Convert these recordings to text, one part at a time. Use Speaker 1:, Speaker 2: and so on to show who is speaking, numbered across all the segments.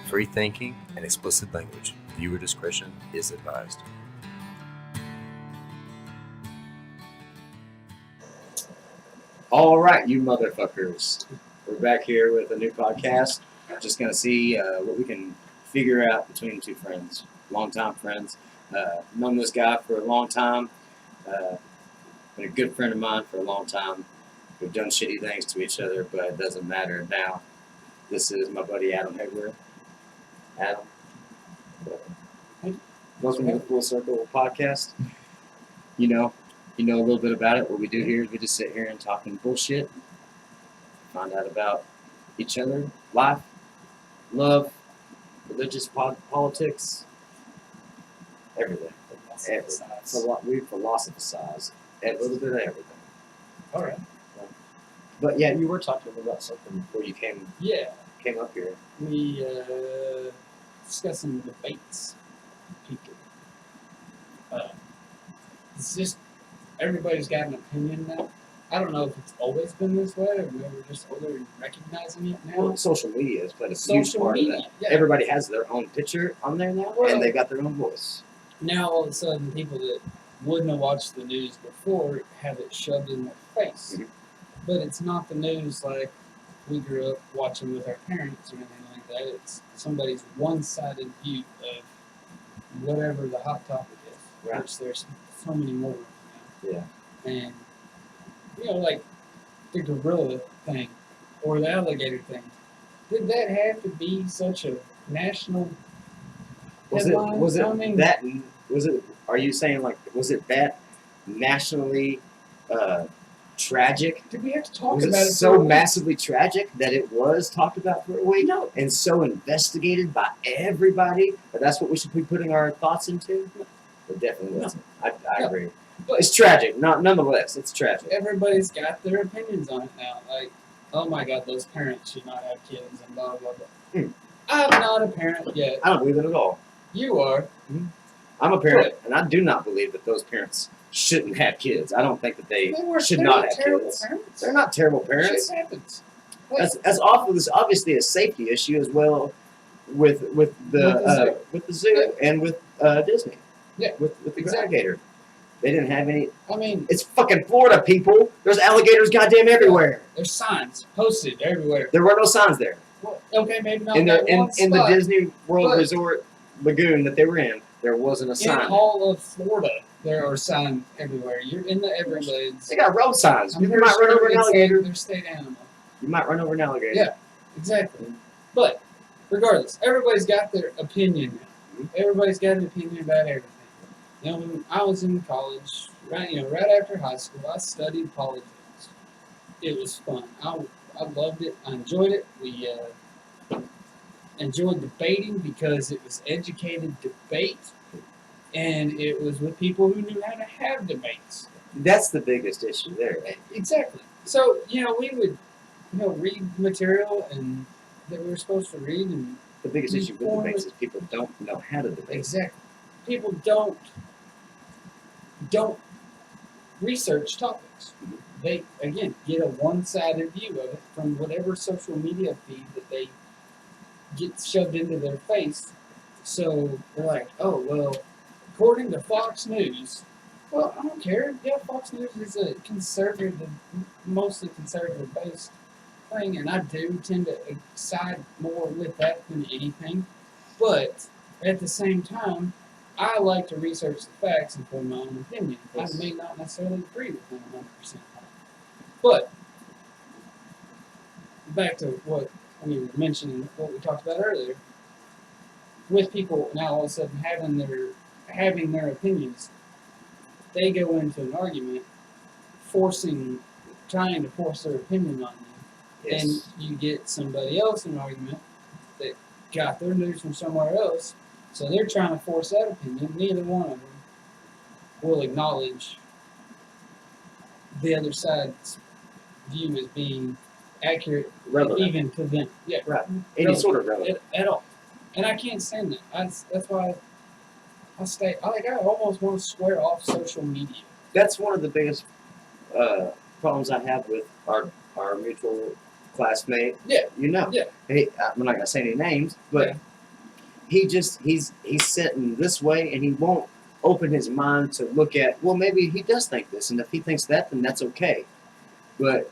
Speaker 1: free thinking, and explicit language. Viewer discretion is advised.
Speaker 2: All right, you motherfuckers. We're back here with a new podcast. Just going to see what we can figure out between two friends, longtime friends. Known this guy for a long time. Been a good friend of mine for a long time. We've done shitty things to each other, but it doesn't matter now. This is my buddy Adam Hegwer. Adam, welcome to the Full Circle podcast. You know a little bit about it. What we do here is we just sit here and talk bullshit, find out about each other, life, love, religious politics, everything. We philosophize a little bit of everything.
Speaker 3: All right.
Speaker 2: But yeah, you were talking about something before you came up here.
Speaker 3: We discussing debates. People. It's just everybody's got an opinion now. I don't know if it's always been this way, or maybe we're just older and recognizing it now.
Speaker 2: Well, social media has played a huge part of that.
Speaker 3: Yeah.
Speaker 2: Everybody has their own picture on there now, and they got their own voice.
Speaker 3: Now all of a sudden, people that wouldn't have watched the news before have it shoved in their face.
Speaker 2: Mm-hmm.
Speaker 3: But it's not the news like we grew up watching with our parents or anything like that. It's somebody's one-sided view of whatever the hot topic is,
Speaker 2: Right.
Speaker 3: which there's so many more of now.
Speaker 2: Yeah.
Speaker 3: And, like the gorilla thing or the alligator thing, did that have to be such a national headline?
Speaker 2: Are you saying, like, was it that nationally tragic?
Speaker 3: Did we have to talk
Speaker 2: Was
Speaker 3: about
Speaker 2: it
Speaker 3: it
Speaker 2: so
Speaker 3: for a week?
Speaker 2: massively tragic that it was talked about for a week?
Speaker 3: No.
Speaker 2: And so investigated by everybody that that's what we should be putting our thoughts into? It definitely wasn't. I
Speaker 3: No.
Speaker 2: agree.
Speaker 3: But
Speaker 2: It's tragic. Nonetheless, it's tragic.
Speaker 3: everybody's got their opinions on it now. Like, oh my God, those parents should not have kids and blah, blah, blah.
Speaker 2: Hmm.
Speaker 3: I'm not a parent yet.
Speaker 2: I don't believe it at all.
Speaker 3: You are.
Speaker 2: I'm a parent, and I do not believe that those parents shouldn't have kids. I don't think that they should
Speaker 3: they're
Speaker 2: not have
Speaker 3: terrible
Speaker 2: kids.
Speaker 3: parents.
Speaker 2: They're not terrible parents.
Speaker 3: Shit happens.
Speaker 2: That's awful. There's obviously a safety issue as well with the zoo and with Disney.
Speaker 3: Yeah,
Speaker 2: with the
Speaker 3: exactly.
Speaker 2: alligator. They didn't have any.
Speaker 3: I mean,
Speaker 2: It's fucking Florida, people. There's alligators goddamn everywhere.
Speaker 3: there's signs posted everywhere.
Speaker 2: There were no signs there
Speaker 3: Well, okay, maybe not
Speaker 2: in
Speaker 3: that
Speaker 2: the
Speaker 3: one
Speaker 2: in the
Speaker 3: spot.
Speaker 2: Disney World
Speaker 3: but-
Speaker 2: Resort lagoon that they were in. There wasn't a
Speaker 3: In
Speaker 2: sign.
Speaker 3: all of Florida, there are signs everywhere. You're in the Everglades.
Speaker 2: They got road signs.
Speaker 3: I'm
Speaker 2: You
Speaker 3: pretty
Speaker 2: might run
Speaker 3: sure
Speaker 2: over an
Speaker 3: it's
Speaker 2: alligator.
Speaker 3: their state animal.
Speaker 2: You might run over an alligator.
Speaker 3: Yeah, exactly. But regardless, everybody's got their opinion now.
Speaker 2: Mhm.
Speaker 3: Everybody's got an opinion about everything. When I was in college, right after high school, I studied politics. It was fun. I loved it. I enjoyed it. We enjoyed debating because it was educated debate, and it was with people who knew how to have debates.
Speaker 2: That's the biggest issue there.
Speaker 3: Exactly. So, we would, read material and that we were supposed to read, and
Speaker 2: The biggest issue with debates is people don't know how to debate.
Speaker 3: exactly. People don't research topics. They, again, get a one-sided view of it from whatever social media feed that they get shoved into their face. So they're like, oh, well, according to Fox News, well, I don't care. Yeah, Fox News is a mostly conservative-based thing, and I do tend to side more with that than anything. But at the same time, I like to research the facts and form my own opinion.
Speaker 2: Yes.
Speaker 3: I may not necessarily agree with them 100%. But back to what we were mentioning, what we talked about earlier, with people now all of a sudden having their opinions, they go into an argument, trying to force their opinion on you,
Speaker 2: Yes.
Speaker 3: and you get somebody else in an argument that got their news from somewhere else, so they're trying to force that opinion. Neither one of them will acknowledge the other side's view as being accurate,
Speaker 2: Relevant.
Speaker 3: even to them. Yeah,
Speaker 2: Right. Any sort of relevant.
Speaker 3: at all. And I can't stand that. That's why I almost want to swear off social media.
Speaker 2: That's one of the biggest problems I have with our mutual classmate.
Speaker 3: Yeah.
Speaker 2: You know.
Speaker 3: Yeah.
Speaker 2: Hey, I'm not gonna say any names, but
Speaker 3: Yeah.
Speaker 2: he's sitting this way, and he won't open his mind to look at, well, maybe he does think this, and if he thinks that, then that's okay. But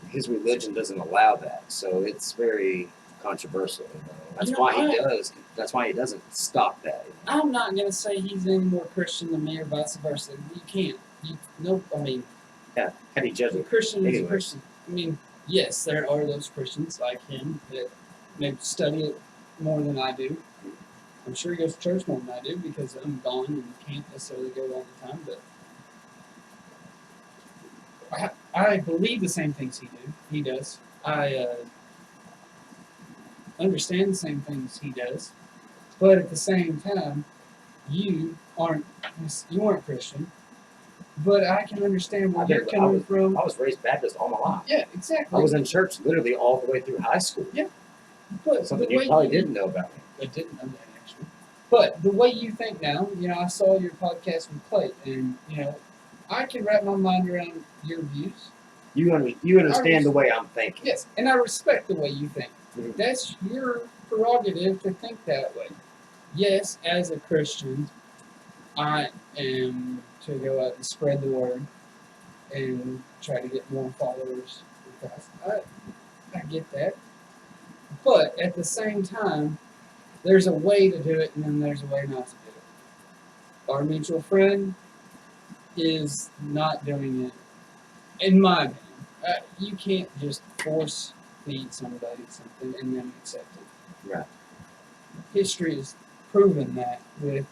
Speaker 2: his religion doesn't allow that, so it's very controversial. That's why he does. That's why he doesn't stop that.
Speaker 3: I'm not gonna say he's any more Christian than me or vice versa. You can't. I mean,
Speaker 2: Yeah. How do you judge
Speaker 3: a
Speaker 2: it?
Speaker 3: Christian is a
Speaker 2: Anyways.
Speaker 3: Christian. I mean, yes, there are those Christians like him that maybe study it more than I do. I'm sure he goes to church more than I do because I'm gone and can't necessarily go all the time. But I believe the same things he does. I understand the same things he does. But at the same time, you aren't Christian. But I can understand where you're coming from.
Speaker 2: I was raised Baptist all my life.
Speaker 3: Yeah, exactly.
Speaker 2: I was in church literally all the way through high school.
Speaker 3: Yeah. But
Speaker 2: something you probably didn't know about me.
Speaker 3: I didn't know that actually. But the way you think now, I saw your podcast with Clay, and I can wrap my mind around your views.
Speaker 2: You understand the way I'm thinking.
Speaker 3: Yes, and I respect the way you think.
Speaker 2: Mhm.
Speaker 3: That's your prerogative to think that way. Yes, as a Christian, I am to go out and spread the word and try to get more followers in Christ. I get that. But at the same time, there's a way to do it, and then there's a way not to do it. Our mutual friend is not doing it, in my opinion. You can't just force feed somebody something and then accept it.
Speaker 2: Right.
Speaker 3: History has proven that with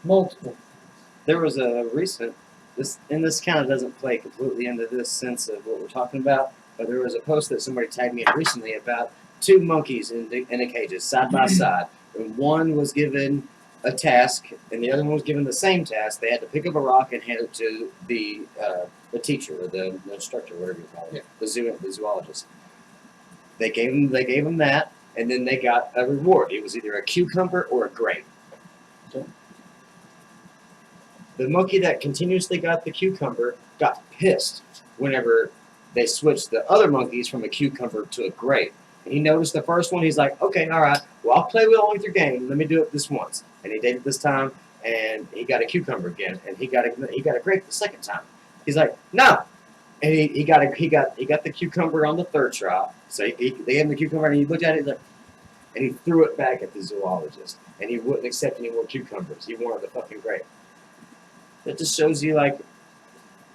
Speaker 3: multiple things.
Speaker 2: There was a recent, this kind of doesn't play completely into this sense of what we're talking about, but there was a post that somebody tagged me in recently about two monkeys in the cages side by side, and one was given a task and the other one was given the same task. They had to pick up a rock and hand it to the teacher or the instructor, whatever you call it, the zoologist. They gave them that, and then they got a reward. It was either a cucumber or a grape.
Speaker 3: Okay.
Speaker 2: The monkey that continuously got the cucumber got pissed whenever they switched the other monkeys from a cucumber to a grape. And he noticed the first one, he's like, okay, all right, well, I'll play with your game. Let me do it this once. And he did it this time, and he got a cucumber again, and he got a grape the second time. He's like, no. And he got the cucumber on the third try. So they gave him the cucumber, and he looked at it and he threw it back at the zoologist. And he wouldn't accept any more cucumbers. He wanted the fucking grape. That just shows you, like,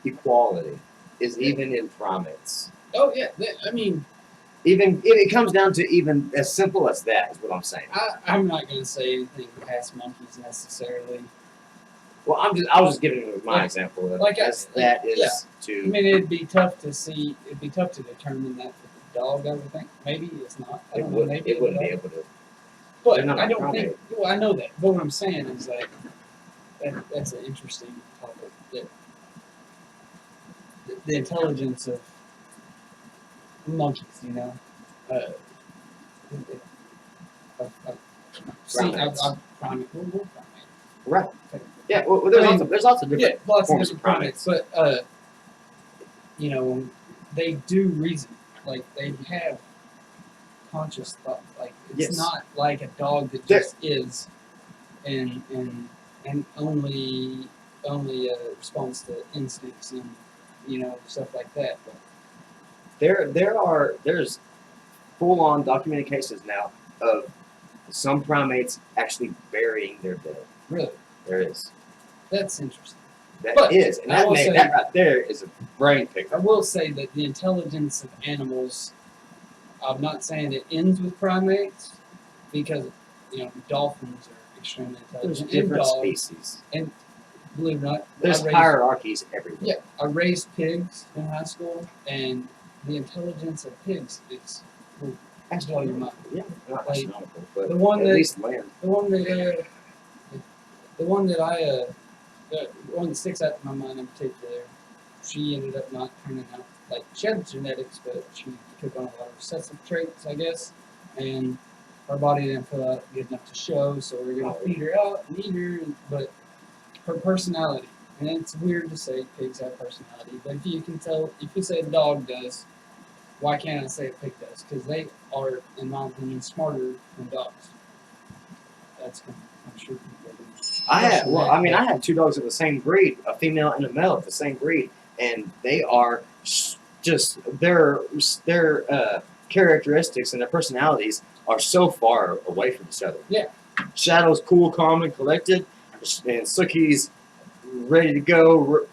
Speaker 2: equality is even in primates.
Speaker 3: Oh, yeah. I mean,
Speaker 2: even it comes down to even as simple as that is what I'm saying.
Speaker 3: I'm not going to say anything past monkeys necessarily.
Speaker 2: Well, I was just giving you my example.
Speaker 3: I mean, it'd be tough to see. It'd be tough to determine that with a dog. I would think maybe it's not. I don't know. Maybe
Speaker 2: it wouldn't be able to.
Speaker 3: But I don't think. Well, I know that. But what I'm saying is like that's an interesting topic. That the intelligence of monkeys,
Speaker 2: Right. Yeah. Well, there's lots of different forms of primates.
Speaker 3: But they do reason. Like they have conscious thought. Like it's not like a dog that just is, and only responds to instincts and stuff like that. But
Speaker 2: there's full-on documented cases now of some primates actually burying their dead.
Speaker 3: Really?
Speaker 2: There is.
Speaker 3: That's interesting.
Speaker 2: That right there is a brain picker.
Speaker 3: I will say that the intelligence of animals, I'm not saying it ends with primates, because dolphins are extremely intelligent.
Speaker 2: There's different
Speaker 3: dogs,
Speaker 2: species.
Speaker 3: And believe it or not,
Speaker 2: there's hierarchies everywhere.
Speaker 3: Yeah, I raised pigs in high school, and the intelligence of pigs is blow your mind.
Speaker 2: Yeah, not
Speaker 3: like,
Speaker 2: astronomical, but
Speaker 3: the one
Speaker 2: at
Speaker 3: that,
Speaker 2: least land.
Speaker 3: The one that sticks out in my mind in particular, she ended up not turning out, like, she had the genetics, but she took on a lot of recessive traits, I guess, and her body didn't feel out good enough to show, so we were going to feed her out and eat her, but her personality, and it's weird to say pigs have personality, but if you say a dog does, why can't I say a pig does? Because they are, in my opinion, smarter than dogs. that's I'm sure people can
Speaker 2: I had,
Speaker 3: question
Speaker 2: well,
Speaker 3: that,
Speaker 2: I mean,
Speaker 3: but-
Speaker 2: I had two dogs of the same breed, a female and a male of the same breed, and they are just their characteristics and their personalities are so far away from each other.
Speaker 3: Yeah.
Speaker 2: Shadow's cool, calm, and collected, and Sookie's ready to go,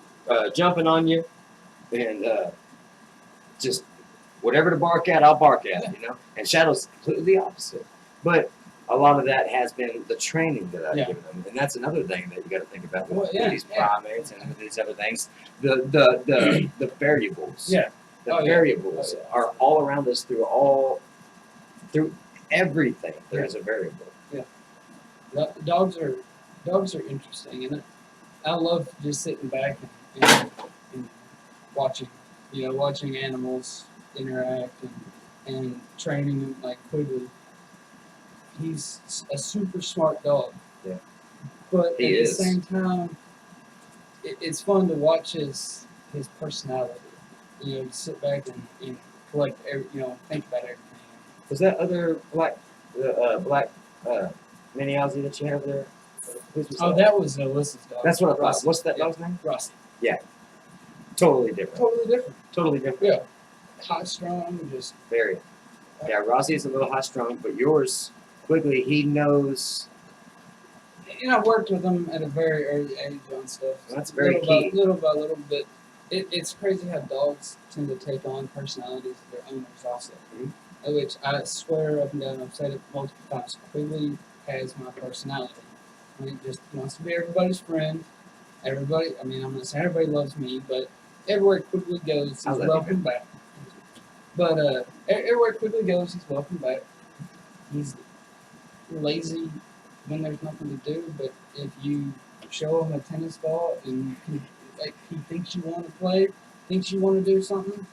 Speaker 2: jumping on you, and just whatever to bark at, I'll bark at, you know. And Shadow's completely the opposite, but a lot of that has been the training that I've
Speaker 3: Yeah.
Speaker 2: given them, and that's another thing that you got to think about with,
Speaker 3: Well, yeah,
Speaker 2: these
Speaker 3: yeah.
Speaker 2: primates and with these other things. The variables.
Speaker 3: Yeah.
Speaker 2: The
Speaker 3: Oh, yeah.
Speaker 2: variables
Speaker 3: Oh, yeah.
Speaker 2: are all around us through everything. There is a variable.
Speaker 3: Dogs are interesting, and I love just sitting back and watching, watching animals interact and training them like Quigley. He's a super smart dog.
Speaker 2: Yeah.
Speaker 3: But
Speaker 2: He
Speaker 3: at
Speaker 2: is.
Speaker 3: the same time, it's fun to watch his personality. Sit back and collect, think about everything.
Speaker 2: Was that other black mini Aussie that you have there? Whose was
Speaker 3: Oh, that was Alyssa's dog.
Speaker 2: That's what I thought.
Speaker 3: Rusty.
Speaker 2: What's that
Speaker 3: Yeah.
Speaker 2: dog's name?
Speaker 3: Rusty.
Speaker 2: Totally different.
Speaker 3: Totally different.
Speaker 2: Totally different.
Speaker 3: Yeah. High strung, just
Speaker 2: Very. Yeah, Rossi is a little high strung, but yours, Quigley, he knows.
Speaker 3: I worked with him at a very early age on stuff.
Speaker 2: That's very
Speaker 3: little
Speaker 2: key.
Speaker 3: Little by little bit. It's crazy how dogs tend to take on personalities of their owners also.
Speaker 2: Mhm.
Speaker 3: Which I swear up and down, I've said it multiple times. Quigley has my personality. He just wants to be everybody's friend. Everybody, I'm not saying everybody loves me, but everywhere Quigley goes, he's
Speaker 2: I love you,
Speaker 3: welcome back. But everywhere Quigley goes, he's welcome back. He's lazy when there's nothing to do, but if you show him a tennis ball and he thinks you want to play, thinks you want to do something,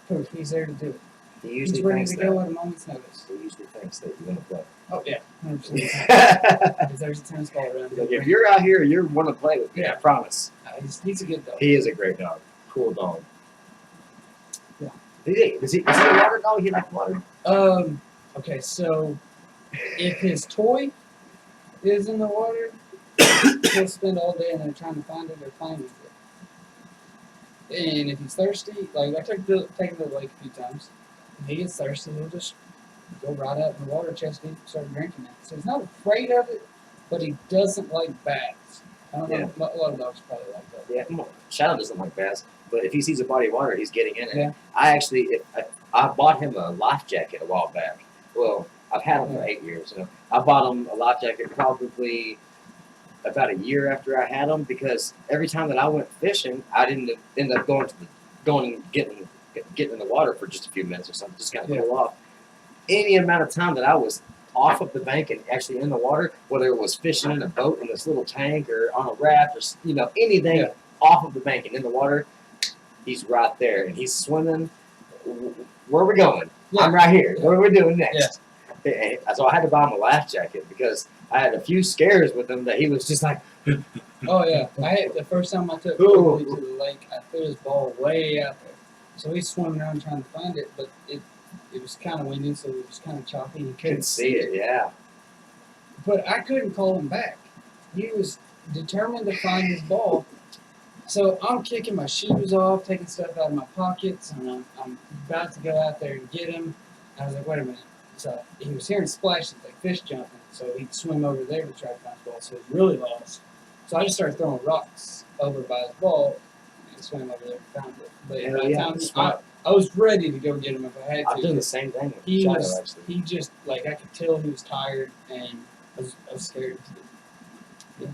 Speaker 3: poof, he's there to do it.
Speaker 2: He
Speaker 3: He's
Speaker 2: usually
Speaker 3: ready
Speaker 2: thinks
Speaker 3: to
Speaker 2: that.
Speaker 3: go at a moment's notice.
Speaker 2: He usually thinks that you're gonna play.
Speaker 3: Oh yeah, 100%. If there's a tennis ball around,
Speaker 2: Like, if you're out here, you want to play with me.
Speaker 3: Yeah.
Speaker 2: I promise.
Speaker 3: he's a good dog.
Speaker 2: He is a great dog. Cool dog.
Speaker 3: Yeah.
Speaker 2: Is he a water dog? He like water?
Speaker 3: Okay, so if his toy is in the water, he'll spend all day in there trying to find it or playing with it. And if he's thirsty, like I took him to the lake a few times. If he gets thirsty, he'll just go right out in the water chest and start drinking it. So he's not afraid of it, but he doesn't like baths. I don't know. A lot of dogs probably like that.
Speaker 2: Yeah, come on. Shadow doesn't like bass, but if he sees a body of water, he's getting in it.
Speaker 3: Yeah.
Speaker 2: I bought him a life jacket a while back. Well, I've had him for 8 years. I bought him a life jacket probably about a year after I had him because every time that I went fishing, I didn't end up going and getting in the water for just a few minutes or something, just kind of cool off. Any amount of time that I was off of the bank and actually in the water, whether it was fishing in a boat in this little tank or on a raft or anything off of the bank and in the water, he's right there and he's swimming. Where are we going?
Speaker 3: Yeah.
Speaker 2: I'm right here.
Speaker 3: Yeah.
Speaker 2: What are we doing next? And so I had to buy him a life jacket because I had a few scares with him that he was just like,
Speaker 3: Oh yeah, the first time I took
Speaker 2: Ooh.
Speaker 3: Quigley to the lake, I threw his ball way out there. So he's swimming around trying to find it, but it was kind of windy, so it was kind of choppy. He
Speaker 2: couldn't see it. Yeah.
Speaker 3: But I couldn't call him back. He was determined to find his ball. So I'm kicking my shoes off, taking stuff out of my pockets, and I'm about to go out there and get him. I was like, wait a minute. So he was hearing splashes like fish jumping, so he'd swim over there to try to find his ball. So he was really lost. So I just started throwing rocks over by his ball and swam over there and found it. But
Speaker 2: Hell
Speaker 3: by the
Speaker 2: yeah,
Speaker 3: time
Speaker 2: smart.
Speaker 3: I was ready to go get him if I had to.
Speaker 2: I've done the same thing with
Speaker 3: He
Speaker 2: Shadow,
Speaker 3: was,
Speaker 2: actually.
Speaker 3: he just, like, I could tell he was tired, and I was scared. Yeah.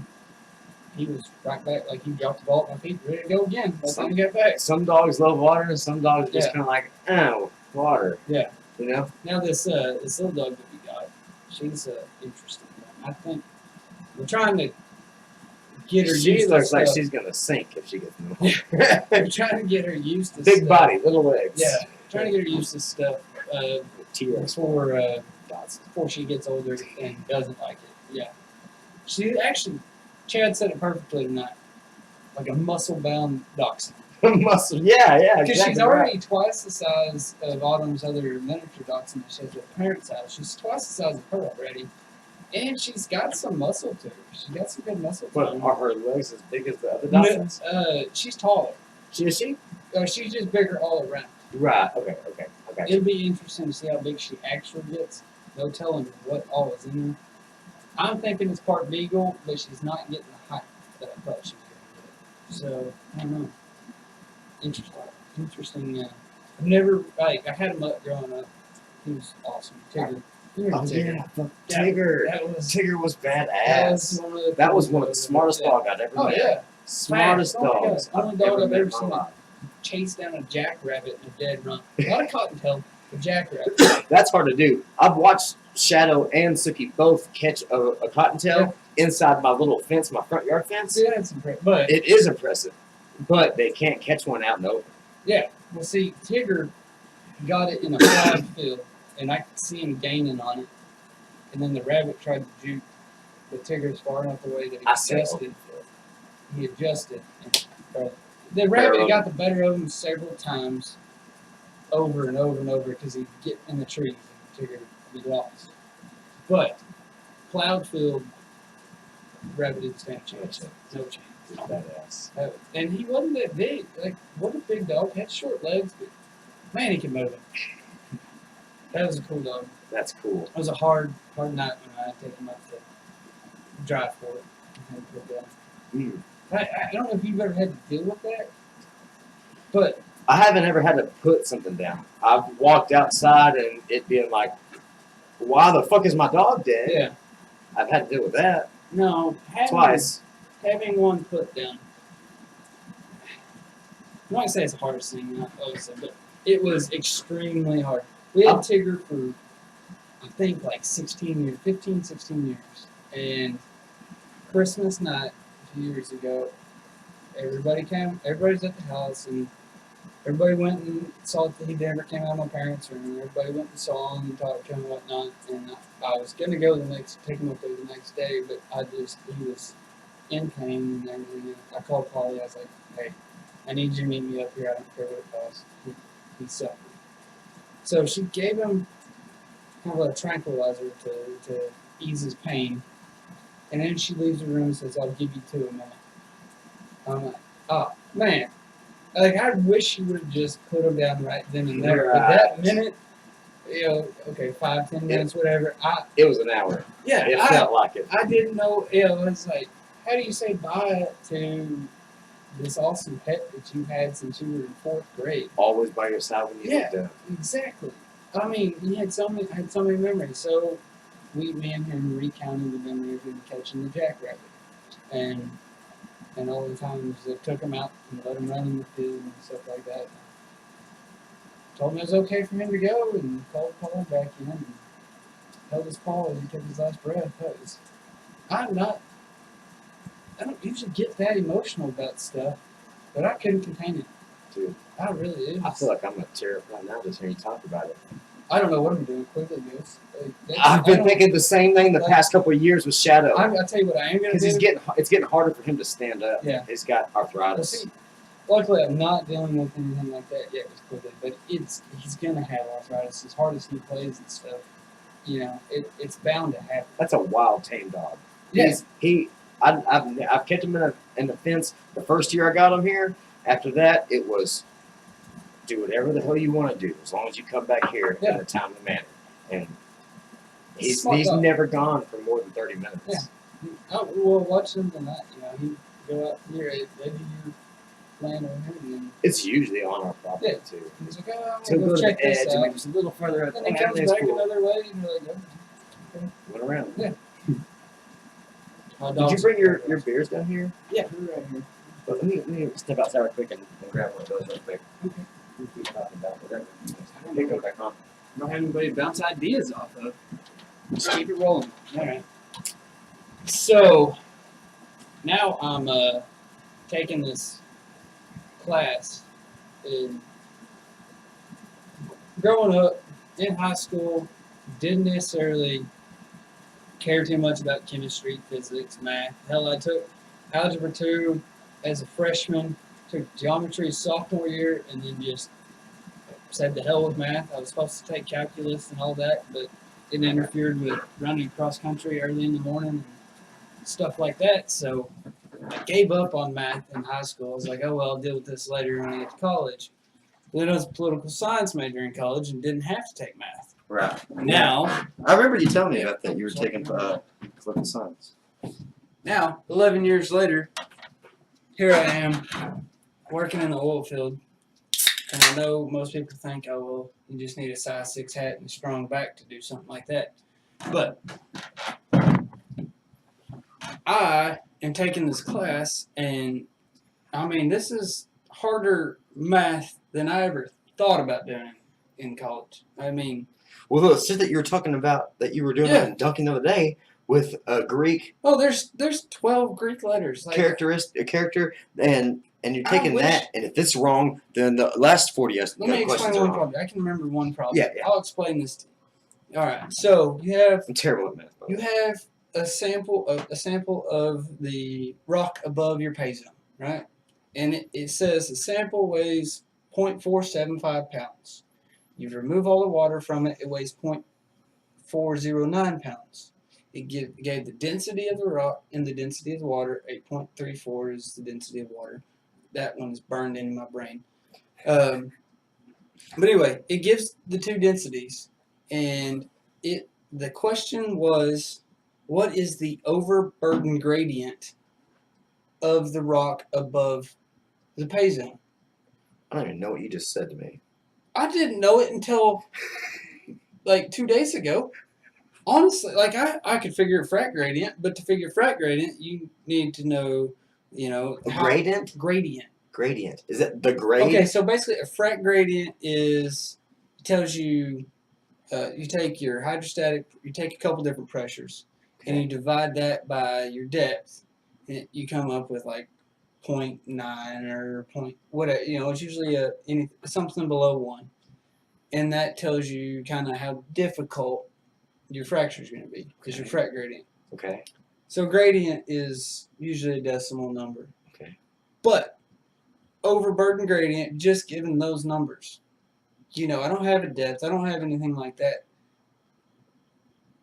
Speaker 3: He was right back, like he dropped the ball at my feet, ready to go again by the time he got back.
Speaker 2: Some dogs love water, and some dogs just
Speaker 3: Yeah.
Speaker 2: kind of like, oh, water.
Speaker 3: Yeah.
Speaker 2: You know?
Speaker 3: Now this little dog that we got, she's interesting. I think we're trying to get her
Speaker 2: She
Speaker 3: used
Speaker 2: looks
Speaker 3: to
Speaker 2: like
Speaker 3: stuff.
Speaker 2: she's going to sink if she gets in the water.
Speaker 3: We're trying to get her used to
Speaker 2: Big
Speaker 3: stuff.
Speaker 2: body, little legs.
Speaker 3: Yeah, trying to get her used to stuff
Speaker 2: T-Rex
Speaker 3: before she gets older and doesn't like it. Yeah. She actually, Chad said it perfectly tonight. Like a muscle-bound dachshund.
Speaker 2: muscle. Yeah, yeah,
Speaker 3: Because
Speaker 2: exactly
Speaker 3: she's already twice the size of Autumn's other miniature dachshund that she has at her parents' house. She's twice the size of her already. And she's got some muscle to her. She's got some good muscle to
Speaker 2: But
Speaker 3: her.
Speaker 2: are her legs as big as the other
Speaker 3: No,
Speaker 2: Dachshunds?
Speaker 3: she's taller.
Speaker 2: Is she?
Speaker 3: She's just bigger all around.
Speaker 2: Right. Okay. I got you.
Speaker 3: It'll be interesting to see how big she actually gets. No telling what all is in there. I'm thinking it's part beagle, but she's not getting the height that I thought she was going to get. So, I don't know. Interesting. I've never, I had a mutt growing up. He was awesome. Tigger.
Speaker 2: Oh yeah, Tigger. Tigger was badass.
Speaker 3: That
Speaker 2: Was one of the smartest dogs I'd ever
Speaker 3: Oh,
Speaker 2: met.
Speaker 3: yeah.
Speaker 2: Smartest
Speaker 3: Oh my God.
Speaker 2: dogs.
Speaker 3: Only
Speaker 2: I've
Speaker 3: dog
Speaker 2: ever
Speaker 3: I've
Speaker 2: met
Speaker 3: ever
Speaker 2: in my
Speaker 3: seen.
Speaker 2: life.
Speaker 3: Chase down a jackrabbit in a dead run. Not a cottontail, a jackrabbit.
Speaker 2: That's hard to do. I've watched Shadow and Suki both catch a cottontail inside my little fence, my front yard fence.
Speaker 3: See, that's impressive. But,
Speaker 2: It is impressive, but they can't catch one out in the open.
Speaker 3: well, see, Tigger got it in a plowed field, and I could see him gaining on it. And then the rabbit tried to juke the Tigger's far enough away that he
Speaker 2: I said
Speaker 3: adjusted. He adjusted. And the rabbit got the better of him several times, over and over and over, because he'd get in the trees and Tigger would be lost. But plowed field, rabbit didn't stand a chance. No chance.
Speaker 2: He's badass.
Speaker 3: And he wasn't that big. Like, what a big dog. He had short legs, but man, he could move it. That was a cool dog.
Speaker 2: That's cool.
Speaker 3: It was a hard night when I take him up to drive for it. And put down.
Speaker 2: Mm.
Speaker 3: I don't know if you've ever had to deal with that, but
Speaker 2: I haven't ever had to put something down. I've walked outside and it being like, why the fuck is my dog dead?
Speaker 3: yeah,
Speaker 2: I've had to deal with that
Speaker 3: no,
Speaker 2: twice.
Speaker 3: having one put down. I'm not gonna say it's the hardest thing, obviously, but it was extremely hard. We had Tigger for, I think, like 16 years, 15, 16 years. And Christmas night, a few years ago, everybody's at the house, and everybody went and saw that he never came out of my parents' room. Everybody went and saw him and talked to him and whatnot. And I was going to go take him up there the next day, but he was in pain and everything. And I called Polly. I was like, hey, I need you to meet me up here. I don't care what it costs. He's suffering. So she gave him kind of a tranquilizer to ease his pain. And then she leaves the room and says, I'll give you 2 a minute. I'm like, oh, man. Like, I wish she would have just put him down right then and there. But that minute, okay, 5, 10 minutes, whatever.
Speaker 2: It was an hour.
Speaker 3: Yeah,
Speaker 2: It felt like it.
Speaker 3: I didn't know. It was like, how do you say bye to this awesome pet that you had since you were in 4th grade?
Speaker 2: Always by your side when you
Speaker 3: Yeah.
Speaker 2: looked down.
Speaker 3: Exactly. I mean, he had so many memories. So me and him recounted the memory of him catching the jackrabbit, and all the times that took him out and let him run in the field and stuff like that. Told him it was okay for him to go, and called Paul back in and held his paw as he took his last breath. I don't usually get that emotional about stuff, but I couldn't contain it.
Speaker 2: Dude,
Speaker 3: I really is.
Speaker 2: I feel like I'm gonna tear up right now just hearing you talk about it.
Speaker 3: I don't know what I'm doing quickly, guys.
Speaker 2: I've been thinking the same thing the past couple of years with Shadow.
Speaker 3: I'll tell you what I am going to
Speaker 2: Because
Speaker 3: do.
Speaker 2: it's getting harder for him to stand up.
Speaker 3: Yeah.
Speaker 2: He's got
Speaker 3: Well,
Speaker 2: arthritis.
Speaker 3: see, luckily, I'm not dealing with anything like that yet with Quigley, but he's going to have arthritis. As hard as he plays and stuff, it's bound to happen.
Speaker 2: That's a wild, tame dog.
Speaker 3: Yeah.
Speaker 2: I've kept him in the fence the first year I got him here. After that, it was do whatever the hell you want to do as long as you come back here in a timely manner. And he's never gone for more than 30 minutes.
Speaker 3: Yeah. We'll watch something that, he'd go out here at the edge of your land over here, and then
Speaker 2: It's usually on our property too.
Speaker 3: he's like, oh,
Speaker 2: So
Speaker 3: I'm
Speaker 2: go
Speaker 3: going
Speaker 2: to
Speaker 3: to check
Speaker 2: the edge
Speaker 3: this
Speaker 2: and maybe
Speaker 3: out.
Speaker 2: just a little further up.
Speaker 3: And then he comes back another way, and you're like, oh.
Speaker 2: Went around.
Speaker 3: Yeah.
Speaker 2: Did you bring your beers down here?
Speaker 3: Yeah, we're right here.
Speaker 2: But let me step outside real quick and grab one of those real quick.
Speaker 3: Okay.
Speaker 2: We keep talking about whatever.
Speaker 3: I
Speaker 2: They go back on.
Speaker 3: don't have anybody to bounce ideas off of. Just keep it rolling. All right. So now I'm taking this class in growing up in high school. Didn't necessarily care too much about chemistry, physics, math. Hell, I took algebra 2 as a freshman. Took geometry sophomore year, and then just said to hell with math. I was supposed to take calculus and all that, but it interfered with running cross country early in the morning and stuff like that. So I gave up on math in high school. I was like, oh well, I'll deal with this later when I get to college. Then I was a political science major in college and didn't have to take math.
Speaker 4: Right.
Speaker 3: Now,
Speaker 4: I remember you telling me about that. You were taking political science.
Speaker 3: now, 11 years later, here I am working in the oil field. And I know most people think, oh, well, you just need a size 6 hat and a strong back to do something like that. But I am taking this class, and I mean, this is harder math than I ever thought about doing in college. I mean,
Speaker 4: Well, the shit that you were talking about that you were doing in Dunking the other day with a Greek
Speaker 3: oh, there's 12 Greek letters. Like,
Speaker 4: character, and you're
Speaker 3: I
Speaker 4: taking
Speaker 3: wish-
Speaker 4: that, and if it's wrong, then the last 40
Speaker 3: Let me
Speaker 4: questions
Speaker 3: explain
Speaker 4: are
Speaker 3: one
Speaker 4: wrong.
Speaker 3: problem. I can remember one problem.
Speaker 4: Yeah, yeah.
Speaker 3: I'll explain this to you. All right. So you have
Speaker 4: I'm terrible at math. By the
Speaker 3: you
Speaker 4: way.
Speaker 3: have a sample of the rock above your pay zone, right? And it says the sample weighs 0.475 pounds. You remove all the water from it, it weighs 0.409 pounds. It gave the density of the rock and the density of the water. 8.34 is the density of water. That one is burned into my brain. But anyway, it gives the two densities, and the question was, what is the overburden gradient of the rock above the pay zone?
Speaker 4: I don't even know what you just said to me.
Speaker 3: I didn't know it until like 2 days ago. Honestly, like I could figure a frac gradient, but to figure frac gradient, you need to know,
Speaker 4: A gradient?
Speaker 3: Gradient.
Speaker 4: Gradient. Is it the grade?
Speaker 3: Okay, so basically, a frac gradient tells you you take your hydrostatic, you take a couple different pressures, and you divide that by your depth, and you come up with like 0.9 or point whatever. It's usually something below 1, and that tells you kind of how difficult your fracture is going to be, because your frac gradient.
Speaker 4: Okay.
Speaker 3: So gradient is usually a decimal number.
Speaker 4: Okay.
Speaker 3: But overburden gradient, just given those numbers. I don't have a depth. I don't have anything like that.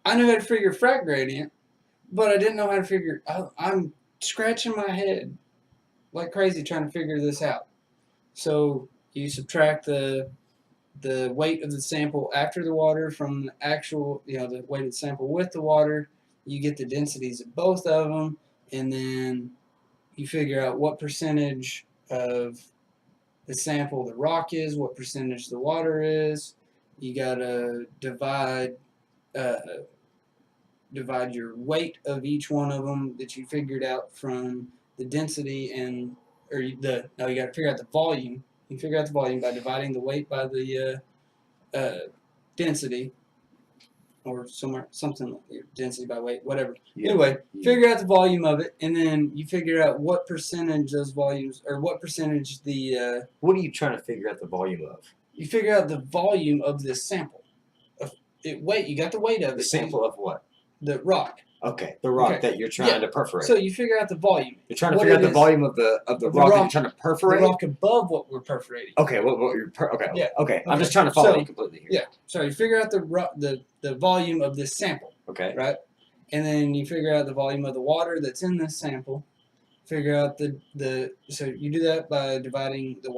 Speaker 3: I knew how to figure frac gradient, but I didn't know how to figure. I'm scratching my head like crazy trying to figure this out. So you subtract the weight of the sample after the water from the actual, the weight of the sample with the water. You get the densities of both of them, and then you figure out what percentage of the sample the rock is, what percentage the water is. You gotta divide your weight of each one of them that you figured out from the density you gotta figure out the volume. You figure out the volume by dividing the weight by the density, or something like your density by weight, whatever.
Speaker 4: Yeah.
Speaker 3: Anyway, figure out the volume of it, and then you figure out what percentage those volumes, or what percentage the.
Speaker 4: What are you trying to figure out the volume of?
Speaker 3: You figure out the volume of this sample. You got the weight of it.
Speaker 4: The sample of what?
Speaker 3: The rock.
Speaker 4: Okay, the rock
Speaker 3: Okay.
Speaker 4: that you're trying to perforate.
Speaker 3: So you figure out the volume.
Speaker 4: You're trying to
Speaker 3: what
Speaker 4: figure out
Speaker 3: it
Speaker 4: the
Speaker 3: is.
Speaker 4: volume of the rock that you're trying to perforate.
Speaker 3: The rock above what we're perforating.
Speaker 4: Okay, what you're okay.
Speaker 3: Yeah.
Speaker 4: Okay, I'm
Speaker 3: Okay.
Speaker 4: just trying to follow
Speaker 3: So-
Speaker 4: you completely here.
Speaker 3: Yeah. So you figure out the volume of this sample,
Speaker 4: Okay.
Speaker 3: right? And then you figure out the volume of the water that's in this sample. Figure out so you do that by dividing the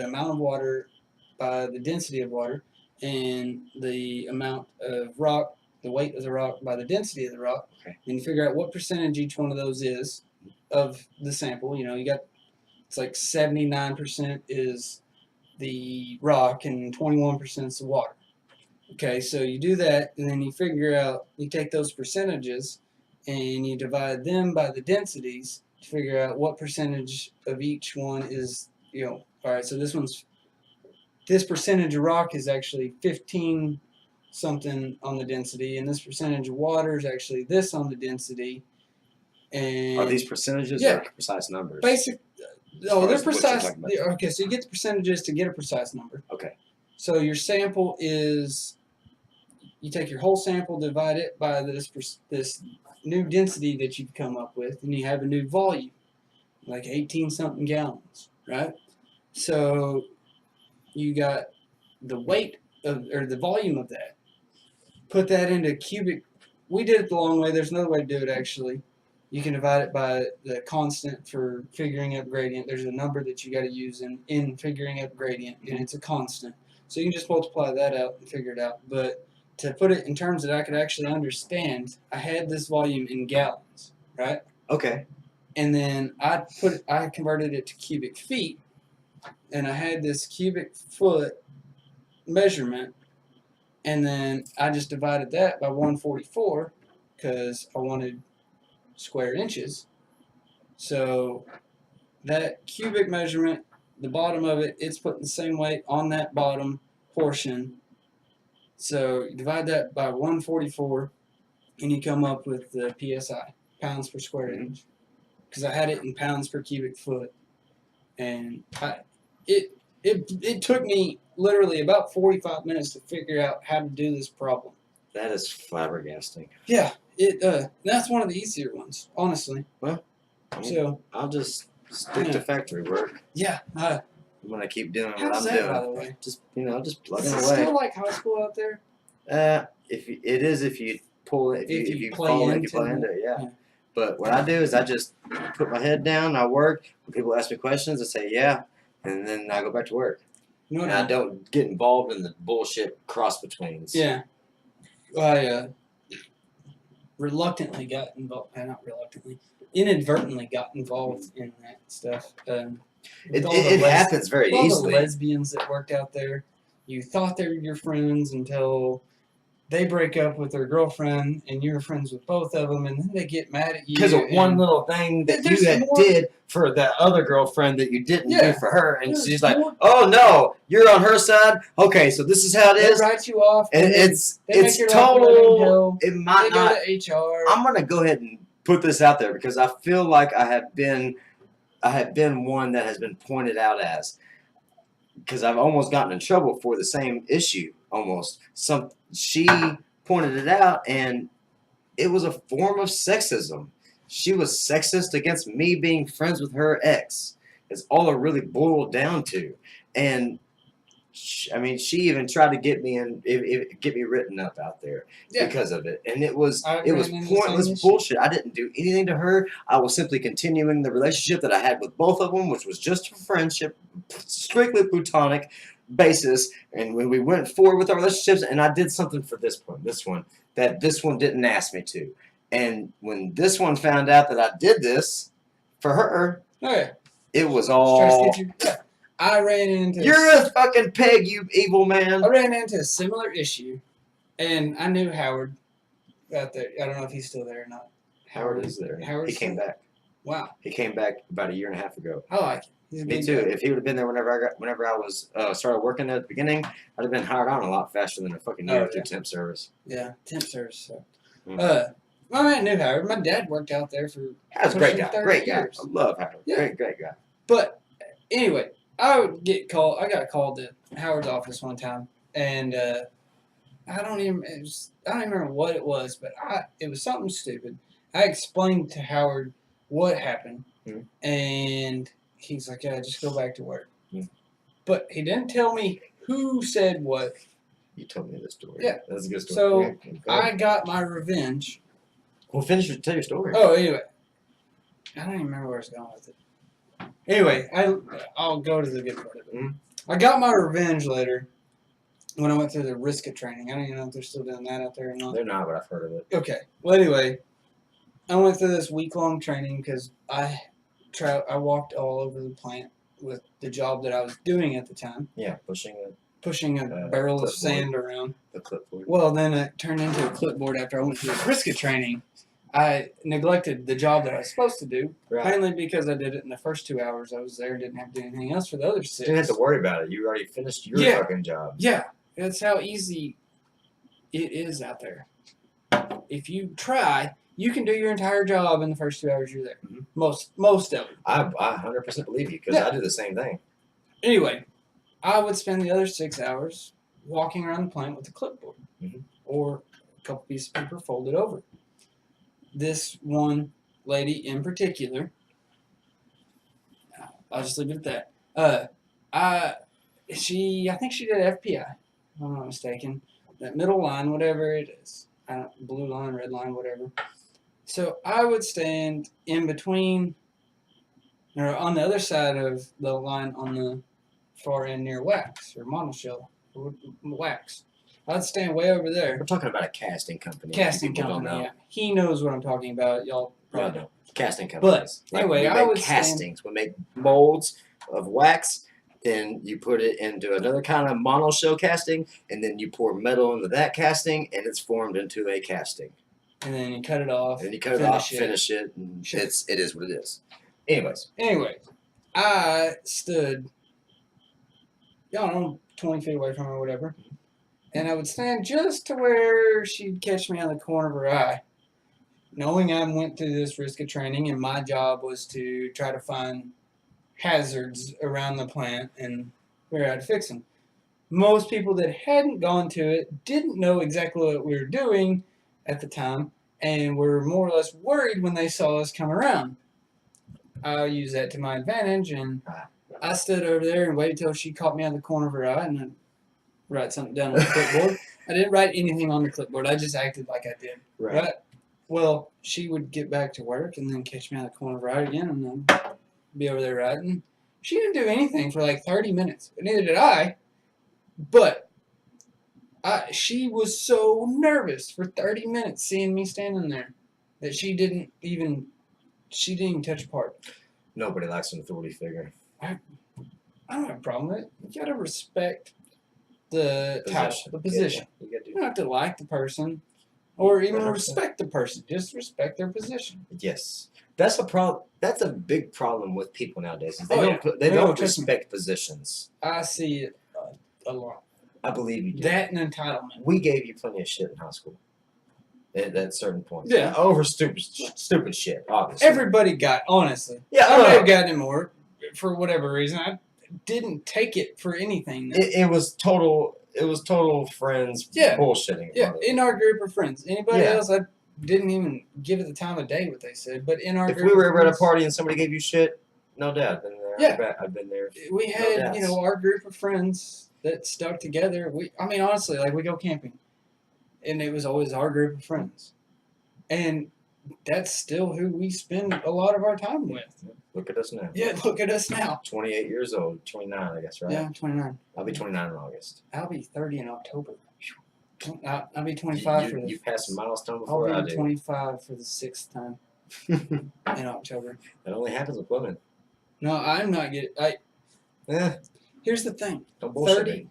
Speaker 3: amount of water by the density of water, and the amount of rock, the weight of the rock by the density of the rock.
Speaker 4: Okay.
Speaker 3: And you figure out what percentage each one of those is of the sample. It's like 79% is the rock and 21% is the water. Okay, so you do that, and then you take those percentages and you divide them by the densities to figure out what percentage of each one is, all right, so this percentage of rock is actually 15 something on the density, and this percentage of water is actually this on the density. And
Speaker 4: Are these percentages
Speaker 3: Yeah.
Speaker 4: or precise numbers?
Speaker 3: No,
Speaker 4: far
Speaker 3: they're
Speaker 4: as what you're
Speaker 3: precise.
Speaker 4: talking about.
Speaker 3: Okay, so you get the percentages to get a precise number.
Speaker 4: Okay.
Speaker 3: So your sample is, you take your whole sample, divide it by this new density that you've come up with, and you have a new volume, like 18 something gallons, right? So you got the weight of, or the volume of that. put that into cubic. We did it the long way. There's another way to do it, actually. You can divide it by the constant for figuring out gradient. There's a number that you got to use in figuring out gradient, and it's a constant. So you can just multiply that out and figure it out. But to put it in terms that I could actually understand, I had this volume in gallons, right?
Speaker 4: Okay.
Speaker 3: And then I converted it to cubic feet, and I had this cubic foot measurement, and then I just divided that by 144 because I wanted square inches. So that cubic measurement, the bottom of it, it's putting the same weight on that bottom portion. So you divide that by 144, and you come up with the PSI, pounds per square inch. Because I had it in pounds per cubic foot, and it took me literally about 45 minutes to figure out how to do this problem.
Speaker 4: That is flabbergasting.
Speaker 3: Yeah, that's one of the easier ones, honestly.
Speaker 4: Well,
Speaker 3: So
Speaker 4: I'll just stick to factory work.
Speaker 3: yeah,
Speaker 4: I'm gonna keep doing what
Speaker 3: how's
Speaker 4: I'm
Speaker 3: that,
Speaker 4: doing.
Speaker 3: by the way?
Speaker 4: Just just plugging
Speaker 3: Is it
Speaker 4: away.
Speaker 3: still like high school out there?
Speaker 4: If you pull it, if you
Speaker 3: play
Speaker 4: follow it,
Speaker 3: into
Speaker 4: you play
Speaker 3: it,
Speaker 4: into it, yeah.
Speaker 3: yeah.
Speaker 4: But what I do is I just put my head down, I work. When people ask me questions, I say yeah, and then I go back to work.
Speaker 3: You know
Speaker 4: And
Speaker 3: what
Speaker 4: I don't get involved in the bullshit cross betweens.
Speaker 3: Yeah. I reluctantly got involved. Not reluctantly. Inadvertently got involved in that stuff.
Speaker 4: It happens very
Speaker 3: all the
Speaker 4: easily.
Speaker 3: lesbians that worked out there, you thought they were your friends until they break up with their girlfriend, and you're friends with both of them, and then they get mad at you
Speaker 4: Because of one little thing that you did for that other girlfriend that you didn't do for her, and she's like, "Oh no, you're on her side. Okay, so this is how it is."
Speaker 3: They write you off.
Speaker 4: And
Speaker 3: they
Speaker 4: it's
Speaker 3: make your life a living
Speaker 4: total.
Speaker 3: hell.
Speaker 4: It might
Speaker 3: They
Speaker 4: not.
Speaker 3: go to HR.
Speaker 4: I'm gonna go ahead and put this out there because I feel like I have been one that has been pointed out as, because I've almost gotten in trouble for the same issue. She pointed it out, and it was a form of sexism. She was sexist against me being friends with her ex. It's all it really boiled down to, and she even tried to get me written up out there because of it, and it was pointless bullshit. I didn't do anything to her. I was simply continuing the relationship that I had with both of them, which was just a friendship, strictly platonic basis. And when we went forward with our relationships, and I did something for this one that this one didn't ask me to, and when this one found out that I did this for her, it was all.
Speaker 3: I ran into.
Speaker 4: You're a fucking peg, you evil man.
Speaker 3: I ran into a similar issue, and I knew Howard out there. I don't know if he's still there or not.
Speaker 4: Howard is there. He came back.
Speaker 3: Wow.
Speaker 4: He came back about a year and a half ago.
Speaker 3: I like him. He's a
Speaker 4: Me
Speaker 3: good
Speaker 4: too.
Speaker 3: guy.
Speaker 4: If he would have been there whenever I was started working at the beginning, I'd have been hired on a lot faster than a fucking year through temp service.
Speaker 3: Yeah, temp service sucked.
Speaker 4: Mm.
Speaker 3: My man knew Howard. My dad worked out there for.
Speaker 4: That was a great guy. Great guy.
Speaker 3: Years.
Speaker 4: I love Howard.
Speaker 3: Yeah.
Speaker 4: Great guy.
Speaker 3: But anyway. I got called to Howard's office one time, and I don't even remember what it was, but it was something stupid. I explained to Howard what happened, and he's like, "Yeah, just go back to work." But he didn't tell me who said what.
Speaker 4: You told me this story.
Speaker 3: Yeah,
Speaker 4: that's a good story.
Speaker 3: So I got my revenge.
Speaker 4: Well, tell your story.
Speaker 3: Oh, anyway, I don't even remember where I was going with it. Anyway, I'll go to the good part of it.
Speaker 4: Mm-hmm.
Speaker 3: I got my revenge later when I went through the RISCA training. I don't even know if they're still doing that out there or not.
Speaker 4: They're not, but I've heard of it.
Speaker 3: Okay. Well, anyway, I went through this week-long training because I walked all over the plant with the job that I was doing at the time.
Speaker 4: Yeah, pushing
Speaker 3: a barrel of sand around.
Speaker 4: The clipboard.
Speaker 3: Well, then it turned into a clipboard after I went through the RISCA training. I neglected the job that I was supposed to do, mainly because I did it in the first 2 hours I was there and didn't have to do anything else for the other 6.
Speaker 4: You didn't have to worry about it. You already finished your fucking job.
Speaker 3: Yeah, that's how easy it is out there. If you try, you can do your entire job in the first 2 hours you're there. Mm-hmm. Most of it.
Speaker 4: I 100% believe you because I do the same thing.
Speaker 3: Anyway, I would spend the other 6 hours walking around the plant with a clipboard or a couple pieces of paper folded over. This one lady in particular, I'll just leave it at that. I think she did FPI, if I'm not mistaken. that middle line, whatever it is, blue line, red line, whatever. So I would stand in between, or on the other side of the line on the far end near wax or monoshell or wax. I'd stand way over there.
Speaker 4: We're talking about a casting company.
Speaker 3: Casting
Speaker 4: People don't
Speaker 3: company,
Speaker 4: know.
Speaker 3: yeah. He knows what I'm talking about. Y'all
Speaker 4: No,
Speaker 3: probably
Speaker 4: no. Casting companies.
Speaker 3: anyway,
Speaker 4: we
Speaker 3: I
Speaker 4: make
Speaker 3: would stand-
Speaker 4: castings. We make molds of wax. Then you put it into another kind of monoshell casting, and then you pour metal into that casting, and it's formed into a casting.
Speaker 3: And then you cut it off.
Speaker 4: And then you cut it off, finish it, and
Speaker 3: Sure.
Speaker 4: it is what it is. Anyways,
Speaker 3: I stood, I don't know, 20 feet away from her or whatever, and I would stand just to where she'd catch me on the corner of her eye, knowing I went through this risk of training, and my job was to try to find hazards around the plant and figure out how to fix them. Most people that hadn't gone to it didn't know exactly what we were doing at the time, and were more or less worried when they saw us come around. I'll use that to my advantage, and I stood over there and waited till she caught me on the corner of her eye, and I'd write something down on the clipboard. I didn't write anything on the clipboard. I just acted like I did. Right? Well, she would get back to work and then catch me on the corner of her eye again, and then be over there writing. She didn't do anything for like 30 minutes. Neither did I. But she was so nervous for 30 minutes seeing me standing there that she didn't even touch a part.
Speaker 4: nobody likes an authority figure.
Speaker 3: I don't have a problem with it. You gotta respect the title, the position.
Speaker 4: Yeah, you gotta do
Speaker 3: You don't have to like the person or even
Speaker 4: 100%.
Speaker 3: respect the person. Just respect their position.
Speaker 4: Yes, that's a problem. That's a big problem with people nowadays. Is they
Speaker 3: Oh,
Speaker 4: don't
Speaker 3: yeah.
Speaker 4: put, they
Speaker 3: No,
Speaker 4: don't
Speaker 3: trust me.
Speaker 4: respect positions.
Speaker 3: I see it a lot.
Speaker 4: I believe you do.
Speaker 3: That and entitlement.
Speaker 4: We gave you plenty of shit in high school. At certain points.
Speaker 3: Yeah.
Speaker 4: Over stupid shit, obviously.
Speaker 3: Everybody got, honestly.
Speaker 4: Yeah,
Speaker 3: I
Speaker 4: no,
Speaker 3: may
Speaker 4: no.
Speaker 3: have gotten it more for whatever reason. I didn't take it for anything.
Speaker 4: It was total. It was total friends
Speaker 3: Yeah.
Speaker 4: bullshitting.
Speaker 3: Yeah, in our group of friends. Anybody
Speaker 4: Yeah.
Speaker 3: else, I didn't even give it the time of day what they said. But in our
Speaker 4: If
Speaker 3: group
Speaker 4: we were
Speaker 3: of
Speaker 4: ever at a
Speaker 3: friends,
Speaker 4: party and somebody gave you shit, no doubt, I've been there.
Speaker 3: Yeah.
Speaker 4: I've been there.
Speaker 3: we had,
Speaker 4: doubts.
Speaker 3: our group of friends that stuck together. I mean, honestly, like we go camping, and it was always our group of friends, and that's still who we spend a lot of our time with.
Speaker 4: Look at us now.
Speaker 3: Yeah, look at us now.
Speaker 4: 28 years old, 29, I guess, right?
Speaker 3: Yeah, I'm 29.
Speaker 4: I'll be 29 in August.
Speaker 3: I'll be 30 in October. I'll be 25 for the.
Speaker 4: You passed a milestone
Speaker 3: I'll
Speaker 4: before I
Speaker 3: be
Speaker 4: do.
Speaker 3: 25 for the 6th time in October.
Speaker 4: That only happens with women.
Speaker 3: No, I'm not getting. Here's the thing.
Speaker 4: Don't bullshit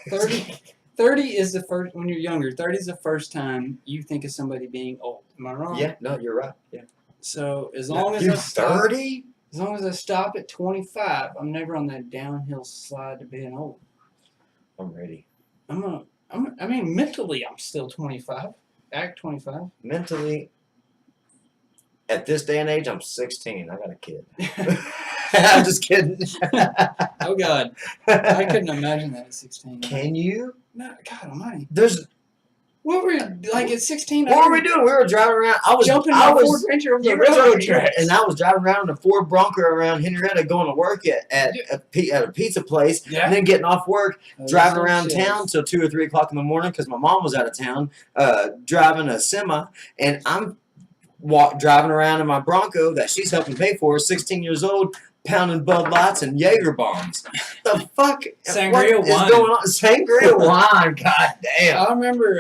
Speaker 3: 30,
Speaker 4: me.
Speaker 3: 30 is the first, when you're younger, 30 is the first time you think of somebody being old. Am I wrong?
Speaker 4: Yeah, no, you're right. Yeah.
Speaker 3: So as long as
Speaker 4: You're
Speaker 3: I stop,
Speaker 4: 30?
Speaker 3: as long as I stop at 25, I'm never on that downhill slide to being old.
Speaker 4: I'm ready.
Speaker 3: I mean, mentally, I'm still 25. Act 25.
Speaker 4: Mentally, at this day and age, I'm 16. I got a kid. I'm just kidding.
Speaker 3: Oh, God. I couldn't imagine that at 16.
Speaker 4: Can you?
Speaker 3: No, God almighty.
Speaker 4: There's.
Speaker 3: What were you, like at 16?
Speaker 4: What were we doing? We were driving around. I was
Speaker 3: jumping
Speaker 4: I
Speaker 3: my Ford
Speaker 4: was.
Speaker 3: Ranger over
Speaker 4: You
Speaker 3: the
Speaker 4: were
Speaker 3: railroad
Speaker 4: driving,
Speaker 3: tracks.
Speaker 4: and I was driving around in a Ford Bronco around Henrietta, going to work at a pizza place,
Speaker 3: Yeah.
Speaker 4: and then getting off work, driving
Speaker 3: Oh,
Speaker 4: around
Speaker 3: shit.
Speaker 4: town till 2 or 3 o'clock in the morning because my mom was out of town, driving a semi, and I'm driving around in my Bronco that she's helping pay for, 16 years old, pounding Bud Lights and Jaeger bombs. The fuck?
Speaker 3: Sangria
Speaker 4: what is
Speaker 3: wine.
Speaker 4: going on? Sangria wine. God damn.
Speaker 3: I remember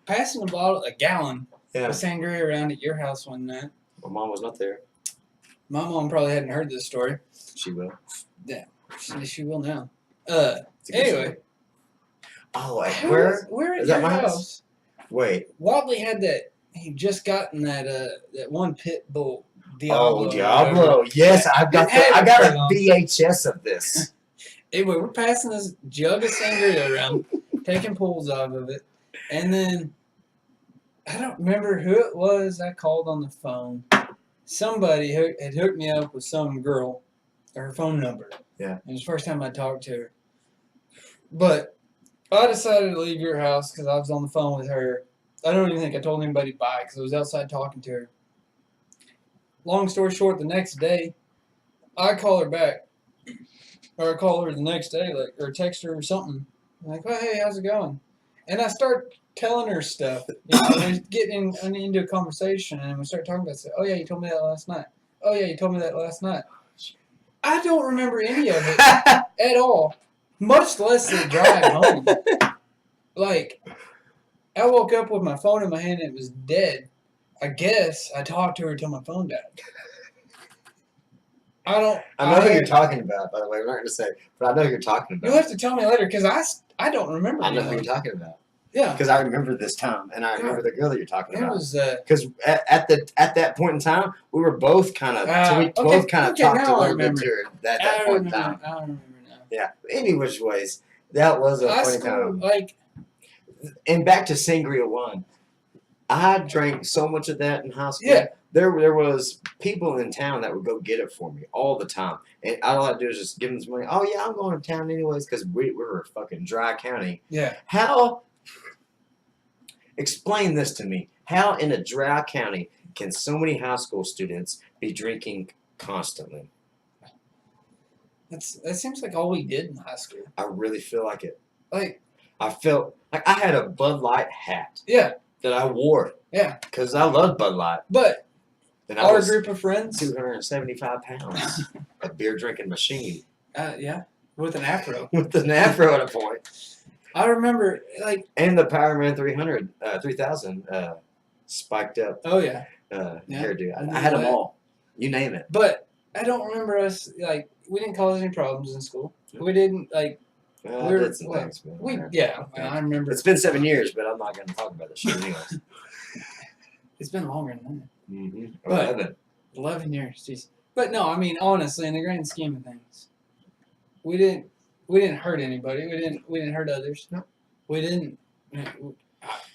Speaker 3: passing a gallon
Speaker 4: Yeah.
Speaker 3: of sangria around at your house one night.
Speaker 4: My mom was not there.
Speaker 3: My mom probably hadn't heard this story.
Speaker 4: She will.
Speaker 3: She will now.
Speaker 4: It's a good
Speaker 3: Anyway.
Speaker 4: story. Oh, where?
Speaker 3: Where at
Speaker 4: Is that
Speaker 3: your
Speaker 4: my house?
Speaker 3: house?
Speaker 4: Wait.
Speaker 3: Wadley had that. He just gotten that one pit bull.
Speaker 4: Oh,
Speaker 3: Diablo.
Speaker 4: Diablo. Yes, I got
Speaker 3: It
Speaker 4: a VHS of this.
Speaker 3: Anyway, we're passing this jug of sangria around, taking pulls off of it, and then I don't remember who it was I called on the phone. Somebody had hooked me up with some girl, her phone number.
Speaker 4: Yeah.
Speaker 3: It was the first time I talked to her. But I decided to leave your house because I was on the phone with her. I don't even think I told anybody bye because I was outside talking to her. Long story short, the next day, I call her back. Or I call her the next day, or text her or something. I'm like, oh, hey, how's it going? And I start telling her stuff. You know, we're getting into a conversation, and we start talking about stuff. Oh yeah, you told me that last night. Oh yeah, you told me that last night. I don't remember any of it at all, much less the drive home. Like, I woke up with my phone in my hand and it was dead. I guess I talked to her until my phone died. I know who you're
Speaker 4: talking about, by the way. We're not going to say, but I know who you're talking about.
Speaker 3: You'll have to tell me later because I don't remember.
Speaker 4: I know who you're talking about.
Speaker 3: Yeah.
Speaker 4: Because I remember this time, and I remember the girl that you're talking about.
Speaker 3: It was
Speaker 4: because at that point in time, we were both kind of both talked a little bit to her at that point in time.
Speaker 3: I don't remember now.
Speaker 4: Yeah. Any which ways, that was a funny time.
Speaker 3: Like,
Speaker 4: and back to Sangria One, I drank so much of that in high school.
Speaker 3: Yeah.
Speaker 4: There was people in town that would go get it for me all the time, and all I do is just give them some money. Oh yeah, I'm going to town anyways because we were a fucking dry county.
Speaker 3: Yeah.
Speaker 4: How? Explain this to me. How in a dry county can so many high school students be drinking constantly?
Speaker 3: that seems like all we did in high school.
Speaker 4: I really feel like it.
Speaker 3: Like,
Speaker 4: I felt like I had a Bud Light hat.
Speaker 3: Yeah.
Speaker 4: That I wore.
Speaker 3: Yeah.
Speaker 4: Because I love Bud Light.
Speaker 3: But
Speaker 4: and
Speaker 3: our group of friends,
Speaker 4: 275 pounds, a beer drinking machine.
Speaker 3: Yeah, with an afro.
Speaker 4: With an afro at a point.
Speaker 3: I remember, like,
Speaker 4: and the Powerman 3000 spiked up.
Speaker 3: Oh yeah.
Speaker 4: Hairdo. I had them all. You name it.
Speaker 3: But I don't remember us, like, we didn't cause any problems in school. We didn't, like,
Speaker 4: I did some things, man.
Speaker 3: I remember.
Speaker 4: It's been 7 years, but I'm not going to talk about this shit anyways.
Speaker 3: It's been longer than that.
Speaker 4: Mm-hmm.
Speaker 3: But 11 years, jeez. But no, I mean, honestly, in the grand scheme of things, we didn't hurt anybody. We didn't hurt others.
Speaker 4: No.
Speaker 3: We didn't.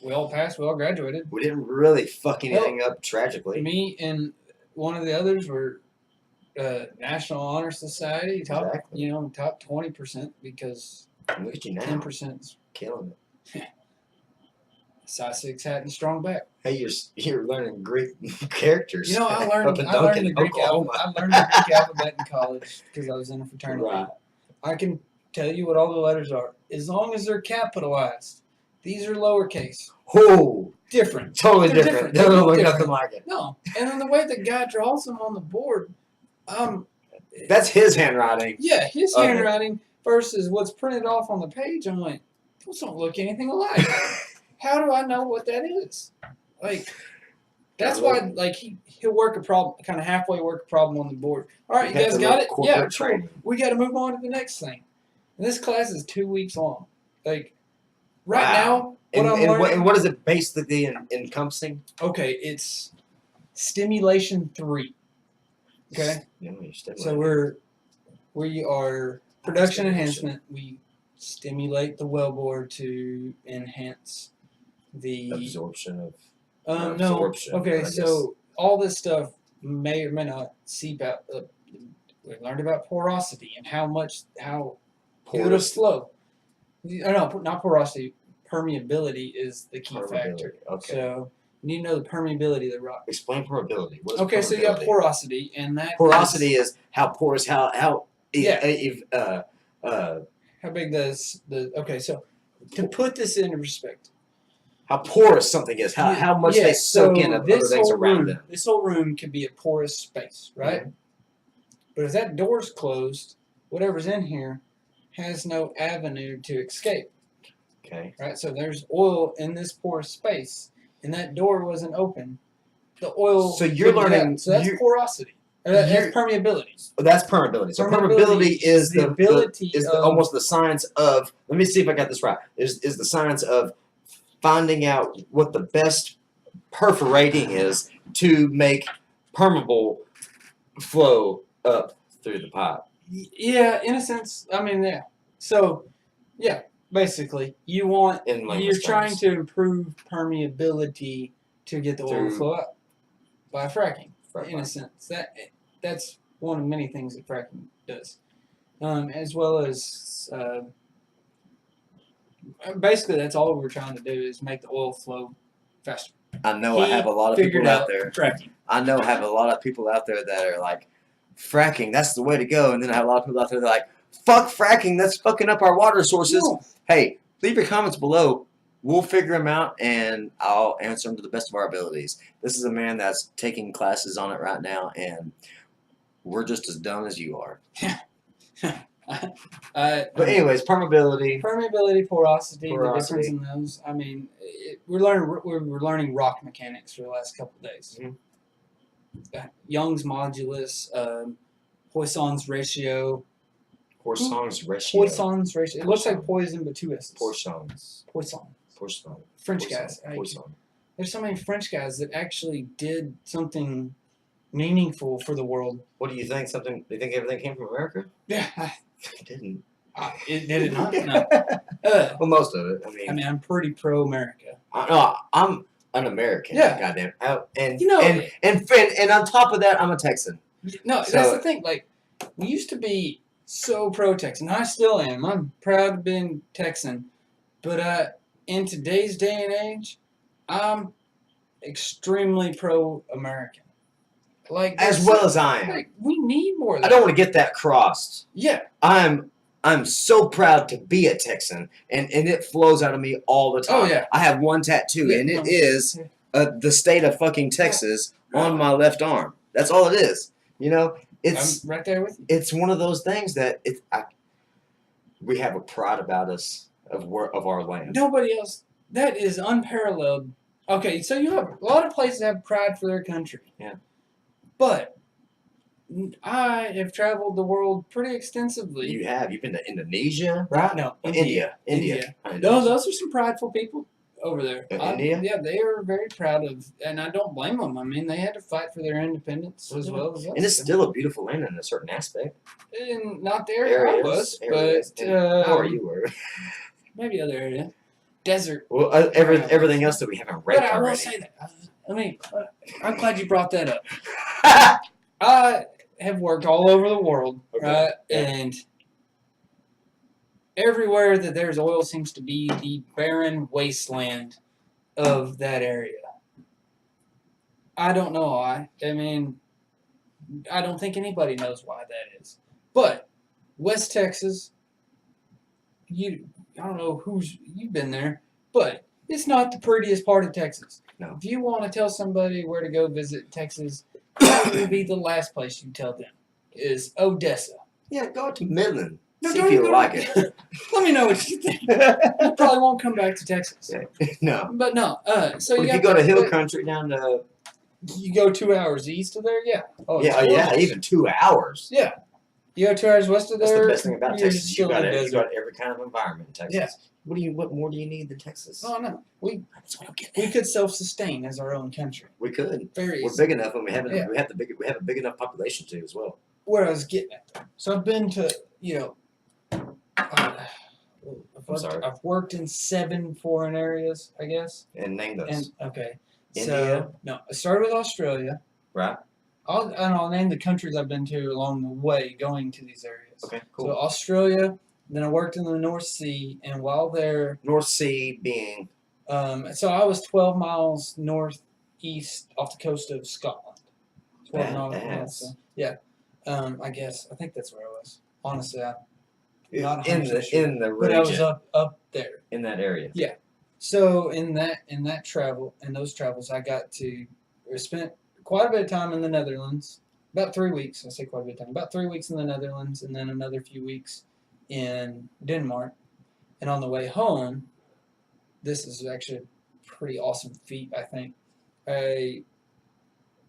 Speaker 3: We all passed. We all graduated.
Speaker 4: We didn't really fuck anything up tragically.
Speaker 3: Me and one of the others were National Honor Society top 20% because
Speaker 4: look at you now.
Speaker 3: 10%
Speaker 4: killing it.
Speaker 3: Size 6 hat and strong back.
Speaker 4: Hey, you're learning Greek characters.
Speaker 3: You know, I learned the Greek alphabet in college because I was in a fraternity.
Speaker 4: Right.
Speaker 3: I can tell you what all the letters are as long as they're capitalized. These are lowercase.
Speaker 4: Oh,
Speaker 3: different.
Speaker 4: Totally different. They don't look nothing like it.
Speaker 3: No, and then the way the guy draws them on the board,
Speaker 4: that's his handwriting.
Speaker 3: Yeah, his handwriting versus what's printed off on the page. I'm like, those don't look anything alike. How do I know what that is? Like, that's why, like, he'll work a problem, kind of halfway work a problem on the board. All right, you guys got it? Yeah, cool. We got to move on to the next thing. And this class is 2 weeks long. Like, right now,
Speaker 4: what is it basically encompassing?
Speaker 3: Okay, it's stimulation 3. Okay? So we are production enhancement. We stimulate the wellbore to enhance the
Speaker 4: absorption
Speaker 3: of no. Okay, so all this stuff may or may not seep out. We learned about porosity and how good a flow. No, not porosity. Permeability is the key factor.
Speaker 4: Okay.
Speaker 3: So you need to know the permeability of the rock.
Speaker 4: Explain permeability. What is
Speaker 3: permeability? So you got porosity, and that
Speaker 4: porosity is how porous, how
Speaker 3: big does the okay? So to put this into perspective,
Speaker 4: how porous something is, how much they soak in other things around them.
Speaker 3: This whole room could be a porous space, right? Mm-hmm. But if that door's closed, whatever's in here has no avenue to escape.
Speaker 4: Okay.
Speaker 3: Right? So there's oil in this porous space, and that door wasn't open. The oil.
Speaker 4: So you're learning.
Speaker 3: So that's porosity. That's permeability.
Speaker 4: That's permeability. So permeability is the ability almost the science of. Let me see if I got this right. Is the science of finding out what the best perforating is to make permeable flow up through the pipe.
Speaker 3: Yeah, in a sense. I mean, yeah. So, yeah, basically, you're trying to improve permeability to get the oil flow up by fracking. In a sense, that's one of many things that fracking does, as well as basically that's all we're trying to do is make the oil flow faster.
Speaker 4: I know I have a lot of people out there.
Speaker 3: Fracking.
Speaker 4: I know I have a lot of people out there that are like, fracking, that's the way to go. And then I have a lot of people out there that are like, fuck fracking, that's fucking up our water sources. No. Hey, leave your comments below. We'll figure them out, and I'll answer them to the best of our abilities. This is a man that's taking classes on it right now, and we're just as dumb as you are. But anyways, permeability.
Speaker 3: Permeability, porosity, the
Speaker 4: Porosity.
Speaker 3: difference in those. I mean, we're learning rock mechanics for the last couple of days. Young's modulus, Poisson's ratio.
Speaker 4: Poisson's ratio.
Speaker 3: Poisson's ratio. It looks like poison, but two S's.
Speaker 4: Poisson's.
Speaker 3: Poisson.
Speaker 4: Poisson.
Speaker 3: French
Speaker 4: Poisson.
Speaker 3: guys.
Speaker 4: Poisson.
Speaker 3: There's so many French guys that actually did something meaningful for the world.
Speaker 4: What do you think? Do you think everything came from America?
Speaker 3: Yeah.
Speaker 4: It didn't.
Speaker 3: Did it not? No.
Speaker 4: Well, most of it.
Speaker 3: I mean, I'm pretty pro-America.
Speaker 4: No, I'm an American.
Speaker 3: Yeah.
Speaker 4: Goddamn. And
Speaker 3: You know,
Speaker 4: and on top of that, I'm a Texan.
Speaker 3: No,
Speaker 4: So-
Speaker 3: that's the thing. Like, we used to be so pro-Texan. I still am. I'm proud of being Texan. But in today's day and age, I'm extremely pro-American. Like,
Speaker 4: As well as I am.
Speaker 3: like, we need more of that.
Speaker 4: I don't want to get that crossed.
Speaker 3: Yeah.
Speaker 4: I'm so proud to be a Texan, and it flows out of me all the time.
Speaker 3: Oh, yeah.
Speaker 4: I have one tattoo,
Speaker 3: Yeah,
Speaker 4: and it
Speaker 3: no.
Speaker 4: is the state of fucking Texas on my left arm. That's all it is. You know, it's
Speaker 3: I'm right there with you.
Speaker 4: it's one of those things that we have a pride about us of our land.
Speaker 3: Nobody else. That is unparalleled. Okay, so you have a lot of places have pride for their country.
Speaker 4: Yeah.
Speaker 3: But I have traveled the world pretty extensively.
Speaker 4: You've been to Indonesia, right?
Speaker 3: No,
Speaker 4: India.
Speaker 3: No, those are some prideful people over there.
Speaker 4: India?
Speaker 3: Yeah, they are very proud of, and I don't blame them. I mean, they had to fight for their independence as well as us.
Speaker 4: And it's still a beautiful land in a certain aspect.
Speaker 3: And not the area I was,
Speaker 4: Areas.
Speaker 3: but
Speaker 4: How are you? Were?
Speaker 3: maybe other area. Desert.
Speaker 4: Well, everything else that we haven't read
Speaker 3: But I will
Speaker 4: already.
Speaker 3: say that. I mean, I'm glad you brought that up. I have worked all over the world,
Speaker 4: Okay.
Speaker 3: right?
Speaker 4: Yeah.
Speaker 3: And everywhere that there's oil seems to be the barren wasteland of that area. I don't know why. I mean, I don't think anybody knows why that is. But West Texas, I don't know you've been there, but it's not the prettiest part of Texas.
Speaker 4: No.
Speaker 3: If you want to tell somebody where to go visit Texas, that would be the last place you tell them is Odessa.
Speaker 4: Yeah, go to Midland.
Speaker 3: No,
Speaker 4: See
Speaker 3: don't
Speaker 4: if you
Speaker 3: even-
Speaker 4: like it.
Speaker 3: Let me know what you think. You probably won't come back to Texas.
Speaker 4: No.
Speaker 3: But no, so
Speaker 4: But
Speaker 3: you
Speaker 4: if you
Speaker 3: got
Speaker 4: go to
Speaker 3: that-
Speaker 4: hill country down to
Speaker 3: you go 2 hours east of there, yeah. Oh, it's
Speaker 4: yeah,
Speaker 3: gorgeous.
Speaker 4: even 2 hours.
Speaker 3: Yeah. You go 2 hours west of
Speaker 4: That's
Speaker 3: there.
Speaker 4: the best thing about
Speaker 3: you're
Speaker 4: Texas.
Speaker 3: still
Speaker 4: You got
Speaker 3: in the
Speaker 4: you got every kind of environment in Texas.
Speaker 3: Yeah.
Speaker 4: What more do you need than Texas?
Speaker 3: Oh no, we
Speaker 4: That's what I'm getting
Speaker 3: we
Speaker 4: at.
Speaker 3: could self-sustain as our own country.
Speaker 4: We could.
Speaker 3: Very
Speaker 4: We're
Speaker 3: easy.
Speaker 4: big enough, and we have
Speaker 3: Yeah.
Speaker 4: a big enough population too as well.
Speaker 3: Where I was getting at. Though. So I've been to
Speaker 4: sorry.
Speaker 3: I've worked in 7 foreign areas, I guess.
Speaker 4: And name those.
Speaker 3: And okay,
Speaker 4: India?
Speaker 3: so no, I started with Australia.
Speaker 4: Right.
Speaker 3: I'll name the countries I've been to along the way going to these areas.
Speaker 4: Okay.
Speaker 3: So
Speaker 4: Cool.
Speaker 3: Australia, then I worked in the North Sea, and while there,
Speaker 4: North Sea being
Speaker 3: so I was 12 miles northeast off the coast of Scotland. 12 miles.
Speaker 4: Badass.
Speaker 3: So, yeah. I think that's where I was. Honestly, Not
Speaker 4: in
Speaker 3: 100% sure.
Speaker 4: the
Speaker 3: but I was
Speaker 4: region
Speaker 3: up there.
Speaker 4: in that area.
Speaker 3: So in those travels, I spent quite a bit of time in the Netherlands. About 3 weeks. I say quite a bit of time. About 3 weeks in the Netherlands, and then another few weeks in Denmark. And on the way home, this is actually a pretty awesome feat, I think. I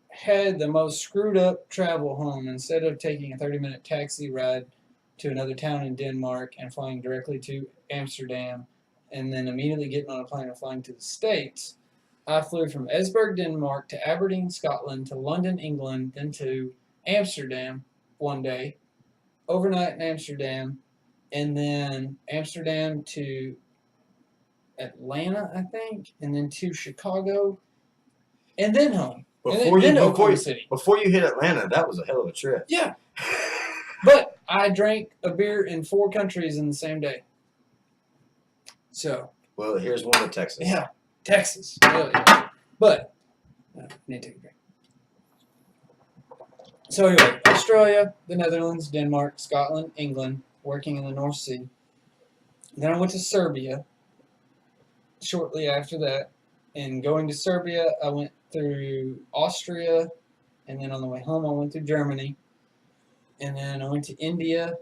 Speaker 3: had the most screwed up travel home. Instead of taking a 30-minute taxi ride to another town in Denmark and flying directly to Amsterdam, and then immediately getting on a plane and flying to the States, I flew from Esbjerg, Denmark to Aberdeen, Scotland, to London, England, then to Amsterdam one day, overnight in Amsterdam, and then Amsterdam to Atlanta, I think, and then to Chicago, and then home.
Speaker 4: Before
Speaker 3: then
Speaker 4: you
Speaker 3: Oklahoma City.
Speaker 4: before you hit Atlanta, that was a hell of a trip.
Speaker 3: Yeah. But I drank a beer in 4 countries in the same day. So,
Speaker 4: Well, here's one to Texas.
Speaker 3: yeah, Texas. Hell yeah. But, I need to take a drink. So anyway, Australia, the Netherlands, Denmark, Scotland, England, working in the North Sea. Then I went to Serbia. shortly after that. And going to Serbia, I went through Austria, and then on the way home, I went through Germany, and then I went to India.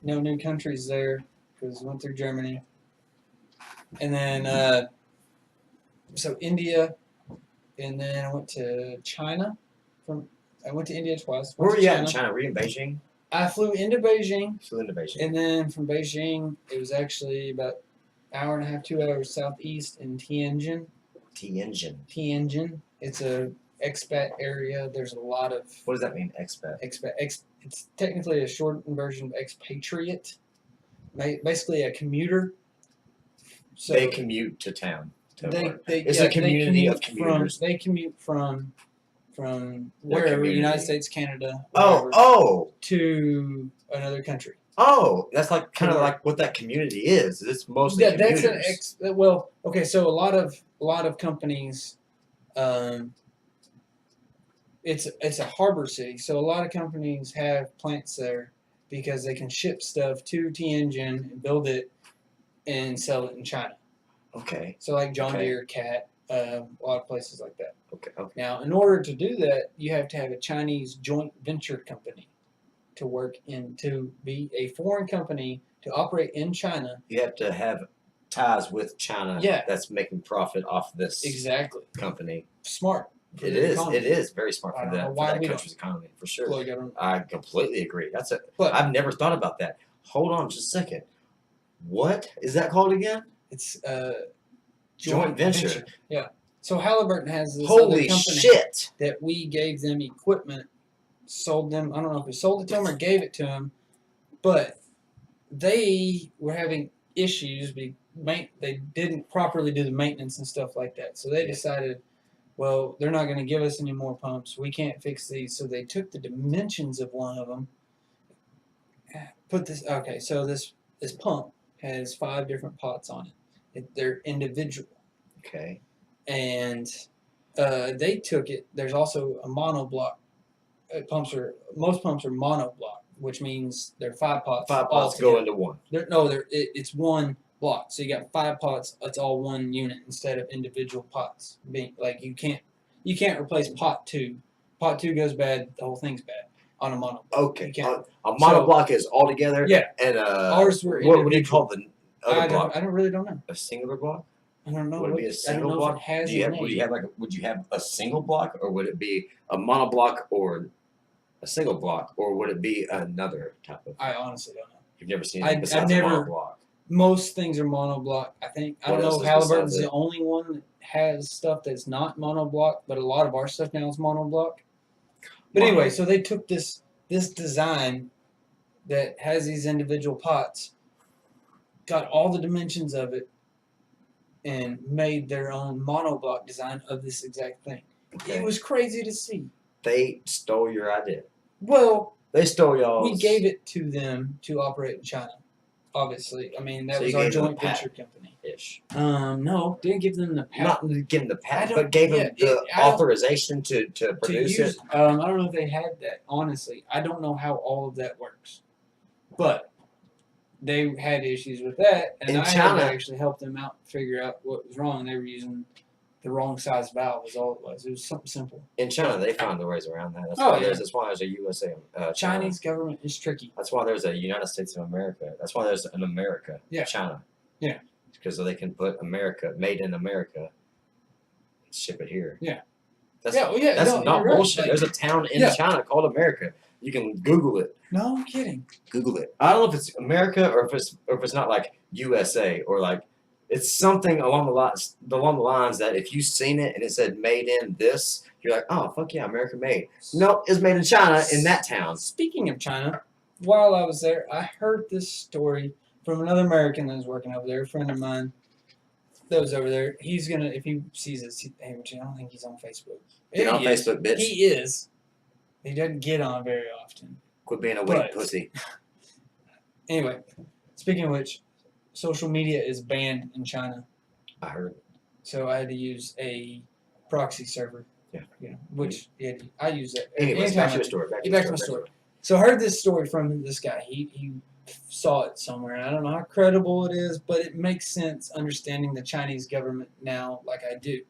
Speaker 3: No new countries there because I went through Germany, and then so India, and then I went to China. I went to India twice.
Speaker 4: Where
Speaker 3: Went
Speaker 4: were
Speaker 3: to
Speaker 4: you at in China? Were you in Beijing?
Speaker 3: I flew into Beijing,
Speaker 4: Flew into Beijing.
Speaker 3: and then from Beijing, it was actually about hour and a half, 2 hours southeast in Tianjin. Tianjin. It's a expat area. There's a lot of
Speaker 4: What does that mean, expat?
Speaker 3: It's technically a shortened version of expatriate. Basically a commuter. So
Speaker 4: They commute to town. To work. It's
Speaker 3: yeah,
Speaker 4: a community of
Speaker 3: From,
Speaker 4: commuters.
Speaker 3: they commute from
Speaker 4: Their
Speaker 3: wherever,
Speaker 4: community.
Speaker 3: United States, Canada,
Speaker 4: Oh,
Speaker 3: to another country.
Speaker 4: that's like kind of like what that community is. It's mostly
Speaker 3: Yeah, that's
Speaker 4: commuters.
Speaker 3: well, okay. So a lot of companies, it's a harbor city. So a lot of companies have plants there because they can ship stuff to Tianjin and build it and sell it in China.
Speaker 4: Okay.
Speaker 3: So like John
Speaker 4: Okay.
Speaker 3: Deere, Cat, a lot of places like that.
Speaker 4: Okay.
Speaker 3: Now, in order to do that, you have to have a Chinese joint venture company to work in, to be a foreign company to operate in China.
Speaker 4: You have to have ties with China.
Speaker 3: Yeah.
Speaker 4: That's making profit off this
Speaker 3: Exactly.
Speaker 4: company.
Speaker 3: Smart. for
Speaker 4: It
Speaker 3: the
Speaker 4: is.
Speaker 3: economy.
Speaker 4: It is very smart
Speaker 3: I
Speaker 4: for
Speaker 3: don't know
Speaker 4: that,
Speaker 3: why we
Speaker 4: country's economy, for sure.
Speaker 3: Well, you gotta-
Speaker 4: I completely agree.
Speaker 3: But
Speaker 4: I've never thought about that. Hold on just a second. What is that called again?
Speaker 3: it's
Speaker 4: Joint venture.
Speaker 3: Yeah. So Halliburton has this other
Speaker 4: Holy
Speaker 3: company
Speaker 4: shit!
Speaker 3: that we gave them equipment, sold them. I don't know if we sold it to them or gave it to them, but they were having issues. They didn't properly do the maintenance and stuff like that. So they decided, well, they're not going to give us any more pumps. We can't fix these. So they took the dimensions of one of them. So this pump has 5 different pots on it. They're individual.
Speaker 4: Okay.
Speaker 3: And they took it. There's also a monoblock. Most pumps are monoblock, which means they're 5 pots.
Speaker 4: 5
Speaker 3: all
Speaker 4: pots go
Speaker 3: together.
Speaker 4: into one.
Speaker 3: It's one block. So you got 5 pots. It's all one unit instead of individual pots. Being like you can't replace pot 2. Pot 2 goes bad. The whole thing's bad on a monoblock.
Speaker 4: Okay.
Speaker 3: You can't.
Speaker 4: A monoblock is all together.
Speaker 3: Yeah.
Speaker 4: And
Speaker 3: Ours were
Speaker 4: what do you call the other
Speaker 3: I
Speaker 4: block?
Speaker 3: really don't know.
Speaker 4: A singular block?
Speaker 3: I don't know.
Speaker 4: Would it be a single block?
Speaker 3: If it has
Speaker 4: Would you have a single block, or would it be a monoblock or a single block, or would it be another type of?
Speaker 3: I honestly don't know.
Speaker 4: You've never seen
Speaker 3: I've
Speaker 4: it besides
Speaker 3: never-
Speaker 4: a monoblock.
Speaker 3: Most things are monoblock. I think. I
Speaker 4: What
Speaker 3: don't know
Speaker 4: else
Speaker 3: if
Speaker 4: is
Speaker 3: Halliburton's
Speaker 4: besides
Speaker 3: the only one that has stuff that's not monoblock, but a lot of our stuff now is monoblock. But anyway, so they took this design that has these individual pots, got all the dimensions of it, and made their own monoblock design of this exact thing.
Speaker 4: Okay.
Speaker 3: It was crazy to see.
Speaker 4: They stole your idea.
Speaker 3: Well,
Speaker 4: They stole y'all.
Speaker 3: we gave it to them to operate in China. Obviously, I mean that
Speaker 4: So
Speaker 3: was
Speaker 4: you
Speaker 3: our
Speaker 4: gave them
Speaker 3: joint
Speaker 4: the
Speaker 3: venture company.
Speaker 4: ish.
Speaker 3: No, didn't give them the patent.
Speaker 4: Not give them the patent,
Speaker 3: don't-
Speaker 4: but gave them
Speaker 3: yeah,
Speaker 4: the
Speaker 3: I don't-
Speaker 4: authorization to
Speaker 3: to
Speaker 4: produce
Speaker 3: use.
Speaker 4: it.
Speaker 3: I don't know if they had that. Honestly, I don't know how all of that works, but they had issues with that, and
Speaker 4: In
Speaker 3: I had
Speaker 4: China-
Speaker 3: to actually help them out, figure out what was wrong. They were using the wrong size valve. Was all it was. It was something simple.
Speaker 4: In China, they found the ways around that.
Speaker 3: Oh, yeah.
Speaker 4: That's why there's a USA. China.
Speaker 3: Chinese government is tricky.
Speaker 4: That's why there's a United States of America. That's why there's an America.
Speaker 3: Yeah.
Speaker 4: China.
Speaker 3: Yeah.
Speaker 4: Because they can put America, made in America, and ship it here.
Speaker 3: Yeah.
Speaker 4: That's,
Speaker 3: Yeah, well, yeah,
Speaker 4: that's
Speaker 3: no,
Speaker 4: not
Speaker 3: you're right.
Speaker 4: bullshit.
Speaker 3: Like-
Speaker 4: There's a town in
Speaker 3: Yeah.
Speaker 4: China called America. You can Google it.
Speaker 3: No, I'm kidding.
Speaker 4: Google it. I don't know if it's America or if it's not like USA or like it's something along the lines that if you've seen it and it said made in this, you're like, oh fuck yeah, American made. Nope, it's made in China in that town.
Speaker 3: Speaking of China, while I was there, I heard this story from another American that was working over there, a friend of mine that was over there. He's gonna, if he sees this, I don't think he's on Facebook.
Speaker 4: Get on
Speaker 3: He is.
Speaker 4: Facebook, bitch.
Speaker 3: He is. He doesn't get on very often.
Speaker 4: Quit being a weak
Speaker 3: But-
Speaker 4: pussy.
Speaker 3: Anyway, speaking of which, social media is banned in China,
Speaker 4: I heard.
Speaker 3: so I had to use a proxy server.
Speaker 4: Yeah.
Speaker 3: You know, which I use that.
Speaker 4: Anyways,
Speaker 3: anytime
Speaker 4: back to
Speaker 3: I-
Speaker 4: your story.
Speaker 3: Get back to my story. So I heard this story from this guy. He saw it somewhere, and I don't know how credible it is, but it makes sense understanding the Chinese government now, like I do.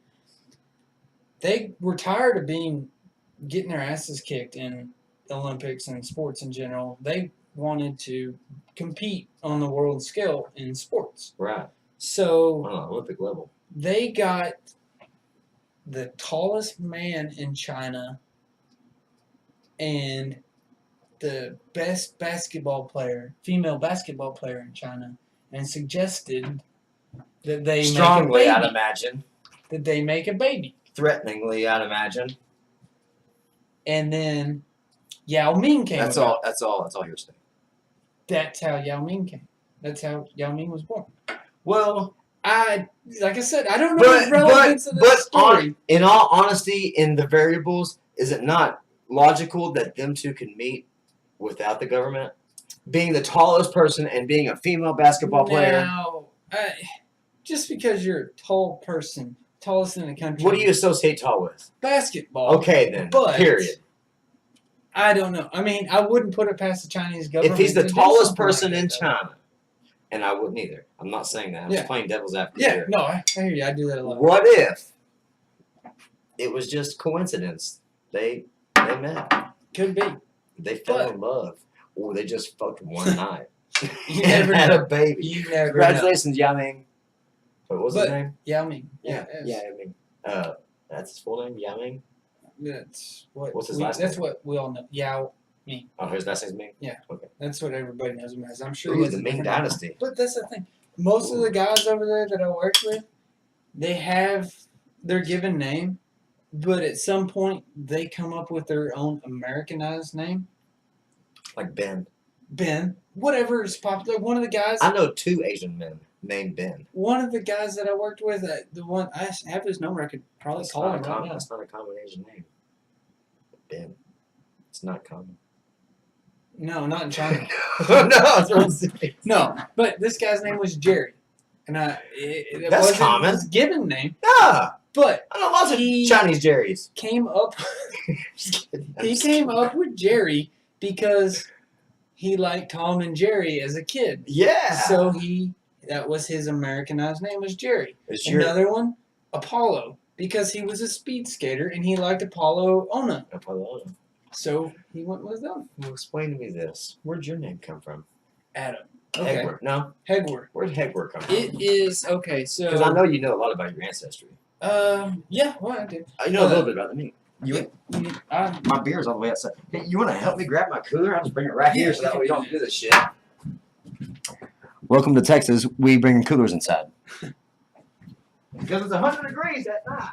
Speaker 3: They were tired of getting their asses kicked in the Olympics and sports in general. They wanted to compete on the world scale in sports.
Speaker 4: Right.
Speaker 3: So
Speaker 4: On an Olympic level.
Speaker 3: they got the tallest man in China and the best female basketball player in China, and suggested that they
Speaker 4: Strongly,
Speaker 3: make a
Speaker 4: I'd
Speaker 3: baby.
Speaker 4: imagine.
Speaker 3: That they make a baby.
Speaker 4: Threateningly, I'd imagine.
Speaker 3: And then Yao Ming came
Speaker 4: That's
Speaker 3: about.
Speaker 4: all you're saying.
Speaker 3: That's how Yao Ming came. That's how Yao Ming was born.
Speaker 4: Well,
Speaker 3: Like I said, I don't know the relevance of this story.
Speaker 4: In all honesty, in the variables, is it not logical that them two can meet without the government? Being the tallest person and being a female basketball player.
Speaker 3: Now, just because you're a tall person, tallest in the country.
Speaker 4: What do you associate tall with?
Speaker 3: Basketball.
Speaker 4: Okay, then.
Speaker 3: But
Speaker 4: Period.
Speaker 3: I don't know. I mean, I wouldn't put it past the Chinese government.
Speaker 4: If he's the
Speaker 3: to do
Speaker 4: tallest
Speaker 3: something
Speaker 4: person
Speaker 3: like
Speaker 4: in
Speaker 3: that,
Speaker 4: China, and I wouldn't either. I'm not saying that. I'm just playing devil's advocate
Speaker 3: Yeah,
Speaker 4: here.
Speaker 3: no, I hear you. I do that a lot.
Speaker 4: What if it was just coincidence? They met.
Speaker 3: Could be.
Speaker 4: They fell in love. Or they just fucked one night.
Speaker 3: You
Speaker 4: and
Speaker 3: never
Speaker 4: had
Speaker 3: know.
Speaker 4: a baby.
Speaker 3: You never know.
Speaker 4: Congratulations, Yao Ming. What was his name?
Speaker 3: Yao Ming.
Speaker 4: Yeah,
Speaker 3: yes.
Speaker 4: Yao Ming. That's his full name, Yao Ming?
Speaker 3: That's what.
Speaker 4: What's his last name?
Speaker 3: That's what we all know. Yao Ming.
Speaker 4: Oh, his last name's Ming?
Speaker 3: Yeah.
Speaker 4: Okay.
Speaker 3: That's what everybody knows him as. I'm sure he
Speaker 4: Ooh,
Speaker 3: has
Speaker 4: the
Speaker 3: a
Speaker 4: Ming
Speaker 3: different name.
Speaker 4: Dynasty.
Speaker 3: But that's the thing. Most of the guys over there that I worked with, they have their given name, but at some point they come up with their own Americanized name.
Speaker 4: Like Ben.
Speaker 3: Ben, whatever is popular. One of the guys.
Speaker 4: I know 2 Asian men named Ben.
Speaker 3: One of the guys that I worked with, the one I have his number. I could probably
Speaker 4: That's
Speaker 3: call
Speaker 4: not
Speaker 3: him
Speaker 4: a
Speaker 3: right
Speaker 4: common,
Speaker 3: now.
Speaker 4: That's not a common Asian name. Ben. It's not common.
Speaker 3: No, not in China.
Speaker 4: No, that's what I'm saying.
Speaker 3: No, but this guy's name was Jerry, and it
Speaker 4: That's
Speaker 3: wasn't
Speaker 4: common.
Speaker 3: his given name,
Speaker 4: Yeah.
Speaker 3: but
Speaker 4: I know lots of
Speaker 3: He-
Speaker 4: Chinese Jerrys.
Speaker 3: came up.
Speaker 4: Just kidding. I'm
Speaker 3: He
Speaker 4: just
Speaker 3: came
Speaker 4: kidding.
Speaker 3: up with Jerry because he liked Tom and Jerry as a kid.
Speaker 4: Yeah.
Speaker 3: So that was his Americanized name was Jerry.
Speaker 4: It's your
Speaker 3: Another one, Apollo, because he was a speed skater and he liked Apollo Ona.
Speaker 4: Apollo.
Speaker 3: So he went with them.
Speaker 4: Well, explain to me this. Where'd your name come from?
Speaker 3: Adam. Okay.
Speaker 4: Hegwer. No.
Speaker 3: Hegwer.
Speaker 4: Where'd Hegwer come from?
Speaker 3: It is okay. So.
Speaker 4: Because I know you know a lot about your ancestry.
Speaker 3: Yeah. Well, I do.
Speaker 4: I know a little bit about me.
Speaker 3: I,
Speaker 4: My beer's all the way outside. Hey, you want to help me grab my cooler? I'll just bring it right
Speaker 3: Yeah,
Speaker 4: here so that way we don't
Speaker 3: do
Speaker 4: do this shit. Welcome to Texas. We bring coolers inside. Because it's 100 degrees at night.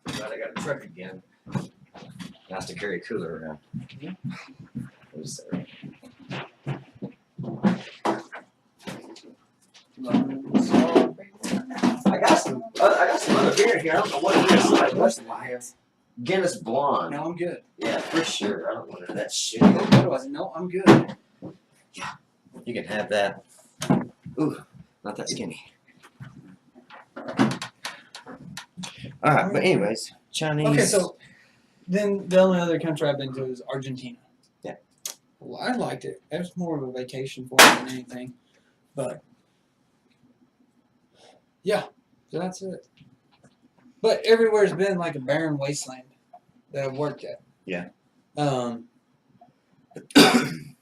Speaker 4: Glad I got a truck again. Nice to carry a cooler around. What's that? I got some other beer here. I don't know what it is. Like, what's Guinness Blonde.
Speaker 3: no, I'm good.
Speaker 4: Yeah, for sure. I don't want that shit.
Speaker 3: Otherwise, no, I'm good.
Speaker 4: You can have that. Ooh, not that skinny. Alright, but anyways, Chinese.
Speaker 3: Okay, so then the only other country I've been to is Argentina.
Speaker 4: Yeah.
Speaker 3: Well, I liked it. It was more of a vacation for me than anything. But yeah, so that's it. But everywhere's been like a barren wasteland that I've worked at.
Speaker 4: Yeah.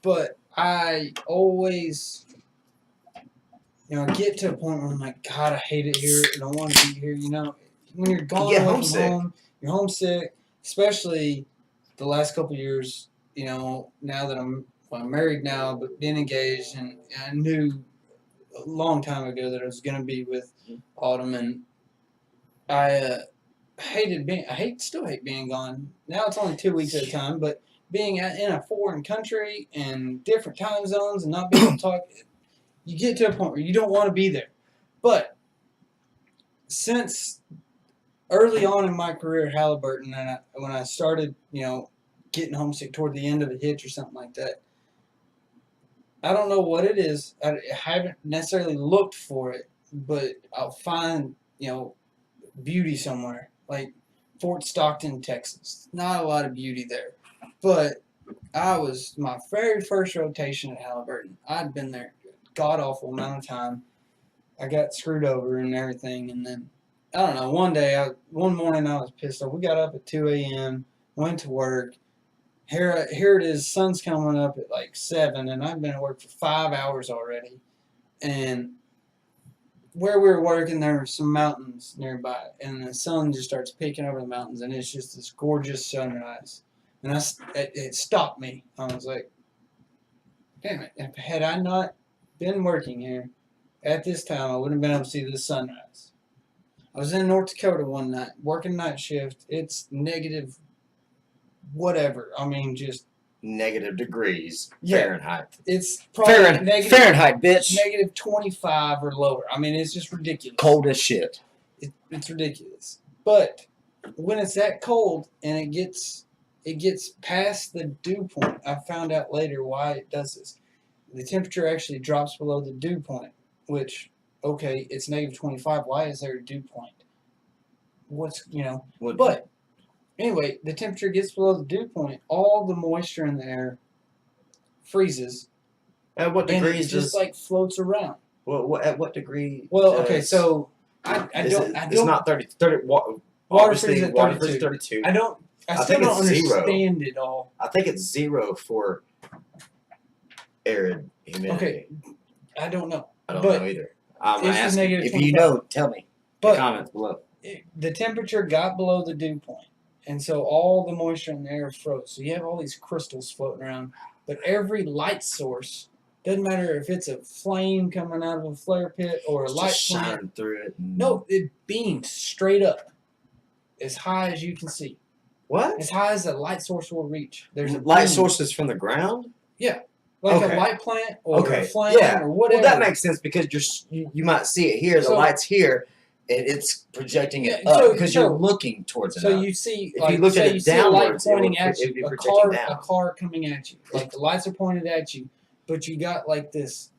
Speaker 3: But I always, get to a point where I'm like, God, I hate it here. I don't want to be here. When you're gone
Speaker 4: get
Speaker 3: away from
Speaker 4: homesick.
Speaker 3: home, you're homesick. Especially the last couple of years. Now that I'm married now, but being engaged, and I knew a long time ago that I was going to be with Autumn, and I still hate being gone. Now it's only 2 weeks at a time, but being in a foreign country and different time zones and not being able to talk, you get to a point where you don't want to be there. But since early on in my career at Halliburton, and when I started, getting homesick toward the end of a hitch or something like that, I don't know what it is. I haven't necessarily looked for it, but I'll find, beauty somewhere. Like Fort Stockton, Texas. Not a lot of beauty there. But I was my very first rotation at Halliburton. I'd been there a god awful amount of time. I got screwed over and everything, and then I don't know. One morning I was pissed off. We got up at 2 a.m. Went to work. Here it is. Sun's coming up at like 7, and I've been at work for 5 hours already. And where we were working, there were some mountains nearby, and the sun just starts peeking over the mountains, and it's just this gorgeous sunrise. And it stopped me. I was like, damn it! Had I not been working here at this time, I wouldn't have been able to see this sunrise. I was in North Dakota one night, working night shift. It's negative whatever. I mean, just
Speaker 4: Negative degrees
Speaker 3: Yeah.
Speaker 4: Fahrenheit.
Speaker 3: it's probably negative
Speaker 4: Fahrenheit, bitch.
Speaker 3: negative 25 or lower. I mean, it's just ridiculous.
Speaker 4: Cold as shit.
Speaker 3: It's ridiculous. But when it's that cold and it gets past the dew point, I found out later why it does this. The temperature actually drops below the dew point, which, okay, it's negative 25. Why is there a dew point? But anyway, the temperature gets below the dew point, all the moisture in the air freezes,
Speaker 4: At what
Speaker 3: and it
Speaker 4: degrees
Speaker 3: just
Speaker 4: does?
Speaker 3: like floats around.
Speaker 4: At what degree?
Speaker 3: Well, okay,
Speaker 4: does-
Speaker 3: so I
Speaker 4: It's
Speaker 3: don't
Speaker 4: not 30.
Speaker 3: Water
Speaker 4: Obviously,
Speaker 3: freezes at
Speaker 4: water
Speaker 3: 32.
Speaker 4: freezes 32.
Speaker 3: I
Speaker 4: I
Speaker 3: still
Speaker 4: think
Speaker 3: don't
Speaker 4: it's zero.
Speaker 3: understand it all.
Speaker 4: I think it's 0 for arid humidity.
Speaker 3: Okay, I don't know.
Speaker 4: I don't
Speaker 3: but
Speaker 4: know either. I'm
Speaker 3: it's just
Speaker 4: asking.
Speaker 3: negative
Speaker 4: If you
Speaker 3: 25.
Speaker 4: know, tell me. In the
Speaker 3: But
Speaker 4: comments below.
Speaker 3: the temperature got below the dew point, and so all the moisture in the air froze. So you have all these crystals floating around. But every light source, doesn't matter if it's a flame coming out of a flare pit or a
Speaker 4: It's
Speaker 3: light
Speaker 4: just
Speaker 3: plant.
Speaker 4: shining through it. and-
Speaker 3: No, it beams straight up, as high as you can see,
Speaker 4: What?
Speaker 3: as high as a light source will reach. There's a
Speaker 4: Light
Speaker 3: beam,
Speaker 4: sources from the ground?
Speaker 3: like
Speaker 4: Okay.
Speaker 3: a light plant or
Speaker 4: Okay.
Speaker 3: a flame
Speaker 4: Yeah.
Speaker 3: or
Speaker 4: Well,
Speaker 3: whatever.
Speaker 4: that makes sense because you might see it here. The
Speaker 3: So-
Speaker 4: light's here, and it's projecting it
Speaker 3: Yeah,
Speaker 4: up
Speaker 3: so-
Speaker 4: because
Speaker 3: so-
Speaker 4: you're looking towards it.
Speaker 3: So
Speaker 4: up.
Speaker 3: you see,
Speaker 4: If
Speaker 3: like,
Speaker 4: you looked at
Speaker 3: say
Speaker 4: it
Speaker 3: you see a light
Speaker 4: downwards, it would-
Speaker 3: pointing at
Speaker 4: it would be
Speaker 3: you, a
Speaker 4: projecting
Speaker 3: car
Speaker 4: down.
Speaker 3: coming at you. Like the lights are pointed at you, but you got like this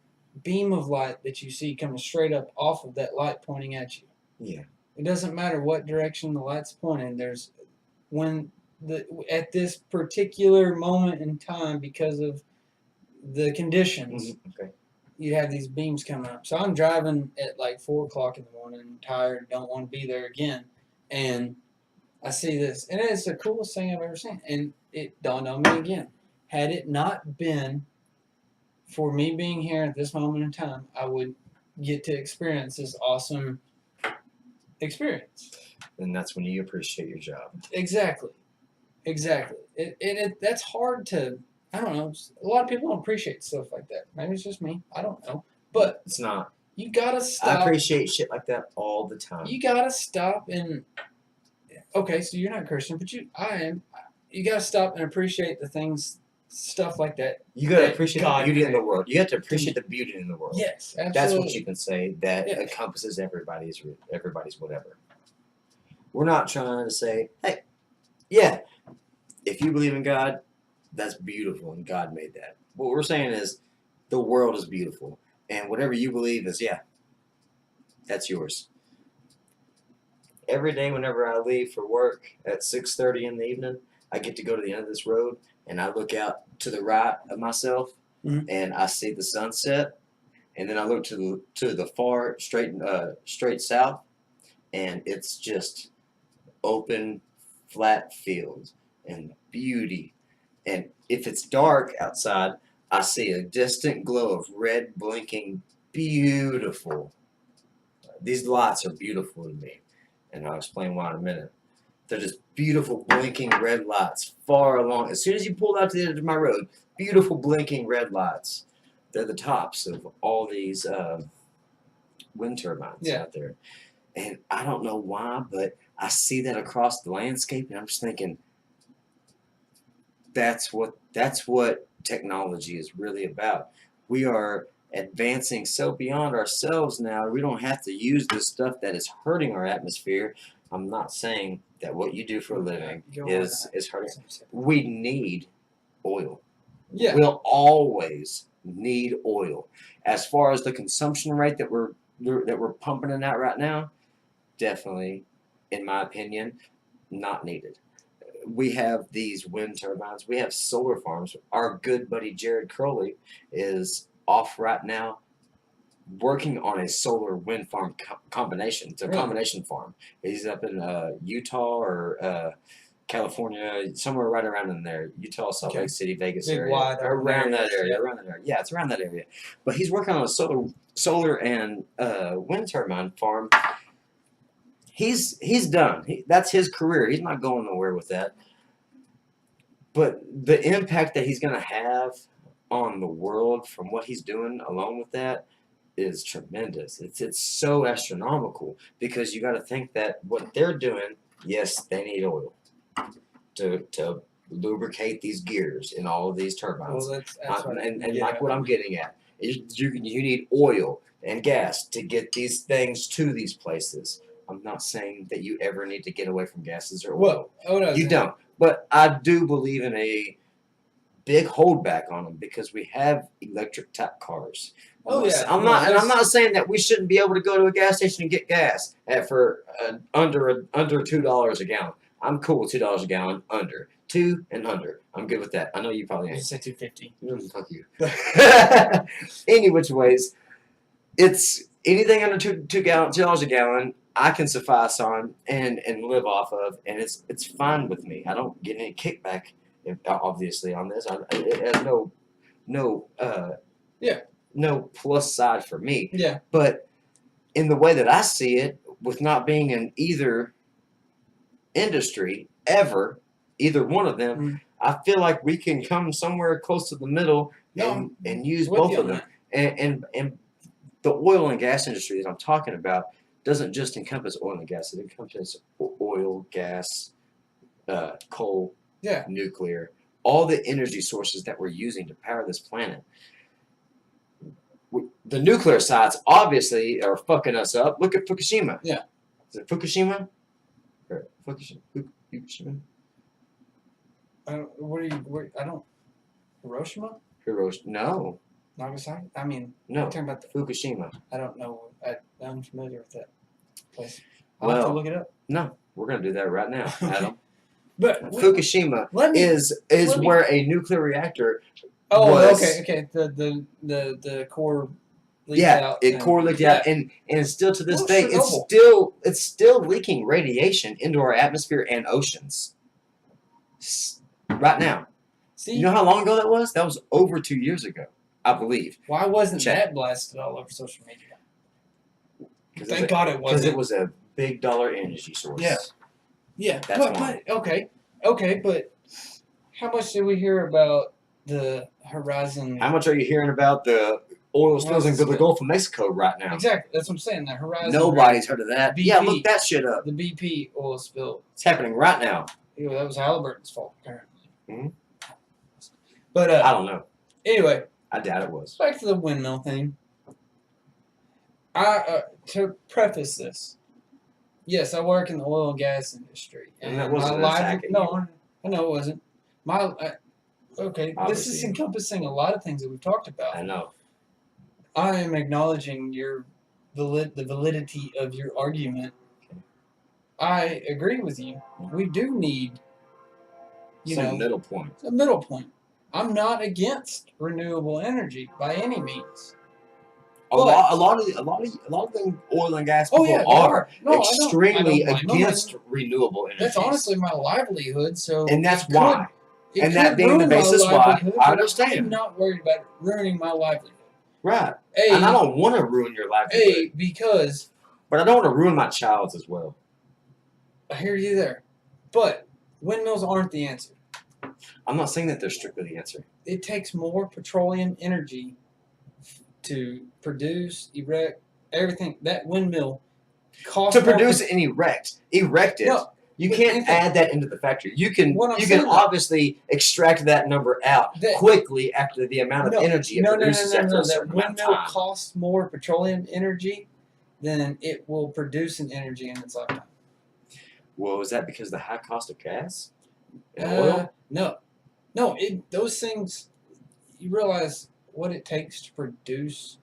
Speaker 3: beam of light that you see coming straight up off of that light pointing at you.
Speaker 4: Yeah.
Speaker 3: It doesn't matter what direction the light's pointing. At this particular moment in time, because of the conditions,
Speaker 4: Okay.
Speaker 3: you have these beams coming up. So I'm driving at like 4 o'clock in the morning, tired, don't want to be there again, and I see this, and it's the coolest thing I've ever seen. And it dawned on me again: had it not been for me being here at this moment in time, I would get to experience this awesome experience.
Speaker 4: And that's when you appreciate your job.
Speaker 3: Exactly. That's hard to. I don't know. A lot of people don't appreciate stuff like that. Maybe it's just me. I don't know. But
Speaker 4: It's not.
Speaker 3: you gotta
Speaker 4: I
Speaker 3: stop.
Speaker 4: appreciate shit like that all the time.
Speaker 3: You gotta stop and. Okay, so you're not a Christian, but I am. You gotta stop and appreciate the things, stuff like that.
Speaker 4: You gotta
Speaker 3: that
Speaker 4: appreciate
Speaker 3: God
Speaker 4: the beauty in the
Speaker 3: created.
Speaker 4: world. You have to appreciate the beauty in the world.
Speaker 3: Yes, absolutely.
Speaker 4: That's what you can say that
Speaker 3: Yeah.
Speaker 4: encompasses everybody's whatever. We're not trying to say, hey, yeah, if you believe in God, that's beautiful and God made that. What we're saying is the world is beautiful and whatever you believe is, yeah, that's yours. Every day whenever I leave for work at 6:30 in the evening, I get to go to the end of this road and I look out to the right of myself
Speaker 3: Mhm.
Speaker 4: and I see the sunset. And then I look to the far straight south, and it's just open, flat fields and beauty. And if it's dark outside, I see a distant glow of red blinking, beautiful. These lights are beautiful to me, and I'll explain why in a minute. They're just beautiful blinking red lights far along. As soon as you pull out to the end of my road, beautiful blinking red lights. They're the tops of all these wind turbines
Speaker 3: Yeah.
Speaker 4: out there. And I don't know why, but I see that across the landscape, and I'm just thinking, that's what technology is really about. We are advancing so beyond ourselves now. We don't have to use this stuff that is hurting our atmosphere. I'm not saying that what you do for a living
Speaker 3: Go
Speaker 4: is
Speaker 3: on.
Speaker 4: hurting. We need oil.
Speaker 3: Yeah.
Speaker 4: We'll always need oil. As far as the consumption rate that we're that we're pumping in that right now, definitely, in my opinion, not needed. We have these wind turbines. We have solar farms. Our good buddy Jared Crowley is off right now working on a solar wind farm combination. It's a
Speaker 3: Really?
Speaker 4: combination farm. He's up in Utah or California, somewhere right around in there. Utah, Salt
Speaker 3: Okay.
Speaker 4: Lake City, Vegas
Speaker 3: Big,
Speaker 4: area.
Speaker 3: wide open
Speaker 4: Around that
Speaker 3: areas,
Speaker 4: area.
Speaker 3: yeah.
Speaker 4: Around that area. Yeah, it's around that area. But he's working on a solar and wind turbine farm. He's done. That's his career. He's not going nowhere with that. But the impact that he's going to have on the world from what he's doing along with that is tremendous. It's so astronomical because you got to think that what they're doing, yes, they need oil to lubricate these gears in all of these turbines.
Speaker 3: Well, that's what
Speaker 4: And
Speaker 3: yeah.
Speaker 4: like what I'm getting at is you need oil and gas to get these things to these places. I'm not saying that you ever need to get away from gases or oil.
Speaker 3: Well, oh no,
Speaker 4: You don't. But I do believe in a big holdback on them because we have electric type cars.
Speaker 3: Oh, yeah.
Speaker 4: I'm
Speaker 3: No,
Speaker 4: not, and I'm
Speaker 3: that's-
Speaker 4: not saying that we shouldn't be able to go to a gas station and get gas for under $2 a gallon. I'm cool with $2 a gallon under. 2 and under. I'm good with that. I know you probably
Speaker 3: You
Speaker 4: ain't.
Speaker 3: say 250.
Speaker 4: Fuck you. Any which ways, it's anything under $2 a gallon. I can suffice on and live off of, and it's fine with me. I don't get any kickback, obviously, on this. It has no plus side for me.
Speaker 3: Yeah.
Speaker 4: But in the way that I see it, with not being in either industry ever, either one of them,
Speaker 3: Mm.
Speaker 4: I feel like we can come somewhere close to the middle
Speaker 3: No,
Speaker 4: and use
Speaker 3: with
Speaker 4: both
Speaker 3: you
Speaker 4: of
Speaker 3: on
Speaker 4: them. And the oil and gas industry that I'm talking about doesn't just encompass oil and gas. It encompasses oil, gas, coal,
Speaker 3: Yeah.
Speaker 4: nuclear, all the energy sources that we're using to power this planet. The nuclear sites obviously are fucking us up. Look at Fukushima.
Speaker 3: Yeah.
Speaker 4: Is it Fukushima? Or Fukushima?
Speaker 3: I don't. Hiroshima?
Speaker 4: No.
Speaker 3: Nagasaki? I mean,
Speaker 4: No.
Speaker 3: we're talking about
Speaker 4: Fukushima.
Speaker 3: I don't know. I'm familiar with that place. I'll
Speaker 4: Well,
Speaker 3: have to look it up.
Speaker 4: No. We're going to do that right now, Adam.
Speaker 3: But
Speaker 4: Fukushima
Speaker 3: let me-
Speaker 4: is
Speaker 3: let me-
Speaker 4: where a nuclear reactor
Speaker 3: oh,
Speaker 4: was.
Speaker 3: okay. The core leaked out.
Speaker 4: It
Speaker 3: and-
Speaker 4: core leaked
Speaker 3: yeah.
Speaker 4: out, and still to this
Speaker 3: Well,
Speaker 4: day,
Speaker 3: Chernobyl.
Speaker 4: it's still leaking radiation into our atmosphere and oceans. Right now,
Speaker 3: See,
Speaker 4: you know how long ago that was? That was over 2 years ago, I believe.
Speaker 3: why wasn't
Speaker 4: Check.
Speaker 3: that blasted all over social media?
Speaker 4: 'Cause
Speaker 3: Thank God it
Speaker 4: Because
Speaker 3: wasn't.
Speaker 4: it was a big dollar energy source.
Speaker 3: Yeah. Yeah,
Speaker 4: That's why.
Speaker 3: but okay, but how much did we hear about the Horizon?
Speaker 4: How much are you hearing about the oil spills in the
Speaker 3: Horizon
Speaker 4: Gulf of Mexico right now?
Speaker 3: Exactly, that's what I'm saying. The Horizon.
Speaker 4: Nobody's heard of that. Yeah,
Speaker 3: BP.
Speaker 4: look that shit up.
Speaker 3: The BP oil spill.
Speaker 4: It's happening right now.
Speaker 3: You know, that was Halliburton's fault, apparently.
Speaker 4: Mhm.
Speaker 3: But
Speaker 4: I don't know.
Speaker 3: anyway,
Speaker 4: I doubt it was.
Speaker 3: back to the windmill thing. To preface this, yes, I work in the oil and gas industry,
Speaker 4: And that wasn't an attack at
Speaker 3: No, I know it wasn't. Okay, this
Speaker 4: Obviously.
Speaker 3: is encompassing a lot of things that we've talked about.
Speaker 4: I know.
Speaker 3: I am acknowledging the validity of your argument. I agree with you. We do need,
Speaker 4: Some middle point.
Speaker 3: a middle point. I'm not against renewable energy by any means.
Speaker 4: A lot of them oil and gas people
Speaker 3: Oh yeah,
Speaker 4: are
Speaker 3: No, I
Speaker 4: extremely
Speaker 3: don't blame them.
Speaker 4: against renewable energy.
Speaker 3: That's honestly my livelihood. So
Speaker 4: and that's
Speaker 3: it
Speaker 4: why.
Speaker 3: could- it
Speaker 4: And that
Speaker 3: could
Speaker 4: being the
Speaker 3: ruin my
Speaker 4: basis why,
Speaker 3: livelihood,
Speaker 4: I
Speaker 3: but
Speaker 4: understand.
Speaker 3: I'm not worried about it ruining my livelihood.
Speaker 4: Right.
Speaker 3: A,
Speaker 4: And I don't want to ruin your livelihood,
Speaker 3: because
Speaker 4: but I don't want to ruin my child's as well.
Speaker 3: I hear you there, but windmills aren't the answer.
Speaker 4: I'm not saying that they're strictly the answer.
Speaker 3: It takes more petroleum energy to produce, erect, everything. That windmill costs
Speaker 4: To produce and erect it.
Speaker 3: No,
Speaker 4: You
Speaker 3: but
Speaker 4: can't
Speaker 3: Anthony,
Speaker 4: add that into the factory. You can
Speaker 3: What I'm
Speaker 4: you
Speaker 3: saying
Speaker 4: can
Speaker 3: though-
Speaker 4: obviously extract that number out
Speaker 3: That-
Speaker 4: quickly after the amount of
Speaker 3: No,
Speaker 4: energy it produces after a
Speaker 3: That
Speaker 4: certain amount of
Speaker 3: windmill
Speaker 4: time.
Speaker 3: costs more petroleum energy than it will produce an energy in its lifetime.
Speaker 4: Well, is that because of the high cost of gas and oil?
Speaker 3: No. Those things. You realize what it takes to produce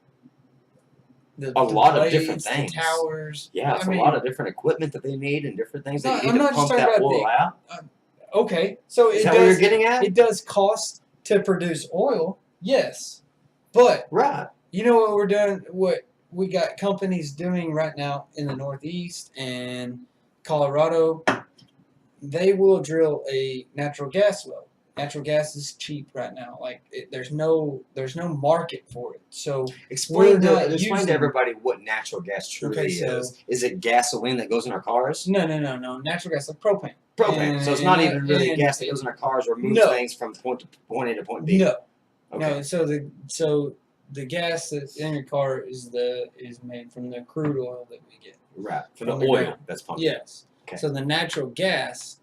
Speaker 3: the
Speaker 4: a lot of different
Speaker 3: blades,
Speaker 4: things.
Speaker 3: the towers.
Speaker 4: Yeah, it's
Speaker 3: I mean,
Speaker 4: a lot of different equipment that they need and different things that you
Speaker 3: I'm
Speaker 4: need to
Speaker 3: not just
Speaker 4: pump
Speaker 3: talking
Speaker 4: that
Speaker 3: about
Speaker 4: oil out.
Speaker 3: Okay, so
Speaker 4: Is
Speaker 3: it
Speaker 4: that what you're
Speaker 3: does.
Speaker 4: getting at?
Speaker 3: It does cost to produce oil, yes, but
Speaker 4: Right.
Speaker 3: you know what we're doing? What we got companies doing right now in the Northeast and Colorado, they will drill a natural gas well. Natural gas is cheap right now. There's no market for it. So
Speaker 4: Explain
Speaker 3: not
Speaker 4: to
Speaker 3: using-
Speaker 4: everybody what natural gas truly
Speaker 3: Okay, so-
Speaker 4: is. Is it gasoline that goes in our cars?
Speaker 3: no. Natural gas like propane.
Speaker 4: Propane. So it's not
Speaker 3: And-
Speaker 4: even really
Speaker 3: and-
Speaker 4: gas that goes in our cars or moves
Speaker 3: No.
Speaker 4: things from point A to point B.
Speaker 3: No,
Speaker 4: Okay.
Speaker 3: no. So the gas that's in your car is made from the crude oil that we get.
Speaker 4: Right. From
Speaker 3: From
Speaker 4: the
Speaker 3: the
Speaker 4: oil
Speaker 3: ground.
Speaker 4: that's pumped.
Speaker 3: Yes.
Speaker 4: Okay.
Speaker 3: So the natural gas,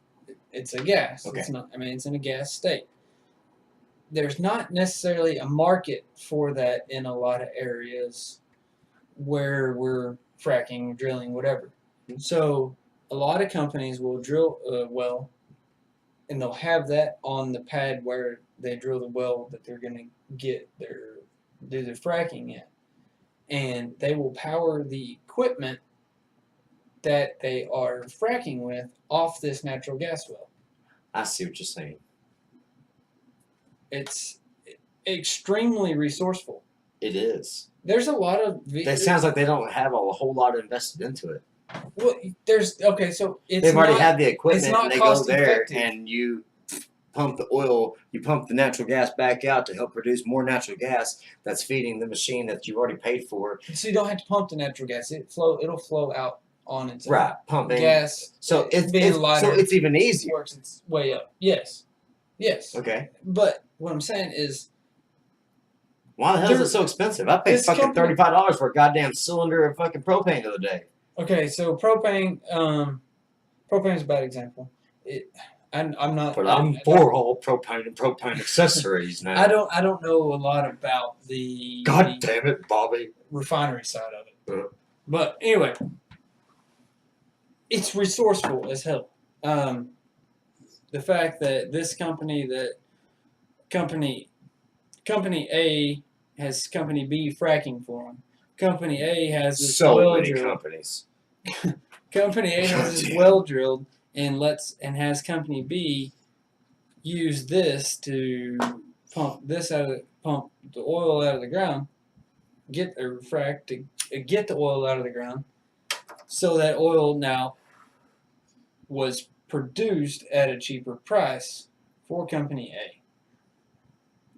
Speaker 3: it's a gas.
Speaker 4: Okay.
Speaker 3: It's not. I mean, it's in a gas state. There's not necessarily a market for that in a lot of areas where we're fracking, drilling, whatever. So a lot of companies will drill a well, and they'll have that on the pad where they drill the well that they're going to do their fracking in, and they will power the equipment that they are fracking with off this natural gas well.
Speaker 4: I see what you're saying.
Speaker 3: It's extremely resourceful.
Speaker 4: It is.
Speaker 3: There's a lot of.
Speaker 4: It sounds like they don't have a whole lot invested into it.
Speaker 3: Well, so it's
Speaker 4: They've already
Speaker 3: not,
Speaker 4: had the equipment
Speaker 3: not
Speaker 4: and they go
Speaker 3: cost
Speaker 4: there
Speaker 3: effective.
Speaker 4: and you pump the oil, you pump the natural gas back out to help produce more natural gas that's feeding the machine that you've already paid for.
Speaker 3: So you don't have to pump the natural gas. It'll flow out on its own.
Speaker 4: Right, pumping.
Speaker 3: Gas.
Speaker 4: So it's
Speaker 3: lighter.
Speaker 4: so it's even easier.
Speaker 3: Works its way up. Yes.
Speaker 4: Okay.
Speaker 3: But what I'm saying is,
Speaker 4: Why the hell is it so expensive? I paid
Speaker 3: this
Speaker 4: fucking
Speaker 3: company-
Speaker 4: $35 for a goddamn cylinder of fucking propane the other day.
Speaker 3: okay, so propane. Propane's a bad example. I'm not.
Speaker 4: But
Speaker 3: I
Speaker 4: I'm
Speaker 3: don't-
Speaker 4: for all propane and propane accessories now.
Speaker 3: I don't know a lot about the
Speaker 4: God damn it, Bobby.
Speaker 3: refinery side of it.
Speaker 4: Uh-huh.
Speaker 3: But anyway, it's resourceful as hell. The fact that this company A has company B fracking for them. Company A has this
Speaker 4: So
Speaker 3: well
Speaker 4: many
Speaker 3: drilled.
Speaker 4: companies.
Speaker 3: Company A has this
Speaker 4: Goddamn.
Speaker 3: well drilled and has company B use this to pump the oil out of the ground, get the oil out of the ground, so that oil now was produced at a cheaper price for company A.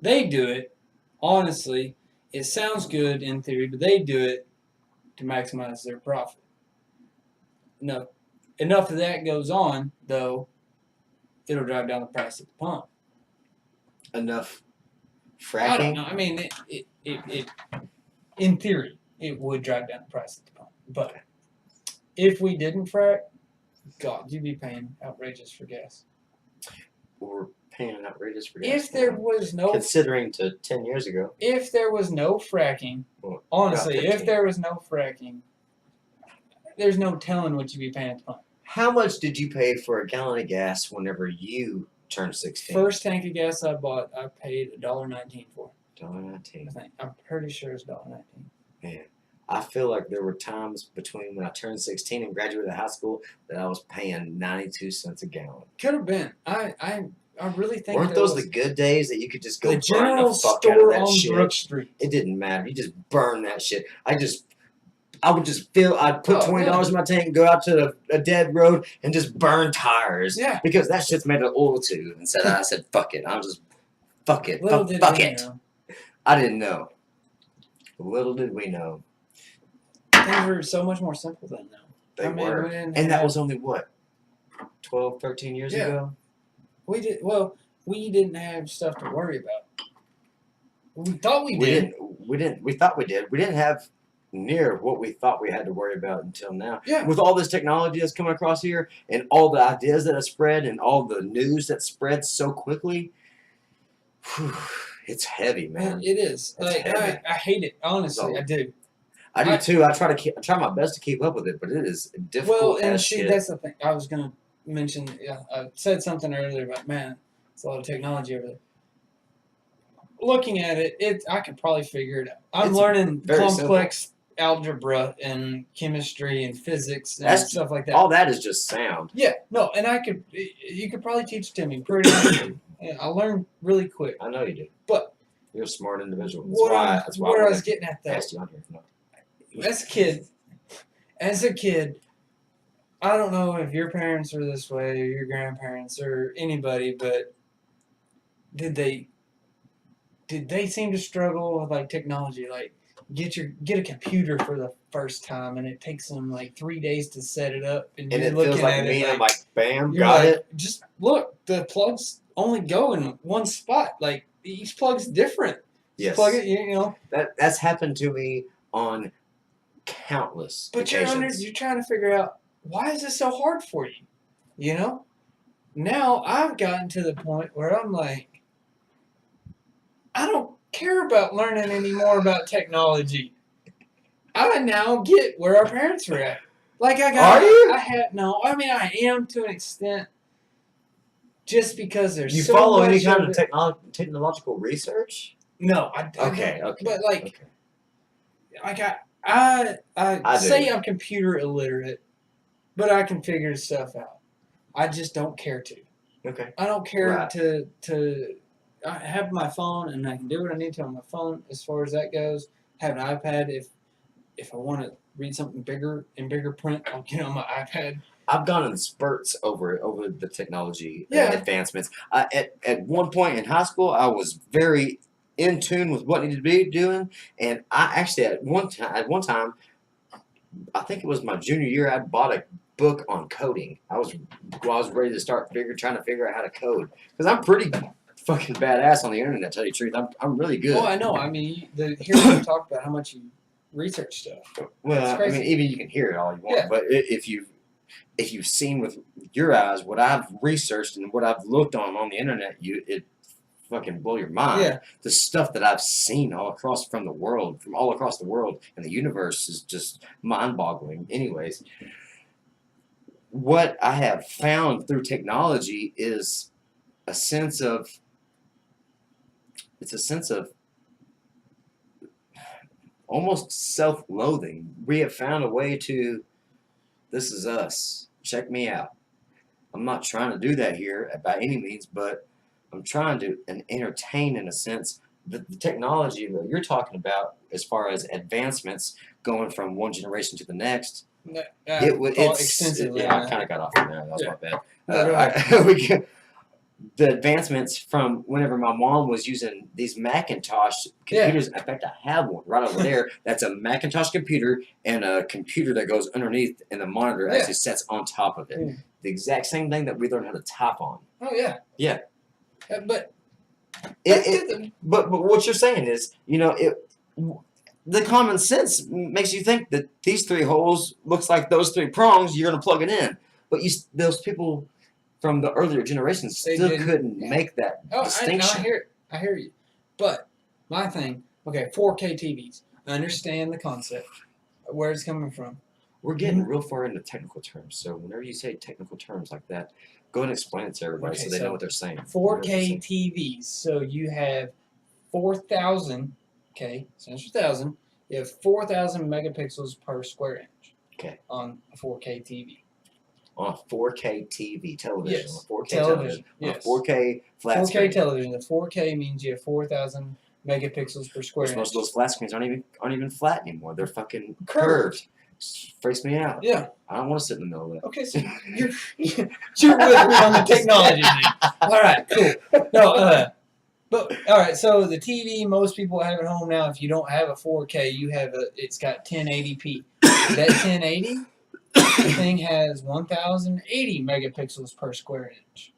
Speaker 3: They do it, honestly, it sounds good in theory, but they do it to maximize their profit. No, enough of that goes on, though, it'll drive down the price at the pump.
Speaker 4: Enough
Speaker 3: I don't
Speaker 4: fracking.
Speaker 3: know. I mean, it in theory, it would drive down the price at the pump. But if we didn't frack, God, you'd be paying outrageous for gas.
Speaker 4: We're paying outrageous for gas.
Speaker 3: If there
Speaker 4: now.
Speaker 3: was no,
Speaker 4: Considering to 10 years ago.
Speaker 3: if there was no fracking,
Speaker 4: Well,
Speaker 3: honestly,
Speaker 4: about
Speaker 3: if
Speaker 4: 15.
Speaker 3: there was no fracking, there's no telling what you'd be paying at the pump.
Speaker 4: How much did you pay for a gallon of gas whenever you turned 16?
Speaker 3: First tank of gas I bought, I paid $1.19 for.
Speaker 4: $1.19.
Speaker 3: I think I'm pretty sure it's $1.19.
Speaker 4: Man, I feel like there were times between when I turned 16 and graduated high school that I was paying 92 cents a gallon.
Speaker 3: Could have been. I really think
Speaker 4: Weren't
Speaker 3: there
Speaker 4: those
Speaker 3: was
Speaker 4: the good days that you could just go
Speaker 3: the
Speaker 4: burn
Speaker 3: general
Speaker 4: the fuck out of
Speaker 3: store
Speaker 4: that
Speaker 3: on
Speaker 4: shit?
Speaker 3: Brook Street.
Speaker 4: It didn't matter. You just burn that shit. I would just I'd put
Speaker 3: Oh,
Speaker 4: $20
Speaker 3: yeah.
Speaker 4: in my tank and go out to a dead road and just burn tires.
Speaker 3: Yeah.
Speaker 4: Because that shit's made of oil too. And I said, fuck it. I'll just, fuck it.
Speaker 3: Little
Speaker 4: Fuck,
Speaker 3: did
Speaker 4: fuck
Speaker 3: we
Speaker 4: it.
Speaker 3: know.
Speaker 4: I didn't know. Little did we know.
Speaker 3: Things were so much more simple then now.
Speaker 4: They
Speaker 3: I mean,
Speaker 4: were.
Speaker 3: we didn't
Speaker 4: And that
Speaker 3: have-
Speaker 4: was only what? 12, 13 years
Speaker 3: Yeah.
Speaker 4: ago?
Speaker 3: We didn't have stuff to worry about. We thought we did.
Speaker 4: We thought we did. We didn't have near what we thought we had to worry about until now.
Speaker 3: Yeah.
Speaker 4: With all this technology that's coming across here and all the ideas that have spread and all the news that spreads so quickly, whew, it's heavy, man.
Speaker 3: It is.
Speaker 4: It's
Speaker 3: Like
Speaker 4: heavy.
Speaker 3: I hate it. Honestly,
Speaker 4: So-
Speaker 3: I do.
Speaker 4: I do
Speaker 3: I-
Speaker 4: too. I try my best to keep up with it, but it is difficult
Speaker 3: Well, and
Speaker 4: as
Speaker 3: see,
Speaker 4: shit.
Speaker 3: that's the thing. I was gonna mention. Yeah, I said something earlier about man. It's a lot of technology over there. Looking at it, I could probably figure it out. I'm
Speaker 4: It's
Speaker 3: learning
Speaker 4: very
Speaker 3: complex algebra and chemistry and physics and
Speaker 4: That's
Speaker 3: stuff like that.
Speaker 4: all that is just sound.
Speaker 3: Yeah, no, and you could probably teach it to me pretty easily. Yeah, I learned really quick.
Speaker 4: I know you do.
Speaker 3: But
Speaker 4: You're a smart individual. That's
Speaker 3: what I
Speaker 4: why
Speaker 3: was getting at
Speaker 4: I
Speaker 3: though,
Speaker 4: asked you on here. No.
Speaker 3: as a kid, I don't know if your parents were this way or your grandparents or anybody, but did they seem to struggle with like technology, like get a computer for the first time and it takes them like 3 days to set it up and
Speaker 4: And
Speaker 3: you're
Speaker 4: it
Speaker 3: looking
Speaker 4: feels like
Speaker 3: at
Speaker 4: me.
Speaker 3: it
Speaker 4: I'm like, bam,
Speaker 3: you're
Speaker 4: got
Speaker 3: like,
Speaker 4: it.
Speaker 3: just look, the plugs only go in one spot. Like each plug's different.
Speaker 4: Yes.
Speaker 3: Plug it, you know.
Speaker 4: That's happened to me on countless
Speaker 3: But
Speaker 4: occasions.
Speaker 3: you're trying to figure out why is this so hard for you? You know? Now I've gotten to the point where I'm like, I don't care about learning any more about technology. I now get where our parents were at. Like
Speaker 4: Are you?
Speaker 3: I mean I am to an extent just because there's
Speaker 4: You
Speaker 3: so
Speaker 4: follow
Speaker 3: much
Speaker 4: any kind
Speaker 3: of
Speaker 4: of
Speaker 3: it.
Speaker 4: technological research?
Speaker 3: No, I
Speaker 4: Okay,
Speaker 3: don't.
Speaker 4: okay.
Speaker 3: But like
Speaker 4: Okay.
Speaker 3: like I
Speaker 4: I do.
Speaker 3: say I'm computer illiterate, but I can figure stuff out. I just don't care to.
Speaker 4: Okay.
Speaker 3: I don't care
Speaker 4: Right.
Speaker 3: to. I have my phone and I can do what I need to on my phone as far as that goes. Have an iPad if I want to read something bigger in bigger print, I'll get on my iPad.
Speaker 4: I've gone in spurts over the technology
Speaker 3: Yeah.
Speaker 4: advancements. At one point in high school, I was very in tune with what needed to be doing, and I actually at one time, I think it was my junior year, I bought a book on coding. I was ready to start trying to figure out how to code because I'm pretty fucking badass on the internet. To tell you the truth, I'm really good.
Speaker 3: Well, I know. I mean, hearing you talk about how much you research stuff.
Speaker 4: Well,
Speaker 3: It's
Speaker 4: I
Speaker 3: crazy.
Speaker 4: mean, even you can hear it all you want,
Speaker 3: Yeah.
Speaker 4: but if you've seen with your eyes what I've researched and what I've looked on the internet, it fucking blow your mind.
Speaker 3: Yeah.
Speaker 4: The stuff that I've seen all across the world and the universe is just mind-boggling. Anyways, what I have found through technology is a sense of almost self-loathing. We have found a way to, this is us. Check me out. I'm not trying to do that here by any means, but I'm trying to entertain in a sense the technology that you're talking about as far as advancements going from one generation to the next.
Speaker 3: Extensively.
Speaker 4: Yeah, I kind of got off on there. That was my bad.
Speaker 3: No, go ahead.
Speaker 4: The advancements from whenever my mom was using these Macintosh computers. In fact, I have one right over there. That's a Macintosh computer and a computer that goes underneath, and the monitor actually sets on top of it.
Speaker 3: Mm.
Speaker 4: The exact same thing that we learned how to type on.
Speaker 3: Oh yeah.
Speaker 4: Yeah.
Speaker 3: But
Speaker 4: But what you're saying is, the common sense makes you think that these three holes looks like those three prongs. You're gonna plug it in, but those people from the earlier generations still couldn't make that distinction.
Speaker 3: I hear you. But my thing, okay, 4K TVs. I understand the concept, where it's coming from.
Speaker 4: We're getting real far into technical terms, so whenever you say technical terms like that, go and explain it to everybody so they know what they're saying.
Speaker 3: 4K TVs. So you have 4,000. Okay, so that's 1,000. You have 4,000 megapixels per square inch.
Speaker 4: Okay.
Speaker 3: On a 4K TV.
Speaker 4: On a 4K TV television.
Speaker 3: Yes.
Speaker 4: On a 4K
Speaker 3: television.
Speaker 4: Yes. On a 4K flat
Speaker 3: 4K
Speaker 4: screen.
Speaker 3: television. The 4K means you have 4,000 megapixels per square inch.
Speaker 4: Most of those flat screens aren't even flat anymore. They're fucking curved. Freaks me out.
Speaker 3: Yeah.
Speaker 4: I don't want to sit in the middle of that.
Speaker 3: Okay, so you're with me on the technology thing. All right, cool. No, but all right. So the TV most people have at home now, if you don't have a 4K, it's got 1080p. That 1080 thing has 1,080 megapixels per square inch.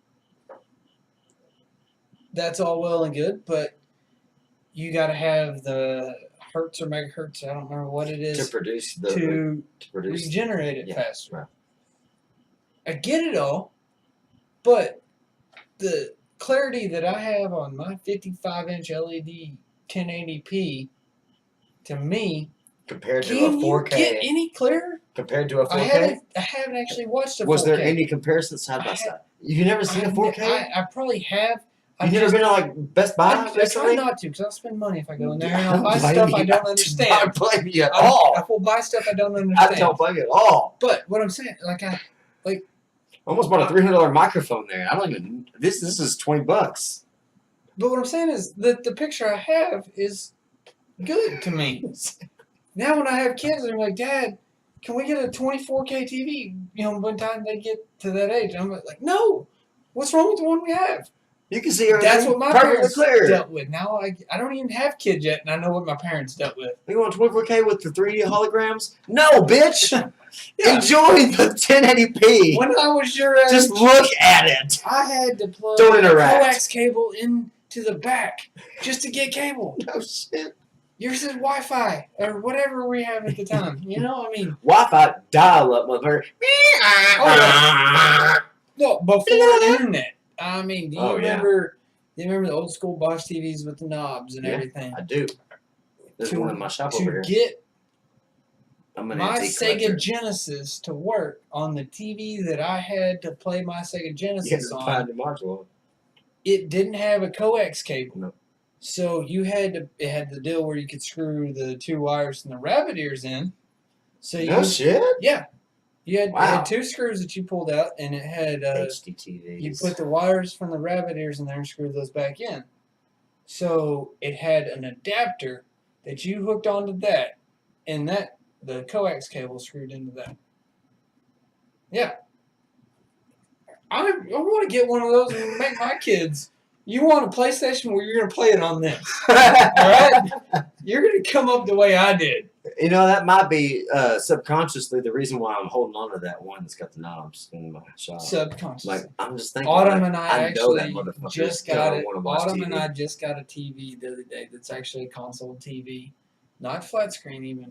Speaker 3: That's all well and good, but you got to have the hertz or megahertz, I don't remember what it is,
Speaker 4: to produce
Speaker 3: regenerate it faster.
Speaker 4: Right.
Speaker 3: I get it all, but the clarity that I have on my 55-inch LED 1080p, to me,
Speaker 4: compared to a
Speaker 3: can
Speaker 4: 4K,
Speaker 3: you get any clearer?
Speaker 4: Compared to a 4K,
Speaker 3: I haven't actually watched a 4K.
Speaker 4: Was there any comparison side by side? You never seen a 4K?
Speaker 3: I probably have, I
Speaker 4: You never
Speaker 3: just-
Speaker 4: been to like Best Buy
Speaker 3: I try
Speaker 4: recently?
Speaker 3: not to, because I'll spend money if I go in there,
Speaker 4: I
Speaker 3: and I'll
Speaker 4: don't
Speaker 3: buy
Speaker 4: blame
Speaker 3: stuff
Speaker 4: you.
Speaker 3: I don't
Speaker 4: I do
Speaker 3: understand.
Speaker 4: not blame you at
Speaker 3: I
Speaker 4: all.
Speaker 3: will buy stuff I don't
Speaker 4: I
Speaker 3: understand.
Speaker 4: don't blame you at all.
Speaker 3: But what I'm saying, like
Speaker 4: I almost bought a $300 microphone there. I don't even. This is $20.
Speaker 3: but what I'm saying is that the picture I have is good to me. Now when I have kids, they're like, Dad, can we get a 24K TV? You know, one time they get to that age, and I'm like, no. What's wrong with the one we have?
Speaker 4: You can see everything
Speaker 3: That's what my
Speaker 4: perfectly
Speaker 3: parents
Speaker 4: clear.
Speaker 3: dealt with. Now I don't even have kids yet, and I know what my parents dealt with.
Speaker 4: You want 24K with the 3D holograms? No, bitch.
Speaker 3: Yeah.
Speaker 4: Enjoy the 1080p.
Speaker 3: When I was your age,
Speaker 4: Just look at it.
Speaker 3: I had to plug
Speaker 4: Don't
Speaker 3: a
Speaker 4: interact.
Speaker 3: coax cable into the back just to get cable.
Speaker 4: No shit.
Speaker 3: Yours is Wi-Fi or whatever we have at the time. You know, I mean,
Speaker 4: Wi-Fi dial-up, motherfucker.
Speaker 3: no, before the internet. I mean, do you
Speaker 4: Oh, yeah.
Speaker 3: remember? Do you remember the old school Bosch TVs with the knobs and
Speaker 4: Yeah.
Speaker 3: everything?
Speaker 4: I do. There's
Speaker 3: To-
Speaker 4: one in my shop over
Speaker 3: To
Speaker 4: here.
Speaker 3: get
Speaker 4: I'm an
Speaker 3: my
Speaker 4: antique
Speaker 3: Sega
Speaker 4: collector.
Speaker 3: Genesis to work on the TV that I had to play my Sega
Speaker 4: You had
Speaker 3: Genesis
Speaker 4: to
Speaker 3: on,
Speaker 4: find the module.
Speaker 3: it didn't have a coax cable.
Speaker 4: No.
Speaker 3: So you had to. It had the deal where you could screw the two wires from the rabbit ears in. So
Speaker 4: No
Speaker 3: you,
Speaker 4: shit.
Speaker 3: yeah, you had, it
Speaker 4: Wow.
Speaker 3: had two screws that you pulled out, and it had
Speaker 4: HDTVs.
Speaker 3: you put the wires from the rabbit ears in there and screwed those back in. So it had an adapter that you hooked onto that, and that the coax cable screwed into that. Yeah. I want to get one of those and make my kids. You want a PlayStation where you're going to play it on this. All right? You're going to come up the way I did.
Speaker 4: You know, that might be subconsciously the reason why I'm holding on to that one that's got the knobs in my shop.
Speaker 3: Subconsciously.
Speaker 4: Like, I'm just thinking,
Speaker 3: Autumn
Speaker 4: like,
Speaker 3: and I
Speaker 4: know that
Speaker 3: actually
Speaker 4: motherfucker's
Speaker 3: just got
Speaker 4: gonna
Speaker 3: it.
Speaker 4: wanna watch
Speaker 3: Autumn
Speaker 4: TV.
Speaker 3: and I just got a TV the other day that's actually a console TV. Not flat screen even.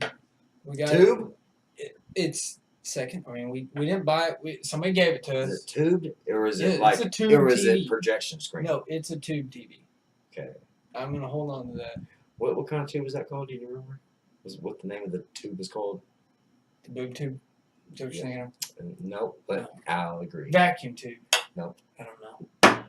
Speaker 3: We got
Speaker 4: Tube?
Speaker 3: It's second. I mean, we didn't buy it. Somebody gave it to
Speaker 4: Is
Speaker 3: us.
Speaker 4: it tubed? Or is
Speaker 3: Yeah,
Speaker 4: it like,
Speaker 3: it's a tube
Speaker 4: or is
Speaker 3: TV.
Speaker 4: it projection screen?
Speaker 3: No, it's a tube TV.
Speaker 4: Okay.
Speaker 3: I'm going to hold on to that.
Speaker 4: What kind of tube is that called? Do you remember? Was what the name of the tube is called?
Speaker 3: The boob tube. Is that what you're thinking of?
Speaker 4: No, but I'll agree.
Speaker 3: Vacuum tube.
Speaker 4: Nope.
Speaker 3: I don't know.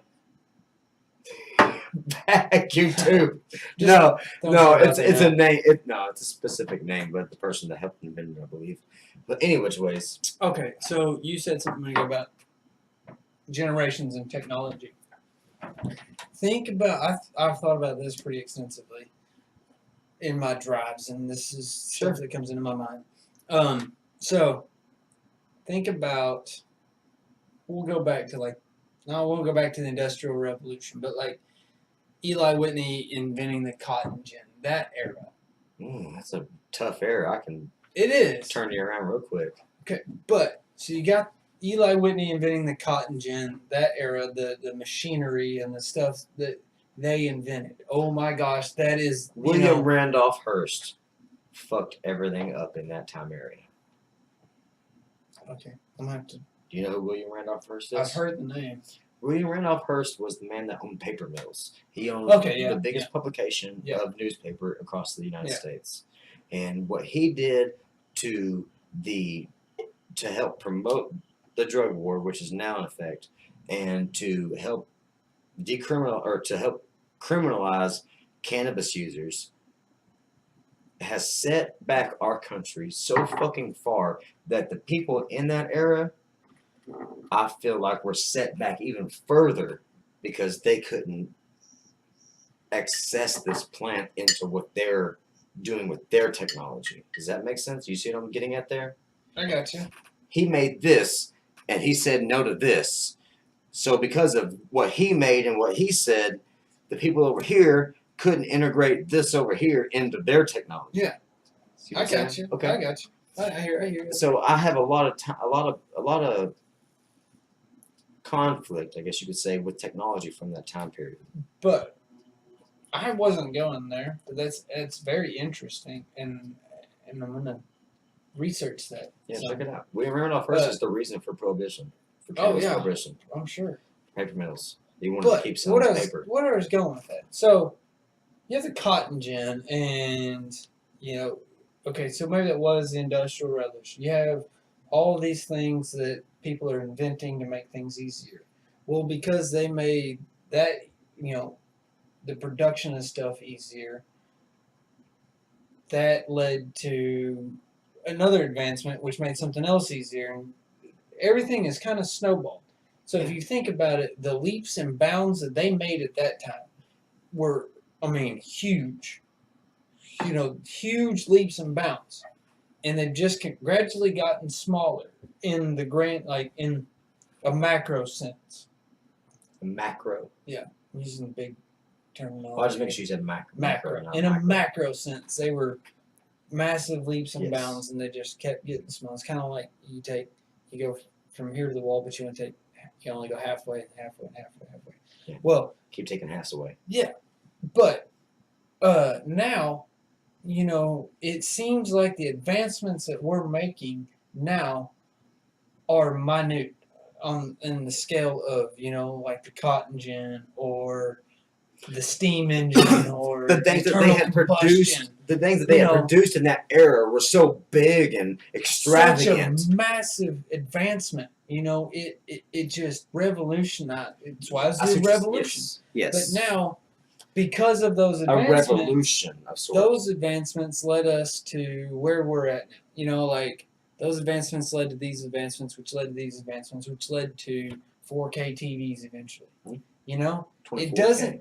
Speaker 4: Vacuum tube.
Speaker 3: Just
Speaker 4: No,
Speaker 3: don't
Speaker 4: no,
Speaker 3: worry
Speaker 4: it's
Speaker 3: about
Speaker 4: it's
Speaker 3: that.
Speaker 4: a name. No, it's a specific name, but the person that helped invent it, I believe. But any which ways,
Speaker 3: Okay, so you said something ago about generations and technology. Think about, I've thought about this pretty extensively in my drives, and this is stuff that comes into my mind. So think about, we'll go back to no, I won't go back to the Industrial Revolution, but like Eli Whitney inventing the cotton gin, that era.
Speaker 4: that's a tough era. I can
Speaker 3: It is.
Speaker 4: turn you around real quick.
Speaker 3: But so you got Eli Whitney inventing the cotton gin, that era, the machinery and the stuff that they invented. Oh my gosh, that is
Speaker 4: William Randolph Hearst fucked everything up in that time area.
Speaker 3: Okay, I'm gonna have to.
Speaker 4: Do you know who William Randolph Hearst is?
Speaker 3: I've heard the name.
Speaker 4: William Randolph Hearst was the man that owned paper mills. He owned the biggest publication of newspaper across the United States. And what he did to help promote the drug war, which is now in effect, and to help criminalize cannabis users, has set back our country so fucking far that the people in that era, I feel like, were set back even further because they couldn't access this plant into what they're doing with their technology. Does that make sense? You see what I'm getting at there?
Speaker 3: I got you.
Speaker 4: He made this, and he said no to this. So because of what he made and what he said, the people over here couldn't integrate this over here into their technology.
Speaker 3: Yeah.
Speaker 4: See what
Speaker 3: I
Speaker 4: I'm
Speaker 3: got
Speaker 4: saying?
Speaker 3: you.
Speaker 4: Okay.
Speaker 3: I got you. I hear you.
Speaker 4: So I have a lot of conflict, I guess you could say, with technology from that time period.
Speaker 3: But I wasn't going there. But it's very interesting, and I'm gonna research that.
Speaker 4: Yeah,
Speaker 3: So,
Speaker 4: check it out. William Randolph Hearst is the reason for prohibition. For cannabis prohibition.
Speaker 3: I'm sure.
Speaker 4: Paper mills. He wanted to keep
Speaker 3: what
Speaker 4: selling paper.
Speaker 3: I was going with that. So you have the cotton gin, and okay, so maybe that was the Industrial Revolution. You have all these things that people are inventing to make things easier. Well, because they made that the production of stuff easier. That led to another advancement, which made something else easier, and everything is kind of snowballed. So if you think about it, the leaps and bounds that they made at that time were, huge. Huge leaps and bounds, and they've just gradually gotten smaller in the in a macro sense.
Speaker 4: Macro.
Speaker 3: I'm using big terminology.
Speaker 4: Well, I just make sure you said macro. not
Speaker 3: In a
Speaker 4: micro.
Speaker 3: macro sense, they were massive leaps and
Speaker 4: Yes.
Speaker 3: bounds, and they just kept getting small. It's kind of like you go from here to the wall, but you only go halfway.
Speaker 4: Yeah.
Speaker 3: Well,
Speaker 4: Keep taking halves away.
Speaker 3: yeah, but now, it seems like the advancements that we're making now are minute in the scale of like the cotton gin or the steam engine or
Speaker 4: The things that they
Speaker 3: internal
Speaker 4: had
Speaker 3: combustion.
Speaker 4: produced in that era were so big and extravagant.
Speaker 3: Such a massive advancement. It just revolutionized. It's why it's a revolution.
Speaker 4: Yes.
Speaker 3: But now, because of those
Speaker 4: A
Speaker 3: advancements,
Speaker 4: revolution of sorts.
Speaker 3: those advancements led us to where we're at now. Those advancements led to these advancements, which led to these advancements, which led to 4K TVs eventually. It
Speaker 4: 24K.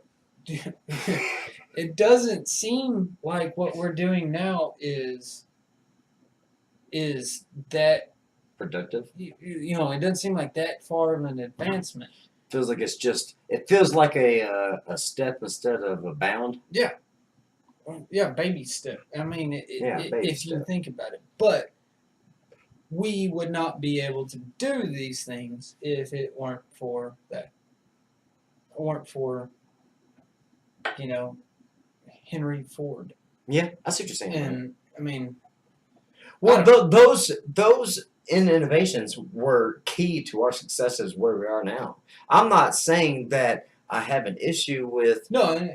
Speaker 3: it doesn't seem like what we're doing now is that
Speaker 4: Productive.
Speaker 3: it doesn't seem like that far of an advancement.
Speaker 4: Feels like it feels like a step instead of a bound.
Speaker 3: Yeah, baby step.
Speaker 4: baby
Speaker 3: if you
Speaker 4: step.
Speaker 3: think about it, but we would not be able to do these things if it weren't for that. Henry Ford.
Speaker 4: Yeah, I see what you're saying.
Speaker 3: And
Speaker 4: those innovations were key to our successes where we are now. I'm not saying that I have an issue with.
Speaker 3: No,
Speaker 4: And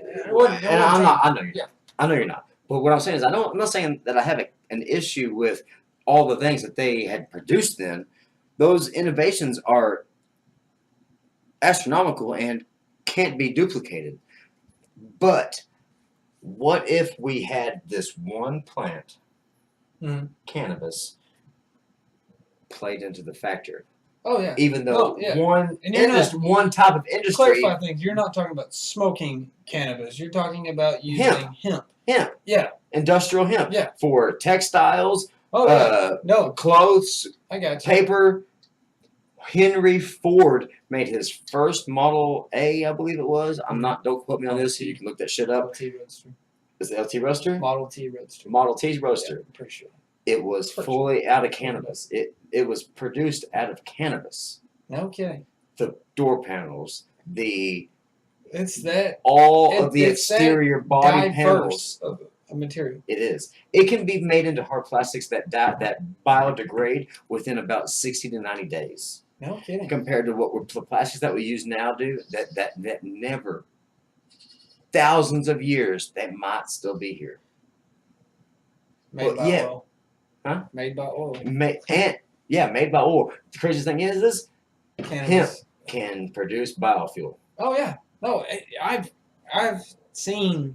Speaker 4: I'm not. I know you're
Speaker 3: Yeah.
Speaker 4: not. I know you're not. But what I'm saying is, I'm not saying that I have an issue with all the things that they had produced then. Those innovations are astronomical and can't be duplicated. But what if we had this one plant, cannabis, played into the factor?
Speaker 3: Oh yeah.
Speaker 4: Even though one type of industry.
Speaker 3: Clarify things. You're not talking about smoking cannabis. You're talking about using hemp.
Speaker 4: Hemp.
Speaker 3: Yeah.
Speaker 4: Industrial hemp.
Speaker 3: Yeah.
Speaker 4: For textiles,
Speaker 3: Oh yeah. No.
Speaker 4: clothes,
Speaker 3: I got you.
Speaker 4: paper. Henry Ford made his first Model A, I believe it was. Don't quote me on this, so you can look that shit up.
Speaker 3: LT Roadster.
Speaker 4: Is it LT Roadster?
Speaker 3: Model T Roadster.
Speaker 4: Model T Roadster.
Speaker 3: Yeah, I'm pretty sure.
Speaker 4: It was fully out of cannabis. It was produced out of cannabis.
Speaker 3: No kidding.
Speaker 4: The door panels,
Speaker 3: It's that
Speaker 4: of the
Speaker 3: it's
Speaker 4: exterior body
Speaker 3: diverse
Speaker 4: panels.
Speaker 3: of a material.
Speaker 4: It is. It can be made into hard plastics that biodegrade within about 60 to 90 days.
Speaker 3: No kidding.
Speaker 4: Compared to what plastics that we use now do, that never, thousands of years, they might still be here.
Speaker 3: Made by oil.
Speaker 4: Huh?
Speaker 3: Made by oil.
Speaker 4: Made by oil. The craziest thing is
Speaker 3: Cannabis.
Speaker 4: hemp can produce biofuel.
Speaker 3: Oh yeah. No, I've seen,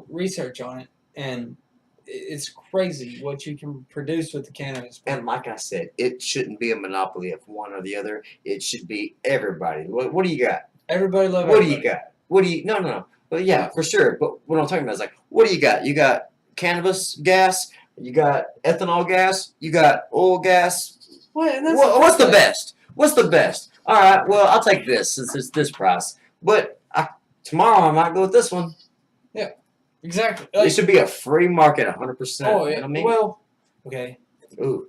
Speaker 3: research on it, and it's crazy what you can produce with the cannabis.
Speaker 4: And like I said, it shouldn't be a monopoly of one or the other. It should be everybody. What do you got?
Speaker 3: Everybody loves.
Speaker 4: What do you got? No. But yeah, for sure. But what I'm talking about is like, what do you got? You got cannabis gas. You got ethanol gas. You got oil gas. What's the best? What's the best? All right. Well, I'll take this since it's this price. But tomorrow I might go with this one.
Speaker 3: Yeah. Exactly.
Speaker 4: It should be a free market, 100%.
Speaker 3: Oh yeah.
Speaker 4: You know what I mean?
Speaker 3: Well. Okay.
Speaker 4: Ooh.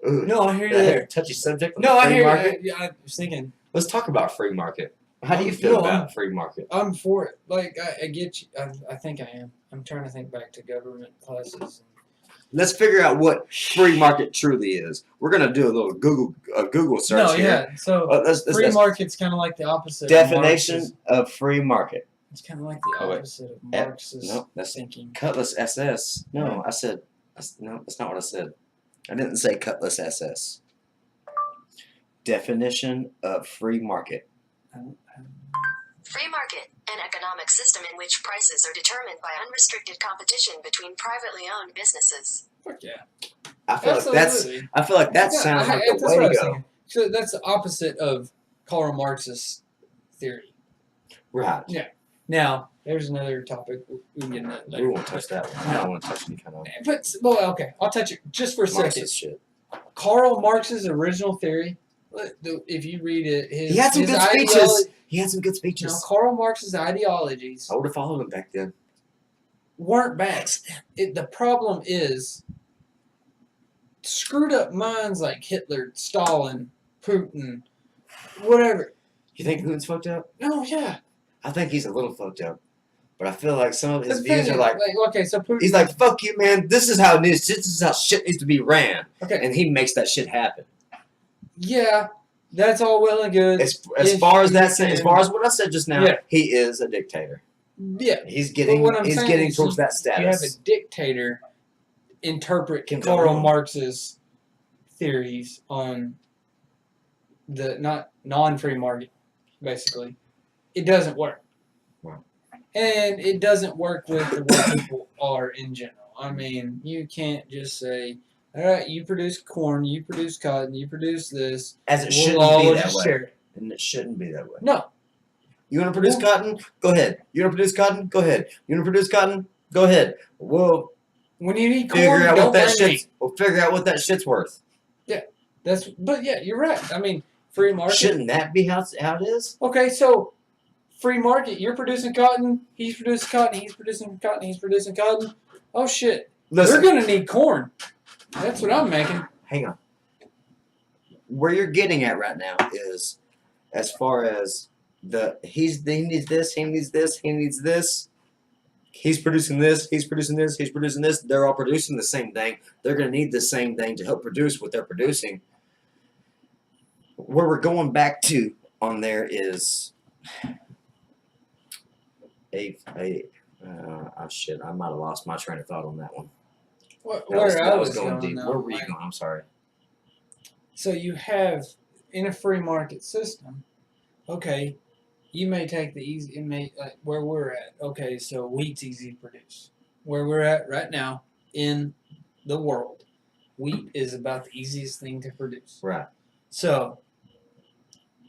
Speaker 3: No, I hear you there.
Speaker 4: Touchy subject.
Speaker 3: No, I
Speaker 4: free
Speaker 3: hear
Speaker 4: market.
Speaker 3: you. I was thinking.
Speaker 4: Let's talk about free market. How do you feel about free market?
Speaker 3: I'm for it. Like I get you. I think I am. I'm trying to think back to government classes.
Speaker 4: Let's figure out what free market truly is. We're gonna do a little Google search
Speaker 3: No,
Speaker 4: here.
Speaker 3: yeah. So free market's kind of like the opposite.
Speaker 4: Definition of free market.
Speaker 3: It's kind of like the opposite of Marxist thinking.
Speaker 4: Cutlass SS. No, I said no. That's not what I said. I didn't say Cutlass SS. Definition of free market.
Speaker 5: market, an economic system in which prices are determined by unrestricted competition between privately owned businesses.
Speaker 3: Fuck yeah.
Speaker 4: I feel
Speaker 3: Absolutely.
Speaker 4: like that
Speaker 3: Yeah,
Speaker 4: sounds like
Speaker 3: that's
Speaker 4: the
Speaker 3: what I
Speaker 4: way to
Speaker 3: was
Speaker 4: go.
Speaker 3: thinking. So that's the opposite of Karl Marx's theory.
Speaker 4: Right.
Speaker 3: Yeah. Now, there's another topic. We can get into that later.
Speaker 4: We won't touch that one. I don't want to touch any kind of
Speaker 3: But, well, okay. I'll touch it just for a second.
Speaker 4: Marxist shit.
Speaker 3: Karl Marx's original theory, if you read it,
Speaker 4: He had some good speeches. He had some good
Speaker 3: Now,
Speaker 4: speeches.
Speaker 3: Karl Marx's ideologies
Speaker 4: I would have followed him back then.
Speaker 3: weren't bad. The problem is screwed up minds like Hitler, Stalin, Putin, whatever.
Speaker 4: You think Putin's fucked up?
Speaker 3: No, yeah.
Speaker 4: I think he's a little fucked up. But I feel like some of his
Speaker 3: The
Speaker 4: views
Speaker 3: thing
Speaker 4: are like,
Speaker 3: is, okay, so Putin.
Speaker 4: he's like, fuck you, man. This is how it is. This is how shit needs to be ran.
Speaker 3: Okay.
Speaker 4: And he makes that shit happen.
Speaker 3: Yeah, that's all well and good.
Speaker 4: As
Speaker 3: If
Speaker 4: far as
Speaker 3: you
Speaker 4: that, as
Speaker 3: can-
Speaker 4: far as what I said just now,
Speaker 3: Yeah.
Speaker 4: he is a dictator.
Speaker 3: Yeah,
Speaker 4: He's getting
Speaker 3: what I'm
Speaker 4: he's
Speaker 3: saying
Speaker 4: getting
Speaker 3: is
Speaker 4: towards that
Speaker 3: you have a
Speaker 4: status.
Speaker 3: dictator interpret
Speaker 4: Kim
Speaker 3: Karl
Speaker 4: Jong-un.
Speaker 3: Marx's theories on the non-free market, basically. It doesn't work.
Speaker 4: Wow.
Speaker 3: And it doesn't work with the way people are in general. I mean, you can't just say, all right, you produce corn, you produce cotton, you produce this.
Speaker 4: As it
Speaker 3: We'll
Speaker 4: shouldn't
Speaker 3: all
Speaker 4: be that
Speaker 3: just
Speaker 4: way.
Speaker 3: share it.
Speaker 4: And it shouldn't be that way.
Speaker 3: No.
Speaker 4: You want to produce cotton? Go ahead. You want to produce cotton? Go ahead. You want to produce cotton? Go ahead. We'll
Speaker 3: When you need corn,
Speaker 4: figure out
Speaker 3: don't
Speaker 4: what that
Speaker 3: blame me.
Speaker 4: shit's. We'll figure out what that shit's worth.
Speaker 3: But yeah, you're right. I mean, free market.
Speaker 4: Shouldn't that be how it is?
Speaker 3: Okay, so free market. You're producing cotton. He's producing cotton. He's producing cotton. He's producing cotton. Oh shit!
Speaker 4: Listen,
Speaker 3: We're gonna need corn. That's what I'm making.
Speaker 4: hang on. Where you're getting at right now is, as far as he needs this, he needs this, he needs this. He's producing this, he's producing this, he's producing this. They're all producing the same thing. They're going to need the same thing to help produce what they're producing. Where we're going back to on there is shit. I might have lost my train of thought on that one.
Speaker 3: Where I was
Speaker 4: going
Speaker 3: going
Speaker 4: deep.
Speaker 3: though,
Speaker 4: Where were you
Speaker 3: like,
Speaker 4: going? I'm sorry.
Speaker 3: So you have in a free market system. Okay, you may take the easy. It may like where we're at. Okay, so wheat's easy to produce. Where we're at right now in the world, wheat is about the easiest thing to produce.
Speaker 4: Right.
Speaker 3: So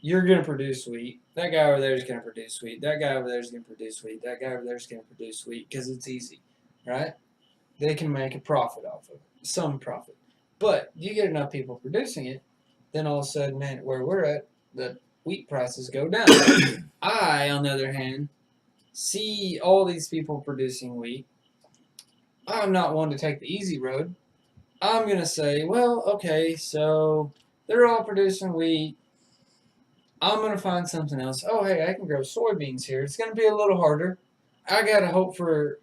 Speaker 3: you're gonna produce wheat. That guy over there is gonna produce wheat. That guy over there is gonna produce wheat. That guy over there is gonna produce wheat because it's easy, right? They can make a profit off of it, some profit. But you get enough people producing it, then all of a sudden, man, where we're at, the wheat prices go down. I, on the other hand, see all these people producing wheat. I'm not one to take the easy road. I'm going to say, well, okay, so they're all producing wheat. I'm going to find something else. Oh, hey, I can grow soybeans here. It's going to be a little harder. I got to hope for,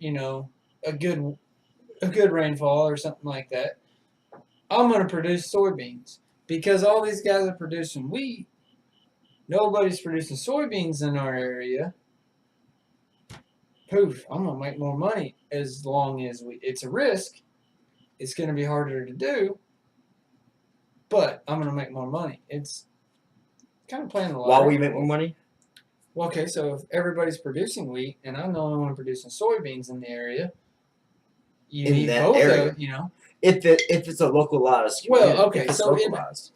Speaker 3: a good rainfall or something like that. I'm going to produce soybeans because all these guys are producing wheat. Nobody's producing soybeans in our area. Poof, I'm going to make more money as long as it's a risk. It's going to be harder to do, but I'm going to make more money. It's kind of playing the lottery.
Speaker 4: Why will you make more money?
Speaker 3: Well, okay, so if everybody's producing wheat and I'm the only one producing soybeans in the area, you
Speaker 4: In
Speaker 3: need
Speaker 4: that
Speaker 3: both
Speaker 4: area.
Speaker 3: of,
Speaker 4: If it's a localized
Speaker 3: Well,
Speaker 4: community,
Speaker 3: okay,
Speaker 4: if it's
Speaker 3: so in-
Speaker 4: localized.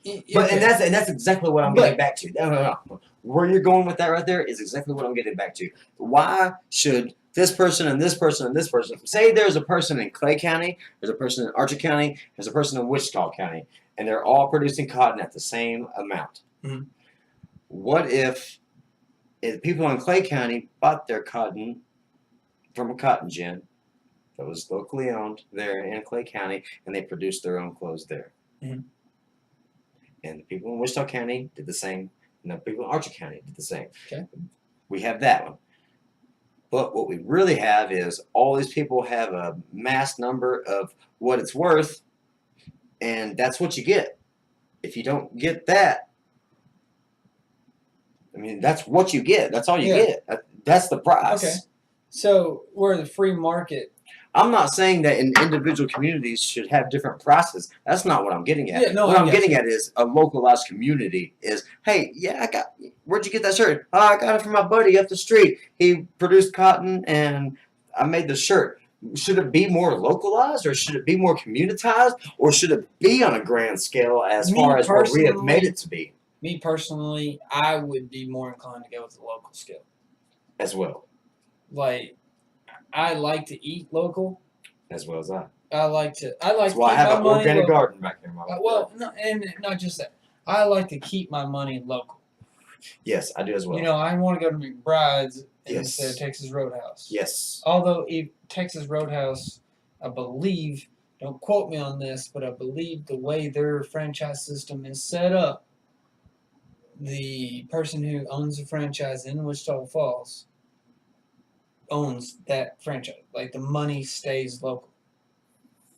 Speaker 3: Okay.
Speaker 4: And that's exactly what I'm getting back to. No. Where you're going with that right there is exactly what I'm getting back to. Why should this person and this person and this person say there's a person in Clay County, there's a person in Archer County, there's a person in Wichita County, and they're all producing cotton at the same amount?
Speaker 3: Mhm.
Speaker 4: What if people in Clay County bought their cotton from a cotton gin that was locally owned there in Clay County, and they produced their own clothes there?
Speaker 3: Mhm.
Speaker 4: And the people in Wichita County did the same. And the people in Archer County did the same.
Speaker 3: Okay.
Speaker 4: We have that one. But what we really have is all these people have a mass number of what it's worth, and that's what you get. If you don't get that, I mean, that's what you get. That's all you
Speaker 3: Yeah.
Speaker 4: get. That's the price.
Speaker 3: Okay. So where the free market
Speaker 4: I'm not saying that in individual communities should have different prices. That's not what I'm getting at.
Speaker 3: Yeah, no,
Speaker 4: what
Speaker 3: I
Speaker 4: I'm
Speaker 3: got
Speaker 4: getting
Speaker 3: you.
Speaker 4: at is a localized community is, hey, yeah, where'd you get that shirt? Oh, I got it from my buddy up the street. He produced cotton and I made the shirt. Should it be more localized or should it be more communitized or should it be on a grand scale as
Speaker 3: Me
Speaker 4: far as what we have made
Speaker 3: personally-
Speaker 4: it to be
Speaker 3: Me personally, I would be more inclined to go with the local scale.
Speaker 4: as well
Speaker 3: Like, I like to eat local.
Speaker 4: as well as I.
Speaker 3: I like to
Speaker 4: That's why I
Speaker 3: keep
Speaker 4: have
Speaker 3: my
Speaker 4: an
Speaker 3: money
Speaker 4: organic
Speaker 3: local.
Speaker 4: garden back here in my
Speaker 3: Well, no, and not just that. I like to keep my money local.
Speaker 4: Yes, I do as well.
Speaker 3: You know, I want to go to McBride's
Speaker 4: Yes.
Speaker 3: instead of Texas Roadhouse.
Speaker 4: Yes.
Speaker 3: Although Texas Roadhouse, I believe, don't quote me on this, but I believe the way their franchise system is set up, the person who owns the franchise in Wichita Falls owns that franchise. Like the money stays local.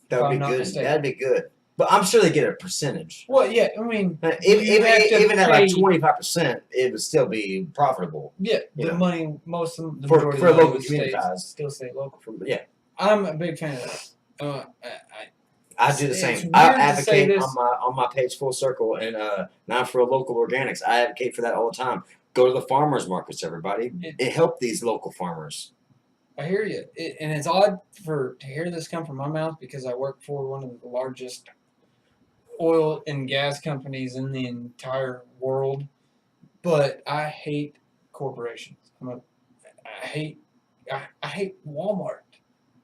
Speaker 4: That
Speaker 3: If
Speaker 4: would
Speaker 3: I'm
Speaker 4: be
Speaker 3: not
Speaker 4: good.
Speaker 3: mistaken.
Speaker 4: That'd be good. But I'm sure they get a percentage.
Speaker 3: Well, yeah, I mean,
Speaker 4: Even at like
Speaker 3: pay-
Speaker 4: 25%, it would still be profitable.
Speaker 3: yeah,
Speaker 4: you
Speaker 3: the
Speaker 4: know.
Speaker 3: money, most of the
Speaker 4: For
Speaker 3: majority
Speaker 4: a
Speaker 3: of the money
Speaker 4: local
Speaker 3: would
Speaker 4: community ties.
Speaker 3: still stay local.
Speaker 4: Yeah,
Speaker 3: I'm a big fan of that.
Speaker 4: I do the
Speaker 3: It's
Speaker 4: same.
Speaker 3: weird
Speaker 4: I
Speaker 3: to say
Speaker 4: advocate
Speaker 3: this.
Speaker 4: on my page Full Circle and now for local organics. I advocate for that all the time. Go to the farmers markets, everybody. It helped these local farmers.
Speaker 3: I hear you, and it's odd to hear this come from my mouth because I work for one of the largest oil and gas companies in the entire world. But I hate corporations. I hate Walmart.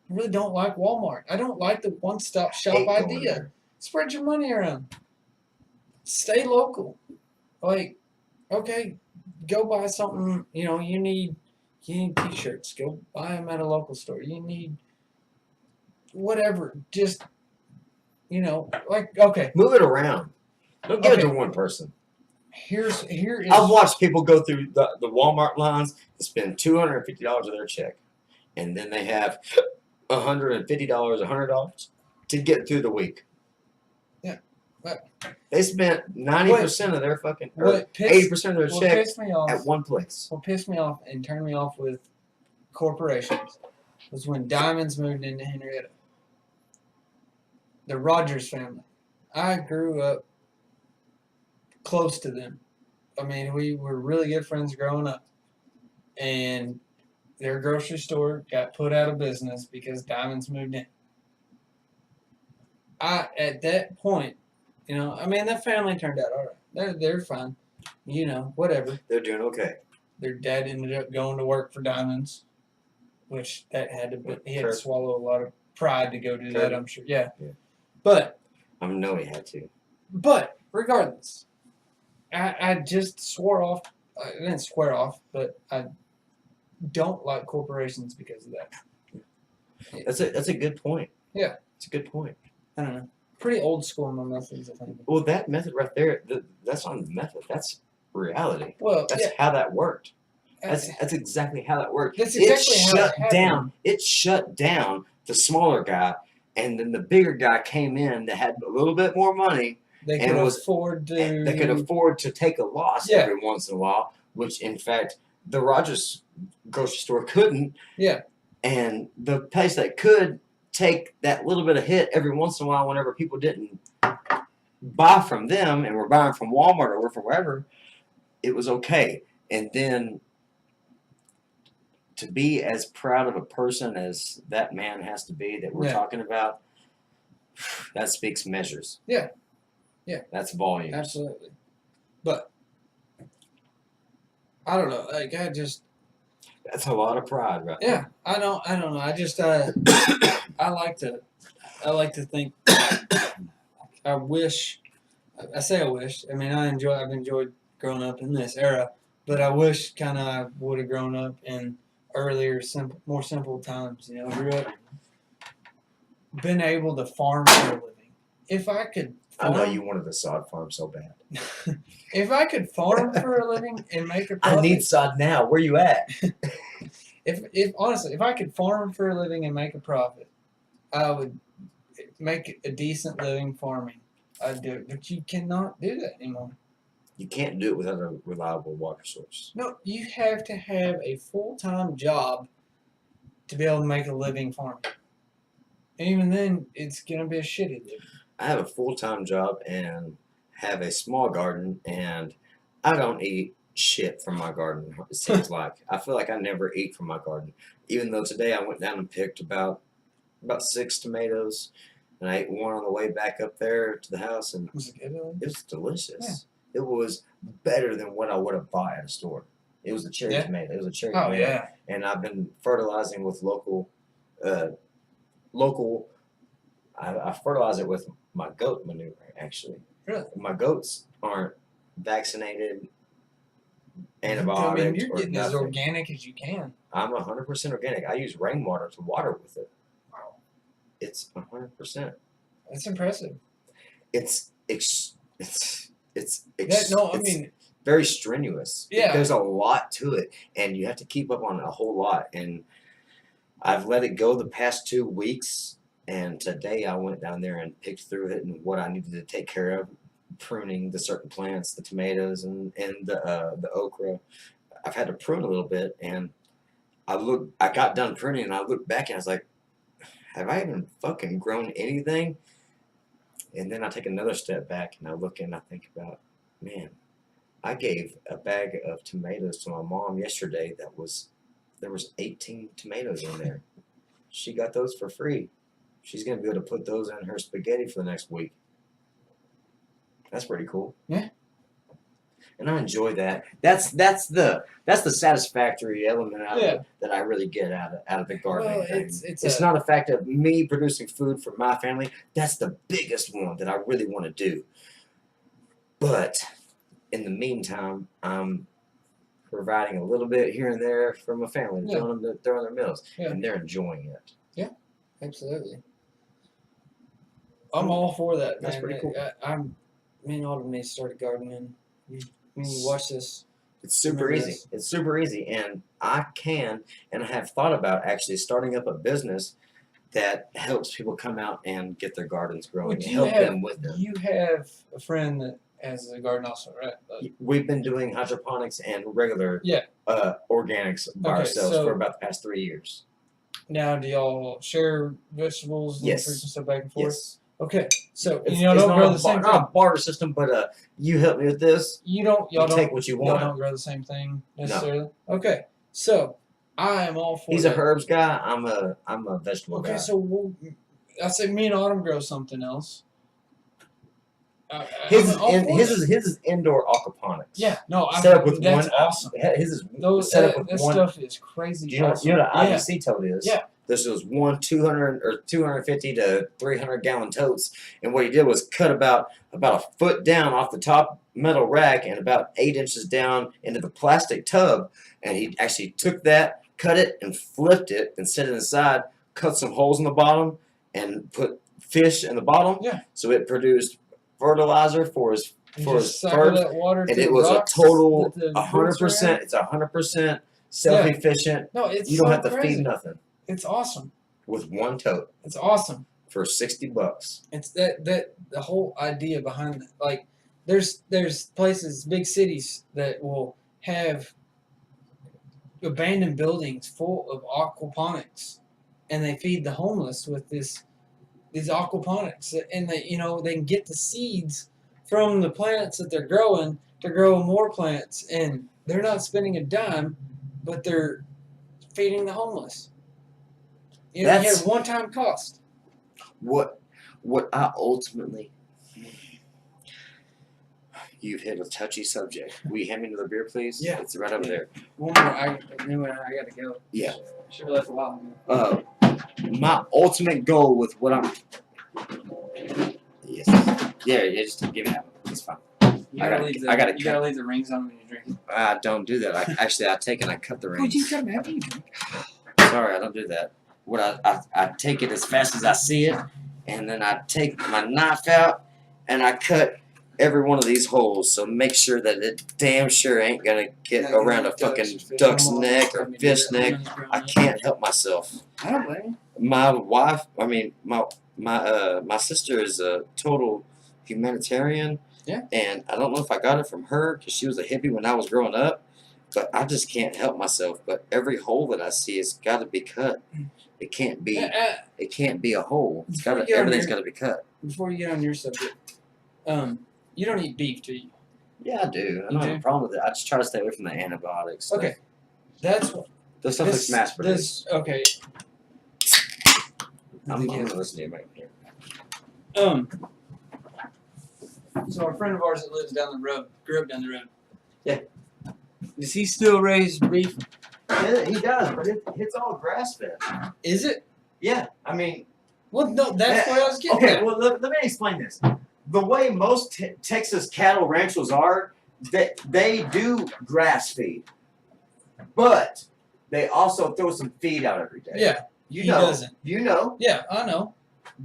Speaker 3: I really don't like Walmart. I don't like the one-stop shop
Speaker 4: Hate going
Speaker 3: idea.
Speaker 4: there.
Speaker 3: Spread your money around. Stay local. Like, okay, go buy something. You know, you need T-shirts. Go buy them at a local store. You need whatever. Just, you know, like, okay.
Speaker 4: Move it around. Don't give it
Speaker 3: Okay.
Speaker 4: to one person.
Speaker 3: Here is.
Speaker 4: I've watched people go through the Walmart lines and spend $250 of their check, and then they have $150, $100 to get through the week.
Speaker 3: Yeah, but
Speaker 4: They spent 90% of their fucking, or
Speaker 3: what
Speaker 4: 80% of their
Speaker 3: what
Speaker 4: check
Speaker 3: pissed me off?
Speaker 4: at one place.
Speaker 3: What pissed me off and turned me off with corporations was when Diamonds moved into Henrietta. The Rogers family. I grew up close to them. I mean, we were really good friends growing up. And their grocery store got put out of business because Diamonds moved in. At that point, you know, I mean, that family turned out all right. They're fine. You know, whatever.
Speaker 4: They're doing okay.
Speaker 3: Their dad ended up going to work for Diamonds, which that had to he had to
Speaker 4: Sure.
Speaker 3: swallow a lot of pride to go do
Speaker 4: Sure.
Speaker 3: that. I'm sure. Yeah.
Speaker 4: Yeah.
Speaker 3: But
Speaker 4: I know he had to.
Speaker 3: regardless, I just swore off. I didn't swear off, but I don't like corporations because of that.
Speaker 4: That's a good point.
Speaker 3: Yeah.
Speaker 4: It's a good point.
Speaker 3: I don't know. Pretty old school in my methods, I think.
Speaker 4: Well, that method right there, that's not a method. That's reality.
Speaker 3: Well,
Speaker 4: That's
Speaker 3: yeah.
Speaker 4: how that worked.
Speaker 3: uh,
Speaker 4: That's exactly how that worked.
Speaker 3: That's exactly
Speaker 4: it
Speaker 3: how
Speaker 4: shut
Speaker 3: it happened.
Speaker 4: down. It shut down the smaller guy, and then the bigger guy came in that had a little bit more money.
Speaker 3: They
Speaker 4: and
Speaker 3: could
Speaker 4: was-
Speaker 3: afford to.
Speaker 4: And they could afford to take a loss
Speaker 3: Yeah.
Speaker 4: every once in a while, which in fact the Rogers grocery store couldn't.
Speaker 3: Yeah.
Speaker 4: And the place that could take that little bit of hit every once in a while whenever people didn't buy from them and were buying from Walmart or from wherever, it was okay. And then to be as proud of a person as that man has to be that we're
Speaker 3: Yeah.
Speaker 4: talking about, that speaks measures.
Speaker 3: Yeah. Yeah.
Speaker 4: That's volume.
Speaker 3: Absolutely. But I don't know. Like I just
Speaker 4: That's a lot of pride, right? there.
Speaker 3: yeah. I don't know. I just I like to think I wish I say I wish. I mean I've enjoyed growing up in this era, but I wish kinda I would have grown up in earlier more simple times, you know, grew up been able to farm for a living. If I could
Speaker 4: I know
Speaker 3: farm-
Speaker 4: you wanted the sod farm so bad.
Speaker 3: If I could farm for a living and make a profit,
Speaker 4: I need sod now. Where you at?
Speaker 3: if honestly, if I could farm for a living and make a profit, I would make a decent living farming. I'd do it, but you cannot do that anymore.
Speaker 4: You can't do it without a reliable water source.
Speaker 3: No, you have to have a full-time job to be able to make a living farming. And even then, it's gonna be a shitty living.
Speaker 4: I have a full-time job and have a small garden, and I don't eat shit from my garden. It seems like I feel like I never eat from my garden. Even though today I went down and picked about 6 tomatoes, and I ate one on the way back up there to the house, and
Speaker 3: Was it good?
Speaker 4: it was delicious. It was better than what I would have bought at a store. It was a cherry
Speaker 3: Yeah.
Speaker 4: tomato. It was a cherry
Speaker 3: Oh
Speaker 4: tomato,
Speaker 3: yeah.
Speaker 4: and I've been fertilizing with local. I fertilize it with my goat manure. Actually,
Speaker 3: Really?
Speaker 4: my goats aren't vaccinated,
Speaker 3: I
Speaker 4: antibiotics,
Speaker 3: mean, you're
Speaker 4: or
Speaker 3: getting as
Speaker 4: nothing.
Speaker 3: organic as you can.
Speaker 4: I'm 100% organic. I use rainwater to water with it.
Speaker 3: Wow.
Speaker 4: It's 100%.
Speaker 3: That's impressive.
Speaker 4: It's very strenuous.
Speaker 3: Yeah.
Speaker 4: There's a lot to it, and you have to keep up on a whole lot. And I've let it go the past 2 weeks, and today I went down there and picked through it and what I needed to take care of, pruning the certain plants, the tomatoes and the okra. I've had to prune a little bit, and I got done pruning, and I looked back and I was like, have I even fucking grown anything? And then I take another step back and I look and I think about, man, I gave a bag of tomatoes to my mom yesterday there was 18 tomatoes in there. She got those for free. She's going to be able to put those in her spaghetti for the next week. That's pretty cool.
Speaker 3: Yeah.
Speaker 4: And I enjoy that. That's the satisfactory element out of it that I really get out of the gardening
Speaker 3: Well,
Speaker 4: thing.
Speaker 3: it's
Speaker 4: Not a fact of me producing food for my family. That's the biggest one that I really want to do. But in the meantime, I'm providing a little bit here and there for my family, throwing their meals, and they're enjoying it.
Speaker 3: Yeah, absolutely. I'm all for that, man.
Speaker 4: That's pretty cool.
Speaker 3: Me and Autumn may start gardening. When you watch this,
Speaker 4: It's super easy. It's super easy, and I have thought about actually starting up a business that helps people come out and get their gardens growing and help them with them.
Speaker 3: You have a friend that has a garden also, right?
Speaker 4: We've been doing hydroponics and regular organics by
Speaker 3: Okay,
Speaker 4: ourselves
Speaker 3: so-
Speaker 4: for about the past 3 years.
Speaker 3: Now, do y'all share vegetables and
Speaker 4: Yes.
Speaker 3: fruits and stuff back and forth?
Speaker 4: Yes.
Speaker 3: Okay, so
Speaker 4: It's
Speaker 3: y'all don't
Speaker 4: not
Speaker 3: grow
Speaker 4: a
Speaker 3: the same
Speaker 4: not
Speaker 3: thing.
Speaker 4: a barter system, but you help me with this.
Speaker 3: Y'all
Speaker 4: You
Speaker 3: don't
Speaker 4: take what you
Speaker 3: Y'all
Speaker 4: want.
Speaker 3: don't grow the same thing necessarily. Okay, so I am all for.
Speaker 4: He's
Speaker 3: that.
Speaker 4: a herbs guy. I'm a vegetable guy.
Speaker 3: Okay, so I said me and Autumn grow something else.
Speaker 4: His
Speaker 3: I'm all for
Speaker 4: is
Speaker 3: that.
Speaker 4: his is indoor aquaponics.
Speaker 3: Yeah, no,
Speaker 4: Set up with
Speaker 3: that's
Speaker 4: one.
Speaker 3: awesome.
Speaker 4: His is
Speaker 3: Those
Speaker 4: set up with
Speaker 3: that
Speaker 4: one.
Speaker 3: stuff is crazy.
Speaker 4: Do you know
Speaker 3: awesome.
Speaker 4: what
Speaker 3: Yeah.
Speaker 4: IBC tote is?
Speaker 3: Yeah.
Speaker 4: This was 200 or 250 to 300 gallon totes, and what he did was cut about a foot down off the top metal rack and about 8 inches down into the plastic tub, and he actually took that, cut it, and flipped it, and set it inside, cut some holes in the bottom, and put fish in the bottom.
Speaker 3: Yeah.
Speaker 4: So it produced fertilizer for his
Speaker 3: You
Speaker 4: for
Speaker 3: just
Speaker 4: his
Speaker 3: suck
Speaker 4: herbs,
Speaker 3: that water
Speaker 4: and
Speaker 3: to
Speaker 4: it
Speaker 3: the
Speaker 4: was a
Speaker 3: rocks
Speaker 4: total
Speaker 3: that the
Speaker 4: 100%.
Speaker 3: roots are in.
Speaker 4: It's 100% self-efficient.
Speaker 3: No, it's
Speaker 4: You don't
Speaker 3: so
Speaker 4: have to
Speaker 3: crazy.
Speaker 4: feed nothing
Speaker 3: It's awesome.
Speaker 4: with one tote
Speaker 3: It's awesome.
Speaker 4: for $60.
Speaker 3: It's that the whole idea behind it. Like there's places, big cities that will have abandoned buildings full of aquaponics, and they feed the homeless with these aquaponics, and they can get the seeds from the plants that they're growing to grow more plants, and they're not spending a dime, but they're feeding the homeless. You have
Speaker 4: That's-
Speaker 3: one-time cost.
Speaker 4: What I ultimately, you've hit a touchy subject. Will you hand me another beer, please?
Speaker 3: Yeah.
Speaker 4: It's right over there.
Speaker 3: One more, I gotta go.
Speaker 4: Yeah.
Speaker 3: Should have left a while ago.
Speaker 4: My ultimate goal with what I'm. Yes. Yeah. Just give it out. It's fine.
Speaker 3: You
Speaker 4: I
Speaker 3: gotta
Speaker 4: gotta
Speaker 3: leave the rings on when you drink.
Speaker 4: I don't do that. I take and I cut the
Speaker 3: Would
Speaker 4: rings.
Speaker 3: you cut them after you drink?
Speaker 4: Sorry, I don't do that. What I take it as fast as I see it, and then I take my knife out and I cut every one of these holes. So make sure that it damn sure ain't gonna get around a fucking duck's neck or fish neck. I can't help myself.
Speaker 3: I don't blame you.
Speaker 4: My wife, my sister is a total humanitarian.
Speaker 3: Yeah.
Speaker 4: And I don't know if I got it from her because she was a hippie when I was growing up, But I just can't help myself. But every hole that I see has got to be cut. It can't be. It can't be a hole. It's got to. Everything's got to be cut.
Speaker 3: Before you get on your subject, you don't eat beef, do you?
Speaker 4: Yeah, I do. I don't have a problem with it. I just try to stay away from the antibiotics. Stuff.
Speaker 3: Okay, that's what.
Speaker 4: The stuff that's mass produced.
Speaker 3: Okay.
Speaker 4: I'm gonna listen to you right here.
Speaker 3: So a friend of ours that lives down the road, grew up down the road.
Speaker 4: Yeah.
Speaker 3: Does he still raise beef?
Speaker 4: Yeah, he does, but it's all grass fed.
Speaker 3: Is it?
Speaker 4: Yeah, I mean.
Speaker 3: Well, no, that's what I was getting
Speaker 4: Okay,
Speaker 3: at.
Speaker 4: well, let me explain this. The way most Texas cattle ranchers are, they do grass feed, but they also throw some feed out every day.
Speaker 3: Yeah,
Speaker 4: you
Speaker 3: he
Speaker 4: know.
Speaker 3: doesn't.
Speaker 4: You know.
Speaker 3: Yeah, I know.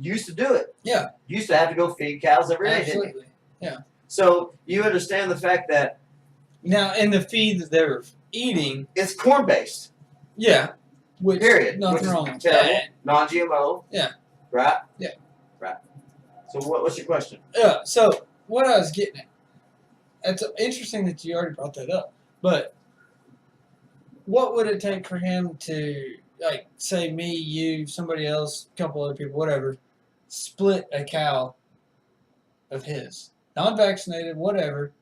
Speaker 4: Used to do it.
Speaker 3: Yeah.
Speaker 4: Used to have to go feed cows every day. Didn't
Speaker 3: Absolutely.
Speaker 4: you? So you understand the fact that
Speaker 3: Now, in the feed that they were eating,
Speaker 4: it's corn based.
Speaker 3: yeah, which
Speaker 4: Period.
Speaker 3: nothing
Speaker 4: Which is
Speaker 3: wrong with
Speaker 4: terrible.
Speaker 3: that.
Speaker 4: Non-GMO.
Speaker 3: Yeah.
Speaker 4: Right.
Speaker 3: Yeah.
Speaker 4: Right. So what's your question?
Speaker 3: Yeah. So what I was getting at, it's interesting that you already brought that up. But what would it take for him to, like, say me, you, somebody else, a couple other people, whatever, split a cow of his, non-vaccinated, whatever,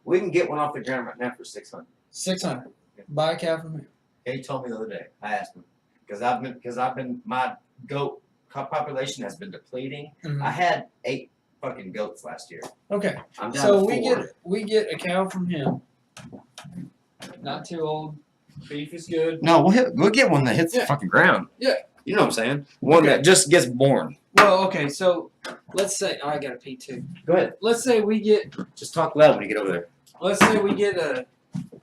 Speaker 4: We can get one off the ground right now for 600.
Speaker 3: 600, buy a cow from him.
Speaker 4: He told me the other day. I asked him because I've been my goat population has been depleting.
Speaker 3: Mhm.
Speaker 4: I had 8 fucking goats last year.
Speaker 3: Okay.
Speaker 4: I'm down
Speaker 3: So
Speaker 4: to 4.
Speaker 3: we get a cow from him. Not too old. Beef is good.
Speaker 4: No, we'll get one that hits
Speaker 3: Yeah.
Speaker 4: the fucking ground.
Speaker 3: Yeah.
Speaker 4: You know what I'm saying? One
Speaker 3: Okay.
Speaker 4: that just gets born.
Speaker 3: Well, okay, so let's say I got a pee too.
Speaker 4: Go ahead.
Speaker 3: Let's say we get
Speaker 4: Just talk loud when you get over there.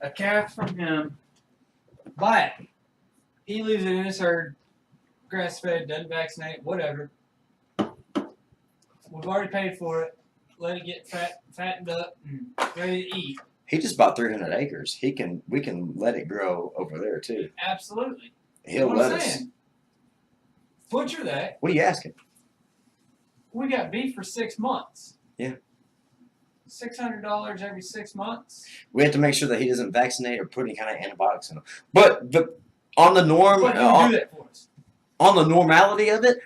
Speaker 3: a calf from him. Buy it. He leaves it in his herd, grass fed, doesn't vaccinate, whatever. We've already paid for it. Let it get fattened up and ready to eat.
Speaker 4: He just bought 300 acres. We can let it grow over there too.
Speaker 3: Absolutely.
Speaker 4: He'll
Speaker 3: what
Speaker 4: let
Speaker 3: I'm
Speaker 4: us.
Speaker 3: saying. Butcher that.
Speaker 4: What are you asking?
Speaker 3: We got beef for 6 months.
Speaker 4: Yeah.
Speaker 3: $600 every 6 months.
Speaker 4: We have to make sure that he doesn't vaccinate or put any kind of antibiotics in him. But on the norm,
Speaker 3: But he'll do that for us.
Speaker 4: on the normality of it,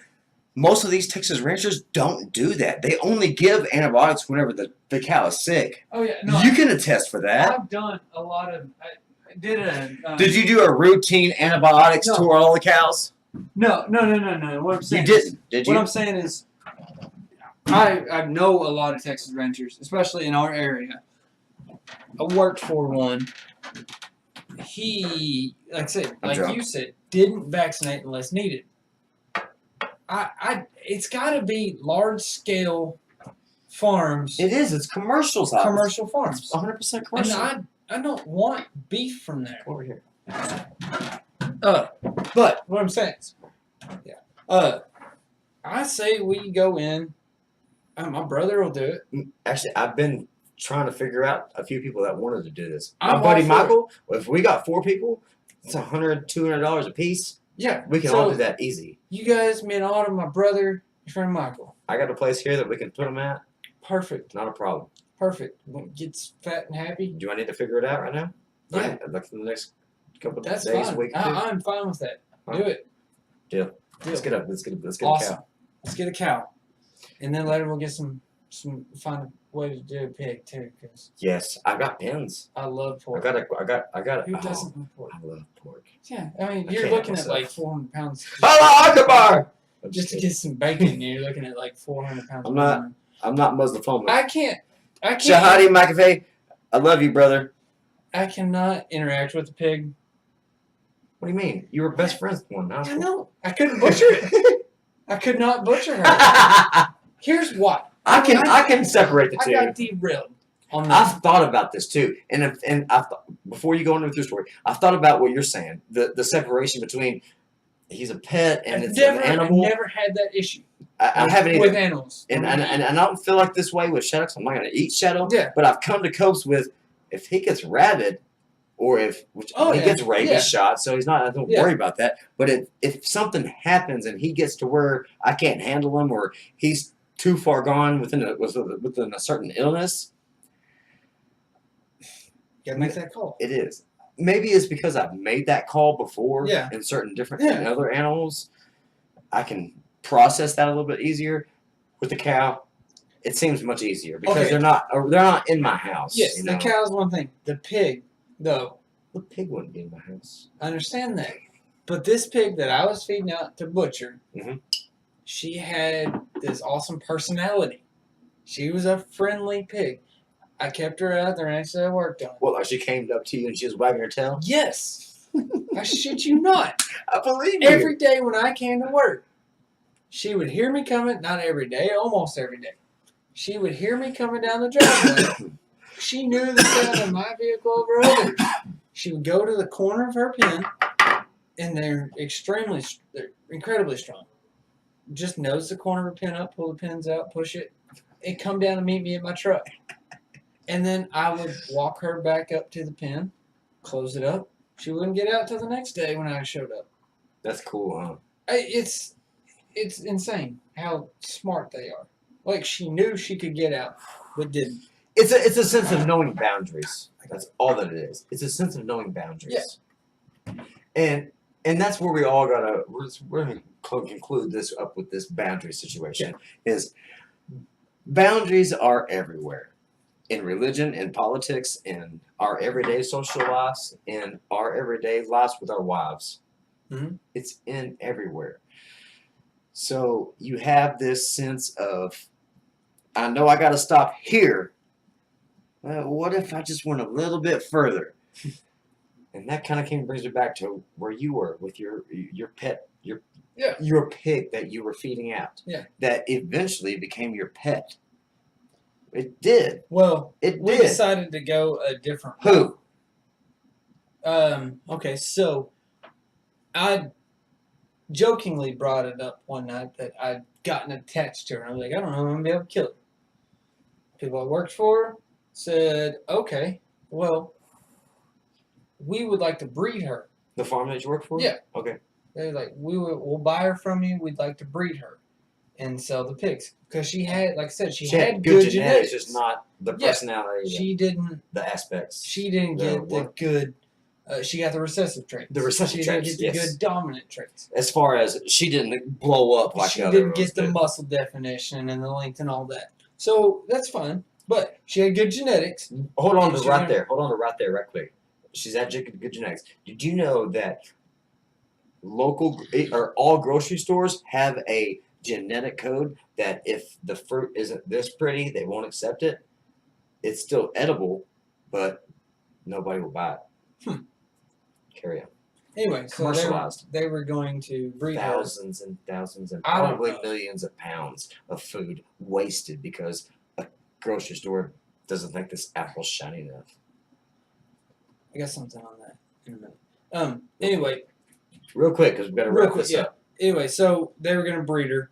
Speaker 4: most of these Texas ranchers don't do that. They only give antibiotics whenever the cow is sick.
Speaker 3: Oh yeah, no.
Speaker 4: You can attest for that.
Speaker 3: I've done a lot of. I did a.
Speaker 4: Did you do a routine antibiotics
Speaker 3: No.
Speaker 4: to all the cows?
Speaker 3: No. What I'm saying.
Speaker 4: You didn't, did you?
Speaker 3: What I'm saying is, I know a lot of Texas ranchers, especially in our area. I worked for one. He, like I said,
Speaker 4: I'm
Speaker 3: like
Speaker 4: drunk.
Speaker 3: you said, didn't vaccinate unless needed. It's got to be large scale farms,
Speaker 4: It is. It's commercial size.
Speaker 3: commercial farms,
Speaker 4: 100%
Speaker 3: and
Speaker 4: commercial.
Speaker 3: I don't want beef from there.
Speaker 4: Over here.
Speaker 3: But what I'm saying is, I say we go in. My brother will do it.
Speaker 4: Actually, I've been trying to figure out a few people that wanted to do this. My
Speaker 3: I'm
Speaker 4: buddy
Speaker 3: all for
Speaker 4: Michael, if we got 4 people, it's $100, $200 a piece.
Speaker 3: Yeah,
Speaker 4: We can
Speaker 3: so
Speaker 4: all do that easy.
Speaker 3: You guys, me and Autumn, my brother, your friend Michael.
Speaker 4: I got a place here that we can put them at.
Speaker 3: Perfect,
Speaker 4: Not a problem.
Speaker 3: perfect. When it gets fat and happy,
Speaker 4: Do I need to figure it out right now?
Speaker 3: Yeah.
Speaker 4: Right, like in the next couple
Speaker 3: that's
Speaker 4: days,
Speaker 3: fine.
Speaker 4: week or two.
Speaker 3: I'm fine with that.
Speaker 4: Huh?
Speaker 3: Do it.
Speaker 4: Deal. Let's get a
Speaker 3: Awesome.
Speaker 4: cow.
Speaker 3: Let's get a cow, and then later we'll get some find a way to do a pig too, because
Speaker 4: Yes, I got pins.
Speaker 3: I love pork.
Speaker 4: I got
Speaker 3: Who
Speaker 4: oh,
Speaker 3: doesn't love pork?
Speaker 4: I love pork.
Speaker 3: Yeah, I mean
Speaker 4: I
Speaker 3: you're
Speaker 4: can't
Speaker 3: looking
Speaker 4: help
Speaker 3: at like
Speaker 4: myself.
Speaker 3: 400 pounds.
Speaker 4: Allah Akbar! I'm
Speaker 3: Just to
Speaker 4: kidding.
Speaker 3: get some bacon, you're looking at like 400 pounds.
Speaker 4: I'm not- I'm not Muslim.
Speaker 3: I can't.
Speaker 4: Shahadi McAfee, I love you, brother.
Speaker 3: I cannot interact with a pig.
Speaker 4: What do you mean? You were best friends with one.
Speaker 3: I know. I couldn't butcher it. I could not butcher her.
Speaker 4: I
Speaker 3: Here's why.
Speaker 4: can separate the
Speaker 3: I
Speaker 4: two.
Speaker 3: got derailed on that.
Speaker 4: I've thought about this too, and I thought before you go into your story, I've thought about what you're saying. The separation between he's a pet and it's an animal.
Speaker 3: I've never had that issue
Speaker 4: I haven't either.
Speaker 3: with animals.
Speaker 4: And I don't feel like this way with Shadow. 'Cause I'm not going to eat Shadow.
Speaker 3: Yeah.
Speaker 4: But I've come to copes with if he gets rabid, or he gets rabies
Speaker 3: Yeah.
Speaker 4: shot, so he's not. I don't
Speaker 3: Yeah.
Speaker 4: worry about that. But if something happens and he gets to where I can't handle him, or he's too far gone within a certain illness,
Speaker 3: You gotta make that call.
Speaker 4: It is. Maybe it's because I've made that call before
Speaker 3: Yeah.
Speaker 4: in certain different
Speaker 3: Yeah.
Speaker 4: in other animals. I can process that a little bit easier. With the cow, it seems much easier because
Speaker 3: Okay.
Speaker 4: they're not in my house.
Speaker 3: Yes,
Speaker 4: you
Speaker 3: the
Speaker 4: know?
Speaker 3: cow's one thing. The pig, though,
Speaker 4: The pig wouldn't be in my house.
Speaker 3: I understand that. But this pig that I was feeding out to butcher,
Speaker 4: Mhm.
Speaker 3: she had this awesome personality. She was a friendly pig. I kept her out there next to I worked on.
Speaker 4: Well, like she came up to you and she was wagging her tail.
Speaker 3: Yes. I shit you not.
Speaker 4: I believe you.
Speaker 3: Every day when I came to work, she would hear me coming, not every day, almost every day. She would hear me coming down the driveway. She knew the sound of my vehicle over others. She would go to the corner of her pen, and they're incredibly strong. Just nose the corner of her pen up, pull the pins out, push it, and come down and meet me at my truck. And then I would walk her back up to the pen, close it up. She wouldn't get out till the next day when I showed up.
Speaker 4: That's cool, huh?
Speaker 3: It's insane how smart they are. Like she knew she could get out, but didn't.
Speaker 4: It's a sense of knowing boundaries. That's all that it is. It's a sense of knowing boundaries. Yeah. And that's where we all gotta. We're gonna conclude this up with this boundary situation. Is boundaries are everywhere, in religion, in politics, in our everyday social lives, in our everyday lives with our wives.
Speaker 3: Mm-hmm.
Speaker 4: It's in everywhere. So you have this sense of, I know I got to stop here. Well, what if I just went a little bit further? And that kind of brings me back to where you were with your pet, your pig that you were feeding out.
Speaker 3: Yeah.
Speaker 4: That eventually became your pet. It did.
Speaker 3: Well,
Speaker 4: It
Speaker 3: we
Speaker 4: did.
Speaker 3: decided to go a different
Speaker 4: Who?
Speaker 3: Okay, so I jokingly brought it up one night that I'd gotten attached to her. I was like, I don't know, I'm going to be able to kill her. People I worked for said, okay, well, we would like to breed her.
Speaker 4: The farm that you work for?
Speaker 3: Yeah.
Speaker 4: Okay.
Speaker 3: They're like, we'll buy her from you. We'd like to breed her and sell the pigs. Because she had, like I said, she had good genetics.
Speaker 4: Just not the personality.
Speaker 3: She didn't.
Speaker 4: The aspects.
Speaker 3: She didn't get the good. She got the recessive traits.
Speaker 4: The recessive traits.
Speaker 3: She didn't get the good dominant traits.
Speaker 4: As far as she didn't blow up like
Speaker 3: she
Speaker 4: the other
Speaker 3: didn't get the muscle definition and the length and all that. So that's fine. But she had good genetics.
Speaker 4: Hold on to right there, right quick. She's at good genetics. Did you know that local or all grocery stores have a genetic code that if the fruit isn't this pretty, they won't accept it? It's still edible, but nobody will buy it. Carry on.
Speaker 3: Anyway, so
Speaker 4: commercialized.
Speaker 3: They were going to breed
Speaker 4: thousands and thousands and
Speaker 3: I don't
Speaker 4: probably
Speaker 3: know.
Speaker 4: millions of pounds of food wasted because a grocery store doesn't think this apple's shiny enough.
Speaker 3: I got something on that in a minute. Anyway.
Speaker 4: Real quick, because we've got to wrap this up.
Speaker 3: Anyway, so they were going to breed her.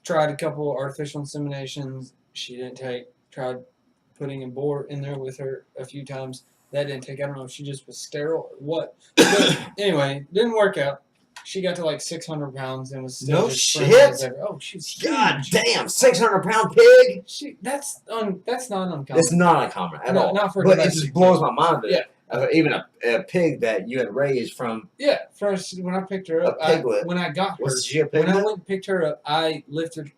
Speaker 3: Tried a couple artificial inseminations. She didn't take. Tried putting a boar in there with her a few times. That didn't take. I don't know if she just was sterile or what. But anyway, didn't work out. She got to like 600 pounds and was still just friendly as ever. Oh, she's
Speaker 4: God
Speaker 3: huge.
Speaker 4: damn, 600-pound pig.
Speaker 3: That's not uncommon.
Speaker 4: It's not uncommon at all.
Speaker 3: Not for
Speaker 4: but it
Speaker 3: domestic
Speaker 4: just blows
Speaker 3: pig.
Speaker 4: my mind that even a pig that you had raised from.
Speaker 3: Yeah, first when I picked her up, when I got her,
Speaker 4: Was she a
Speaker 3: when
Speaker 4: piglet?
Speaker 3: I went and picked her up, I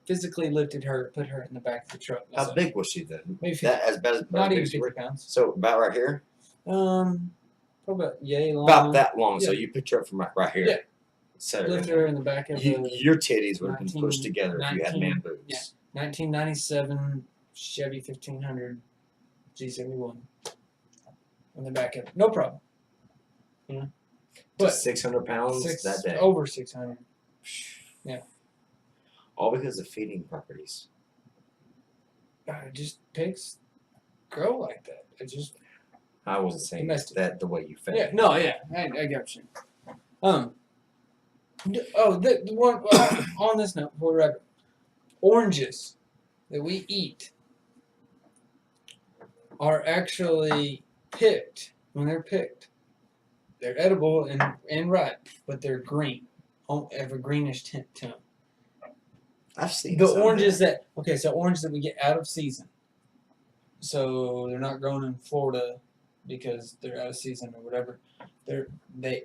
Speaker 3: physically lifted her, put her in the back of the truck.
Speaker 4: How big was she then?
Speaker 3: Maybe
Speaker 4: as bad as
Speaker 3: not even
Speaker 4: big
Speaker 3: 50 pounds.
Speaker 4: So about right here.
Speaker 3: Probably about yay long.
Speaker 4: About that long.
Speaker 3: Yeah.
Speaker 4: So you picked her up from right here.
Speaker 3: Yeah.
Speaker 4: Set her
Speaker 3: Lift
Speaker 4: in
Speaker 3: her in the back of
Speaker 4: your titties would have been pushed together if you had man boobs.
Speaker 3: Yeah. 1997 Chevy 1500 G71 in the back of it. No problem. You know? But
Speaker 4: 600 pounds that day.
Speaker 3: Over 600. Yeah.
Speaker 4: All because of feeding properties.
Speaker 3: Just pigs grow like that.
Speaker 4: I wasn't saying that the way you fed.
Speaker 3: Yeah, no, yeah, I got you. The one on this note before we wrap it, oranges that we eat are actually picked. When they're picked, they're edible and ripe, but they're green, have a greenish tint to them.
Speaker 4: I've seen
Speaker 3: the oranges that oranges that we get out of season. So they're not grown in Florida because they're out of season or whatever. They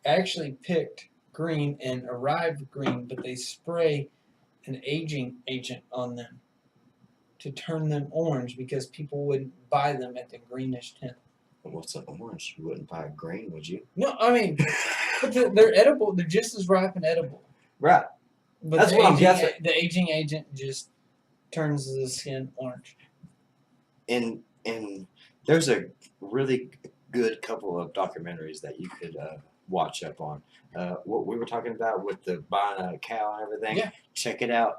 Speaker 3: actually picked green and arrived green, but they spray an aging agent on them to turn them orange because people wouldn't buy them at the greenish tint.
Speaker 4: What's an orange? You wouldn't buy a green, would you?
Speaker 3: No, I mean, but they're edible. They're just as ripe and edible.
Speaker 4: Right.
Speaker 3: But
Speaker 4: That's what I'm guessing.
Speaker 3: The aging agent just turns the skin orange.
Speaker 4: And there's a really good couple of documentaries that you could watch up on. What we were talking about with the buying a cow and everything.
Speaker 3: Yeah.
Speaker 4: Check it out.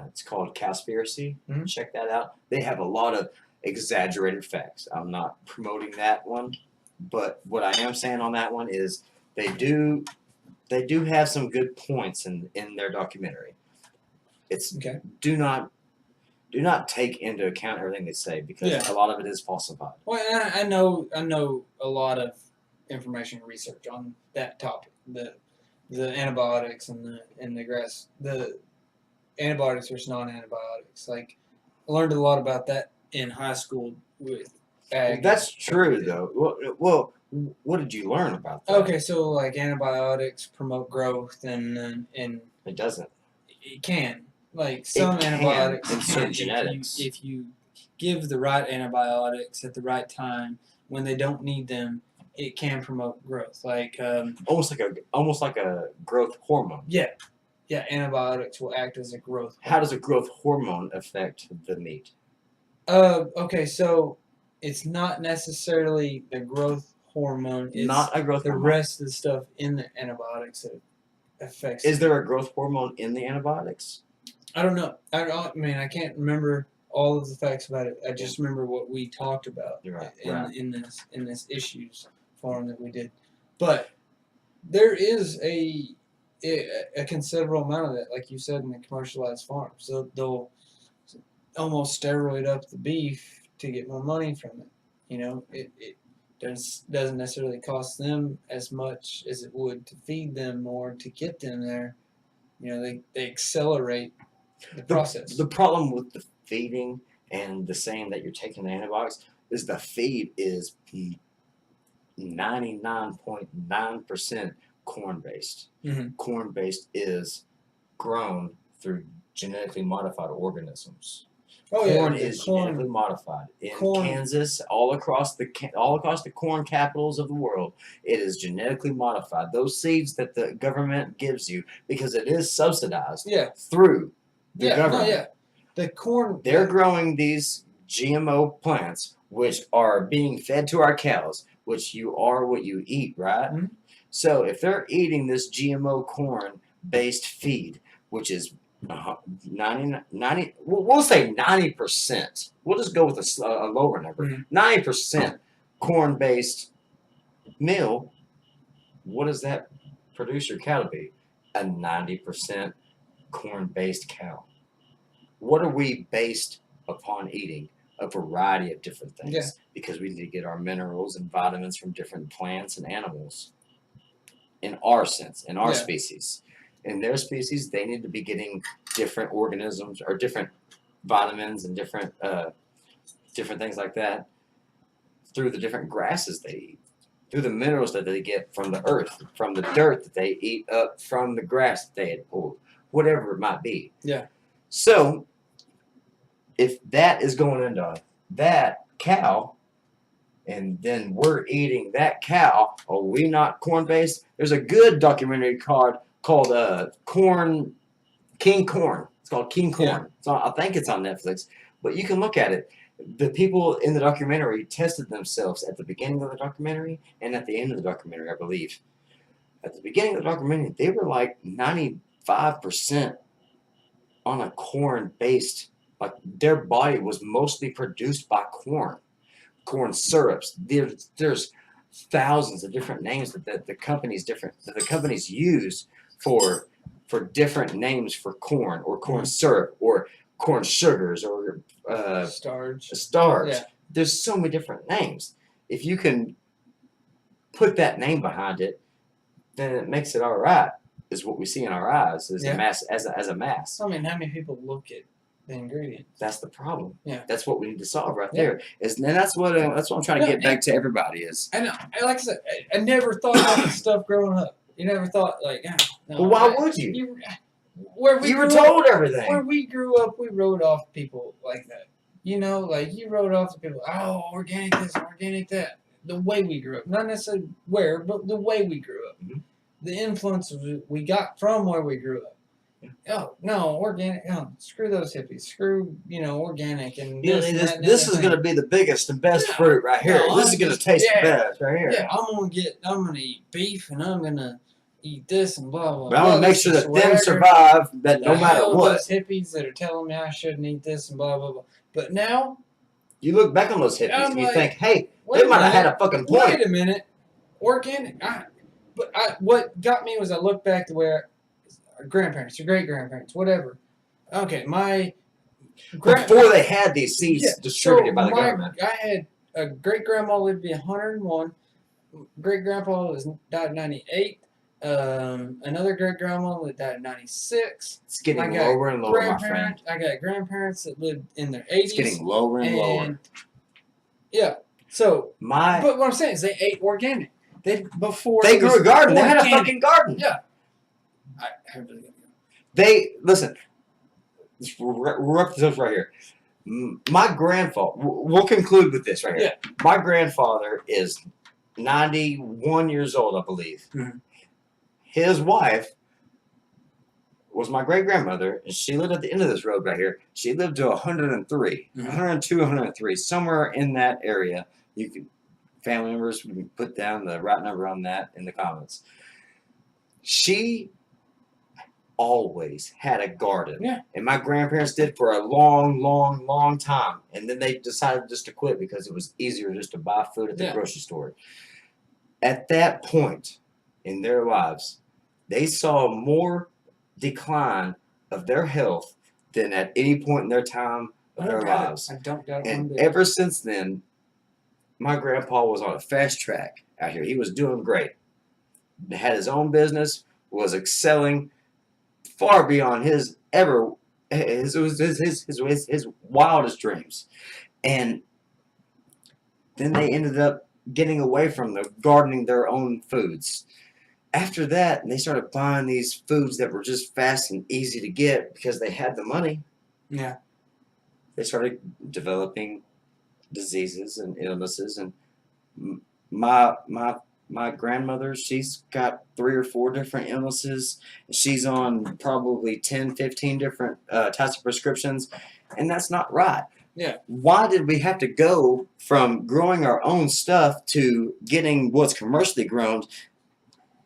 Speaker 4: It's called Cowspiracy.
Speaker 3: Mhm.
Speaker 4: Check that out. They have a lot of exaggerated facts. I'm not promoting that one, but what I am saying on that one is they do have some good points in their documentary. It's
Speaker 3: Okay.
Speaker 4: do not take into account everything they say because a lot of it is falsified.
Speaker 3: Well, I know a lot of information and research on that topic. The antibiotics and the grass, the antibiotics versus non-antibiotics. Like, I learned a lot about that in high school with ag.
Speaker 4: That's true though. Well, what did you learn about that?
Speaker 3: Okay, so like antibiotics promote growth and
Speaker 4: It doesn't.
Speaker 3: it can. Like some
Speaker 4: can
Speaker 3: antibiotics
Speaker 4: in certain
Speaker 3: can,
Speaker 4: genetics.
Speaker 3: if you give the right antibiotics at the right time when they don't need them, it can promote growth. Like
Speaker 4: Almost like a growth hormone.
Speaker 3: yeah, antibiotics will act as a growth
Speaker 4: How does a growth hormone affect the meat?
Speaker 3: Okay, so it's not necessarily the growth hormone. It's
Speaker 4: Not a growth
Speaker 3: the
Speaker 4: hormone.
Speaker 3: rest of the stuff in the antibiotics that affects.
Speaker 4: Is there a growth hormone in the antibiotics?
Speaker 3: I don't know. I mean, I can't remember all of the facts about it. I just remember what we talked about
Speaker 4: Right,
Speaker 3: in this issues forum that we did. But there is a considerable amount of that, like you said, in the commercialized farms. So they'll almost steroid up the beef to get more money from it. You know, it doesn't necessarily cost them as much as it would to feed them more to get them there. You know, they accelerate the process.
Speaker 4: The problem with the feeding and the saying that you're taking the antibiotics is the feed is 99.9% corn-based.
Speaker 3: Mhm.
Speaker 4: Corn-based is grown through genetically modified organisms.
Speaker 3: Oh,
Speaker 4: Corn
Speaker 3: yeah,
Speaker 4: is genetically modified in
Speaker 3: corn-
Speaker 4: Kansas, all across the corn capitals of the world. It is genetically modified. Those seeds that the government gives you, because it is subsidized
Speaker 3: Yeah.
Speaker 4: through the
Speaker 3: Yeah,
Speaker 4: government.
Speaker 3: no, yeah. The corn.
Speaker 4: They're growing these GMO plants, which are being fed to our cows, which you are what you eat, right?
Speaker 3: Mhm.
Speaker 4: So if they're eating this GMO corn-based feed, which is 90, we'll say 90%. We'll just go with a lower number.
Speaker 3: Mhm.
Speaker 4: 90% corn-based meal. What does that produce your cow to be? A 90% corn-based cow. What are we based upon eating? A variety of different things.
Speaker 3: Yeah.
Speaker 4: Because we need to get our minerals and vitamins from different plants and animals. In our sense, in our species. In their species, they need to be getting different organisms or different vitamins and different things like that through the different grasses they eat, through the minerals that they get from the earth, from the dirt that they eat up from the grass that they had pulled, whatever it might be.
Speaker 3: Yeah.
Speaker 4: So, if that is going into that cow, and then we're eating that cow, are we not corn-based? There's a good documentary called King Corn. It's called King Corn.
Speaker 3: Yeah.
Speaker 4: So I think it's on Netflix, but you can look at it. The people in the documentary tested themselves at the beginning of the documentary and at the end of the documentary, I believe. At the beginning of the documentary, they were like 95% on a corn-based, like their body was mostly produced by corn. Corn syrups. There's thousands of different names that the companies use for different names for corn or corn syrup or corn sugars or
Speaker 3: Starch.
Speaker 4: Yeah. There's so many different names. If you can put that name behind it, then it makes it all right. Is what we see in our eyes as a mass.
Speaker 3: I mean, how many people look at the ingredients.
Speaker 4: That's the problem.
Speaker 3: Yeah.
Speaker 4: That's what we need to solve right
Speaker 3: Yeah.
Speaker 4: there. And that's what I'm trying to get back to everybody is.
Speaker 3: And like I said, I never thought about this stuff growing up. You never thought like, no,
Speaker 4: Well, why would you?
Speaker 3: Where we
Speaker 4: You were
Speaker 3: grew up-
Speaker 4: told everything.
Speaker 3: Where we grew up, we wrote off people like that. You know, like you wrote off the people. Oh, organic this, organic that. The way we grew up, not necessarily where, but the way we grew up.
Speaker 4: Mhm.
Speaker 3: The influences we got from where we grew up. Oh no, organic. Oh, screw those hippies. Screw organic and
Speaker 4: You know,
Speaker 3: this. and that and
Speaker 4: this
Speaker 3: the
Speaker 4: is
Speaker 3: other
Speaker 4: going to
Speaker 3: thing.
Speaker 4: be the biggest and best
Speaker 3: No,
Speaker 4: fruit right here.
Speaker 3: no,
Speaker 4: This
Speaker 3: I'm
Speaker 4: is going to
Speaker 3: just-
Speaker 4: taste
Speaker 3: yeah.
Speaker 4: the best right here.
Speaker 3: Yeah, I'm gonna eat beef and I'm gonna eat this and blah blah.
Speaker 4: But I'm
Speaker 3: blah.
Speaker 4: going to make
Speaker 3: This
Speaker 4: sure
Speaker 3: is
Speaker 4: that them
Speaker 3: swagger.
Speaker 4: survive, that no
Speaker 3: The
Speaker 4: matter
Speaker 3: hell with
Speaker 4: what.
Speaker 3: those hippies that are telling me I shouldn't eat this and blah blah blah. But now,
Speaker 4: You look back on those hippies
Speaker 3: I'm
Speaker 4: and you
Speaker 3: like,
Speaker 4: think, hey,
Speaker 3: wait
Speaker 4: they
Speaker 3: a
Speaker 4: might have had
Speaker 3: minute.
Speaker 4: a fucking point.
Speaker 3: Wait a minute, organic. What got me was I looked back to where our grandparents, or great grandparents, whatever. Okay, my
Speaker 4: Before they had these seeds distributed by the government.
Speaker 3: I had a great grandma lived to be 101. Great grandpa died at 98. Another great grandma that died at 96.
Speaker 4: It's getting
Speaker 3: I got
Speaker 4: lower and lower, my friend.
Speaker 3: I got grandparents that lived in their 80s.
Speaker 4: It's getting lower and lower.
Speaker 3: Yeah. So,
Speaker 4: My
Speaker 3: but what I'm saying is they ate organic. They
Speaker 4: They grew a garden. They had a fucking garden.
Speaker 3: Yeah. I really gotta go.
Speaker 4: They listen. We're up to this right here. My grandfather. We'll conclude with this right here.
Speaker 3: Yeah.
Speaker 4: My grandfather is 91 years old, I believe.
Speaker 3: Mhm.
Speaker 4: His wife was my great grandmother, and she lived at the end of this road right here. She lived to 103,
Speaker 3: Mhm.
Speaker 4: 102, 103, somewhere in that area. You can family members we can put down the right number on that in the comments. She always had a garden.
Speaker 3: Yeah.
Speaker 4: And my grandparents did for a long, long, long time. And then they decided just to quit because it was easier just to buy food at the
Speaker 3: Yeah.
Speaker 4: grocery store. At that point in their lives, they saw more decline of their health than at any point in their time of their lives.
Speaker 3: I don't doubt it one
Speaker 4: And
Speaker 3: bit.
Speaker 4: ever since then, my grandpa was on a fast track out here. He was doing great. Had his own business, was excelling far beyond his wildest dreams. And then they ended up getting away from the gardening their own foods. After that, they started buying these foods that were just fast and easy to get because they had the money.
Speaker 3: Yeah.
Speaker 4: They started developing diseases and illnesses, and my grandmother, she's got 3 or 4 different illnesses. She's on probably 10, 15 different types of prescriptions, and that's not right.
Speaker 3: Yeah.
Speaker 4: Why did we have to go from growing our own stuff to getting what's commercially grown?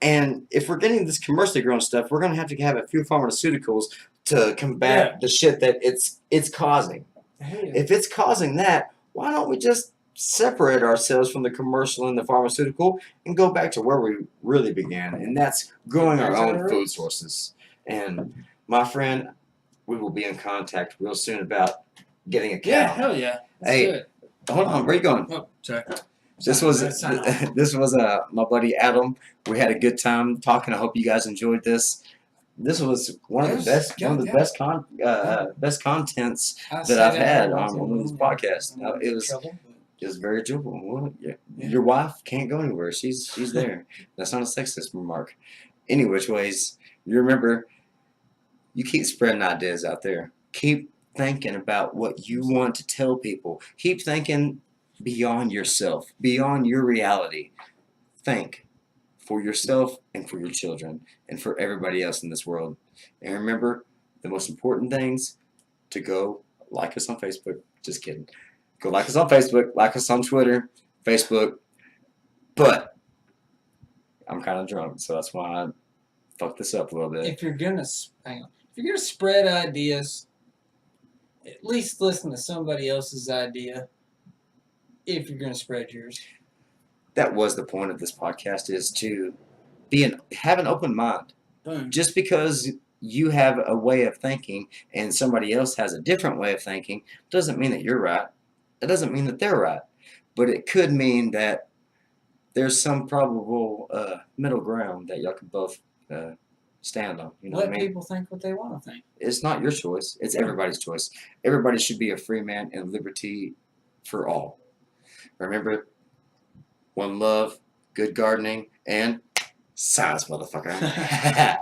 Speaker 4: And if we're getting this commercially grown stuff, we're going to have a few pharmaceuticals to combat the shit that it's causing.
Speaker 3: Hell yeah.
Speaker 4: If it's causing that, why don't we just separate ourselves from the commercial and the pharmaceutical and go back to where we really began, and that's growing our own food sources. And my friend, we will be in contact real soon about getting a cow.
Speaker 3: Yeah, hell yeah. Let's
Speaker 4: Hey,
Speaker 3: do it.
Speaker 4: Hold on, where you going?
Speaker 3: Oh, sorry.
Speaker 4: This was
Speaker 3: Sign off.
Speaker 4: this was my buddy Adam. We had a good time talking. I hope you guys enjoyed this. This was one of the best contents that I've had on one of these podcasts. It was very doable. Well, yeah. Your wife can't go anywhere. She's there. That's not a sexist remark. Any which ways, you remember, you keep spreading ideas out there. Keep thinking about what you want to tell people. Keep thinking beyond yourself, beyond your reality. Think for yourself and for your children and for everybody else in this world. And remember, the most important things, to go like us on Facebook. Just kidding. Go like us on Facebook, like us on Twitter, Facebook. But I'm kind of drunk, so that's why I fucked this up a little bit.
Speaker 3: If you're gonna spread ideas, at least listen to somebody else's idea. If you're gonna spread yours,
Speaker 4: That was the point of this podcast, is to have an open mind.
Speaker 3: boom.
Speaker 4: Just because you have a way of thinking and somebody else has a different way of thinking doesn't mean that you're right. It doesn't mean that they're right. But it could mean that there's some probable middle ground that y'all could both stand on. You know
Speaker 3: Let
Speaker 4: what I mean?
Speaker 3: people think what they want to think.
Speaker 4: It's not your choice. It's everybody's choice. Everybody should be a free man and liberty for all. Remember, one love, good gardening, and science, motherfucker.